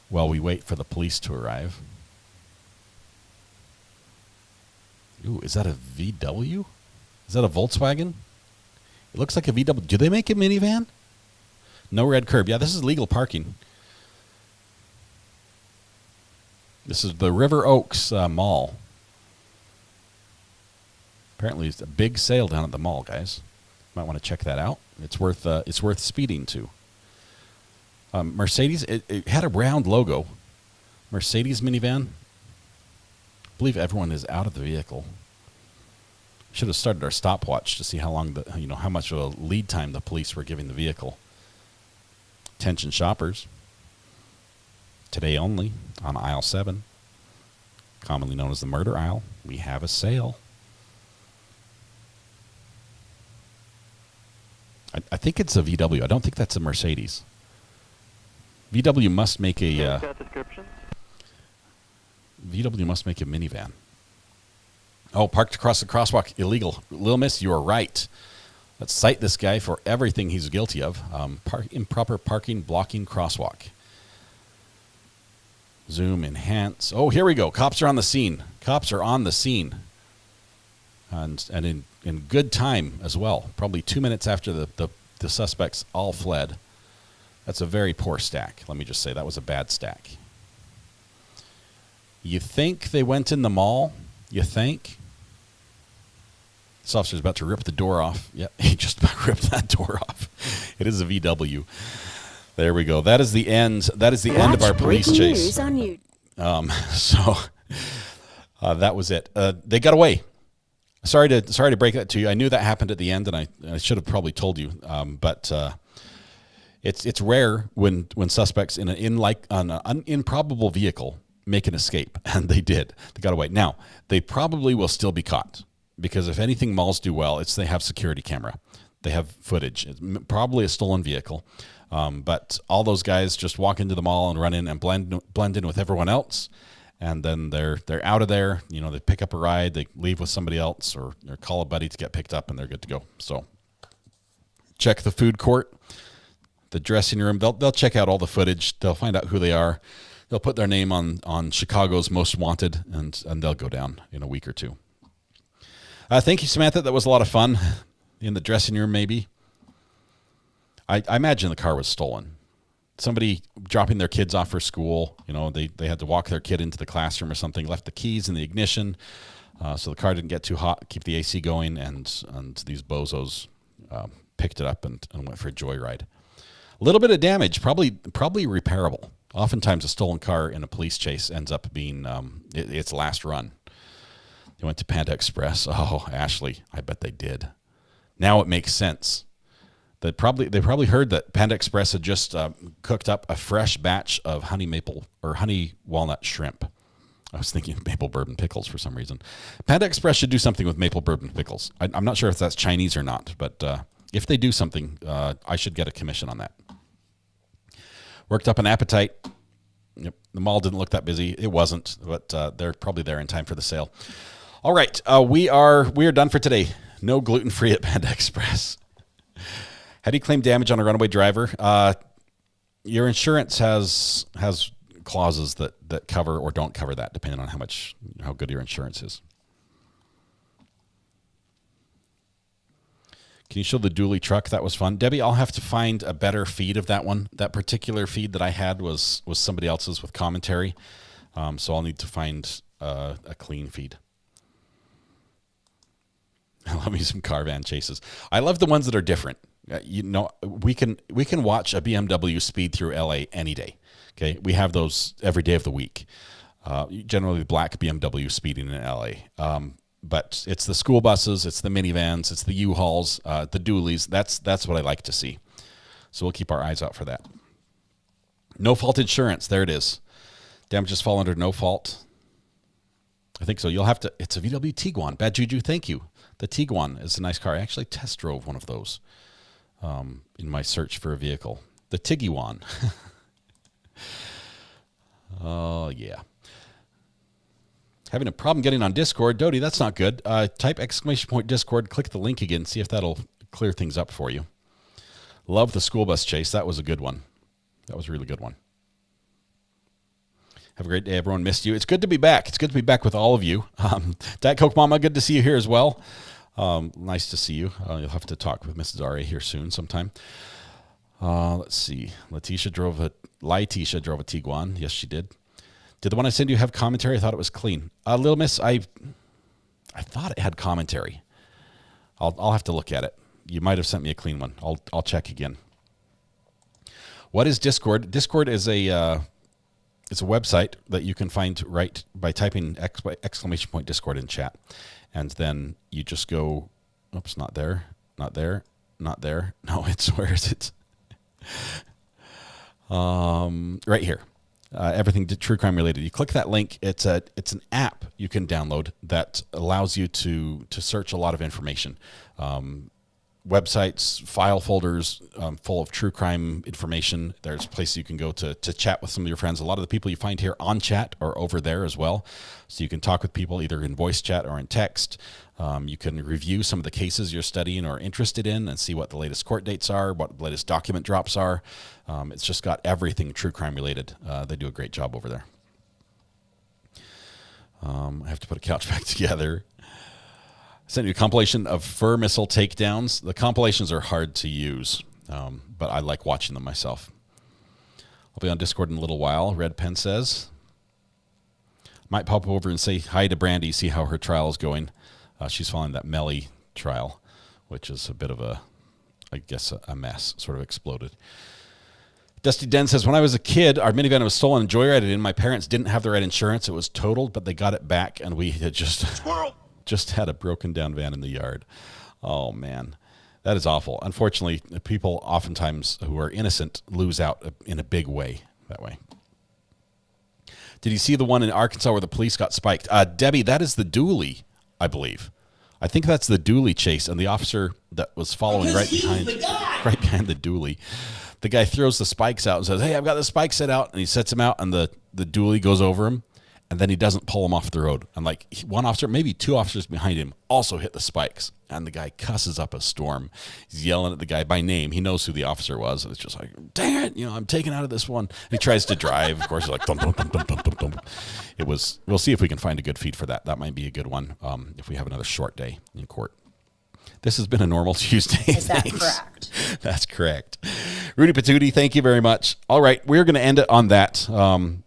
while we wait for the police to arrive. Ooh, is that a VW? Is that a Volkswagen? It looks like a VW. Do they make a minivan? No red curb. Yeah, this is legal parking. This is the River Oaks Mall. Apparently, it's a big sale down at the mall, guys. Might want to check that out. It's worth speeding to. Mercedes. It had a round logo. Mercedes minivan. I believe everyone is out of the vehicle. Should have started our stopwatch to see how long how much of a lead time the police were giving the vehicle. Attention shoppers. Today only on aisle 7, commonly known as the murder aisle, we have a sale. I think it's a VW. I don't think that's a Mercedes. VW must make a VW must make a minivan. Oh, parked across the crosswalk, illegal. Little Miss, you are right. Let's cite this guy for everything he's guilty of. Improper parking, blocking crosswalk. Zoom, enhance. Oh, here we go. Cops are on the scene. Cops are on the scene. And in good time as well. Probably 2 minutes after the suspects all fled. That's a very poor stack. Let me just say that was a bad stack. You think they went in the mall? You think? This officer's about to rip the door off. Yeah, he just about ripped that door off. It is a VW. There we go. That is the end. That is the end of our police chase. On you. So that was it. They got away. Sorry to break that to you. I knew that happened at the end, and I should have probably told you. But it's rare when suspects in an improbable vehicle make an escape, and they did. They got away. Now they probably will still be caught, because if anything malls do well, it's they have security camera, they have footage. It's probably a stolen vehicle, but all those guys just walk into the mall and run in and blend in with everyone else. And then they're out of there. They pick up a ride, they leave with somebody else, or call a buddy to get picked up, and they're good to go. So check the food court, the dressing room. They'll check out all the footage. They'll find out who they are. They'll put their name on Chicago's Most Wanted, and they'll go down in a week or two. Thank you, Samantha. That was a lot of fun. In the dressing room, maybe. I imagine the car was stolen. Somebody dropping their kids off for school, they had to walk their kid into the classroom or something, left the keys in the ignition, so the car didn't get too hot, keep the AC going, and these bozos picked it up and went for a joyride. A little bit of damage, probably repairable. Oftentimes a stolen car in a police chase ends up being its last run. They went to Panda Express. Oh, Ashley, I bet they did. Now it makes sense. They probably heard that Panda Express had just cooked up a fresh batch of honey walnut shrimp. I was thinking maple bourbon pickles for some reason. Panda Express should do something with maple bourbon pickles. I'm not sure if that's Chinese or not, but if they do something, I should get a commission on that. Worked up an appetite. Yep, the mall didn't look that busy. It wasn't, but they're probably there in time for the sale. All right, we are done for today. No gluten-free at Panda Express. How do you claim damage on a runaway driver? Your insurance has clauses that cover or don't cover that, depending on how good your insurance is. Can you show the dually truck? That was fun. Debbie, I'll have to find a better feed of that one. That particular feed that I had was somebody else's with commentary. So I'll need to find a clean feed. I love me some caravan chases. I love the ones that are different. We can watch a BMW speed through LA any day. Okay, we have those every day of the week. Generally, black BMW speeding in LA. But it's the school buses, it's the minivans, it's the U-Hauls, the dualies. That's what I like to see. So we'll keep our eyes out for that. No fault insurance. There it is. Damages fall under no fault. I think so. You'll have to. It's a VW Tiguan. Bad Juju, thank you. The Tiguan is a nice car. I actually test drove one of those in my search for a vehicle. The Tiguan. Oh, yeah. Having a problem getting on Discord. Dodie, that's not good. Type !Discord, click the link again, see if that'll clear things up for you. Love the school bus chase. That was a good one. That was a really good one. Have a great day, everyone. Missed you. It's good to be back. It's good to be back with all of you. Diet Coke Mama, good to see you here as well. Nice to see you. You'll have to talk with Mrs. R.A. here soon sometime. Let's see. Letitia drove a Tiguan. Yes, she did. Did the one I sent you have commentary? I thought it was clean. Little Miss, I thought it had commentary. I'll have to look at it. You might have sent me a clean one. I'll check again. What is Discord? Discord is it's a website that you can find right by typing !Discord in chat, and then you just go. Oops, not there, not there, not there. No, it's where is it? Right here. Everything true crime related. You click that link. It's an app you can download that allows you to search a lot of information. Websites, file folders full of true crime information. There's places you can go to chat with some of your friends. A lot of the people you find here on chat are over there as well. So you can talk with people either in voice chat or in text. You can review some of the cases you're studying or interested in and see what the latest court dates are, what the latest document drops are. It's just got everything true crime related. They do a great job over there. I have to put a couch back together. I sent you a compilation of fur missile takedowns. The compilations are hard to use, but I like watching them myself. I'll be on Discord in a little while, Red Pen says. Might pop over and say hi to Brandy, see how her trial is going. She's following that Melly trial, which is a bit of a mess, sort of exploded. Dusty Den says, when I was a kid, our minivan was stolen and joyrided in. My parents didn't have the right insurance. It was totaled, but they got it back, and we had just had a broken down van in the yard. Oh, man. That is awful. Unfortunately, people oftentimes who are innocent lose out in a big way that way. Did you see the one in Arkansas where the police got spiked? Debbie, that is the dually, I believe. I think that's the dually chase, and the officer that was following right behind the dually. The guy throws the spikes out and says, hey, I've got the spikes set out, and he sets him out, and the dually goes over him, and then he doesn't pull him off the road. And like one officer, maybe two officers behind him also hit the spikes, and the guy cusses up a storm. He's yelling at the guy by name. He knows who the officer was, and it's just like, dang it, I'm taken out of this one. And he tries to drive. Of course, he's like, dum, dum, dum, dum, dum, dum, dum. We'll see if we can find a good feed for that. That might be a good one if we have another short day in court. This has been a normal Tuesday. Is that correct? That's correct. Rudy Patootie, thank you very much. All right, we're going to end it on that.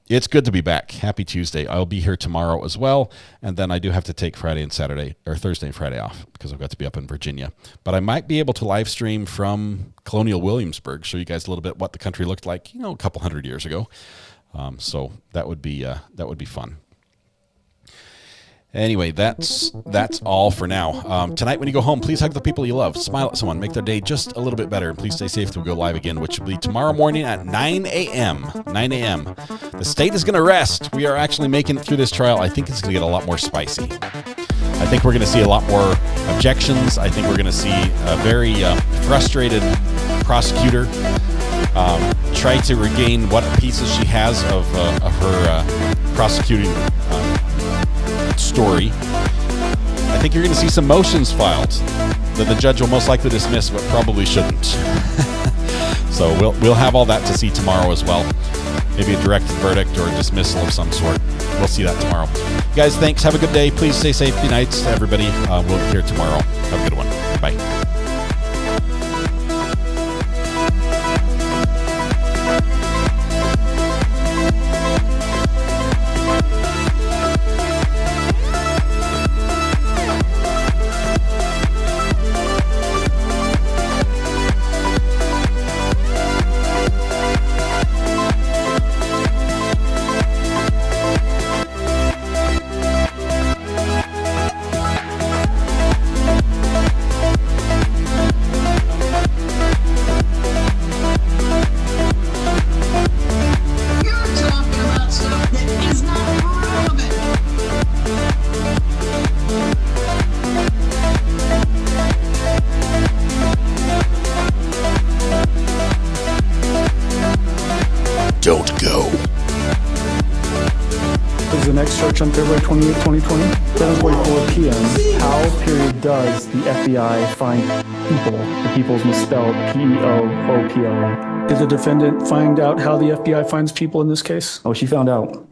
It's good to be back. Happy Tuesday. I'll be here tomorrow as well, and then I do have to take Friday and Saturday, or Thursday and Friday off because I've got to be up in Virginia. But I might be able to live stream from Colonial Williamsburg, show you guys a little bit what the country looked like, a couple hundred years ago. So that would be fun. Anyway, that's all for now. Tonight when you go home, please hug the people you love. Smile at someone. Make their day just a little bit better. And please stay safe till we go live again, which will be tomorrow morning at 9 a.m. 9 a.m. The state is going to rest. We are actually making it through this trial. I think it's going to get a lot more spicy. I think we're going to see a lot more objections. I think we're going to see a very frustrated prosecutor try to regain what pieces she has of her prosecuting story. I think you're going to see some motions filed that the judge will most likely dismiss, but probably shouldn't. So we'll have all that to see tomorrow as well. Maybe a directed verdict or a dismissal of some sort. We'll see that tomorrow. Guys, thanks. Have a good day. Please stay safe. Good nights to everybody. We'll be here tomorrow. Have a good one. Bye. next search on February 28, 2020, 7:44 p.m. How, period, does the FBI find people? The people's misspelled P-E-O-O-P-L-E. Did the defendant find out how the FBI finds people in this case? Oh, she found out.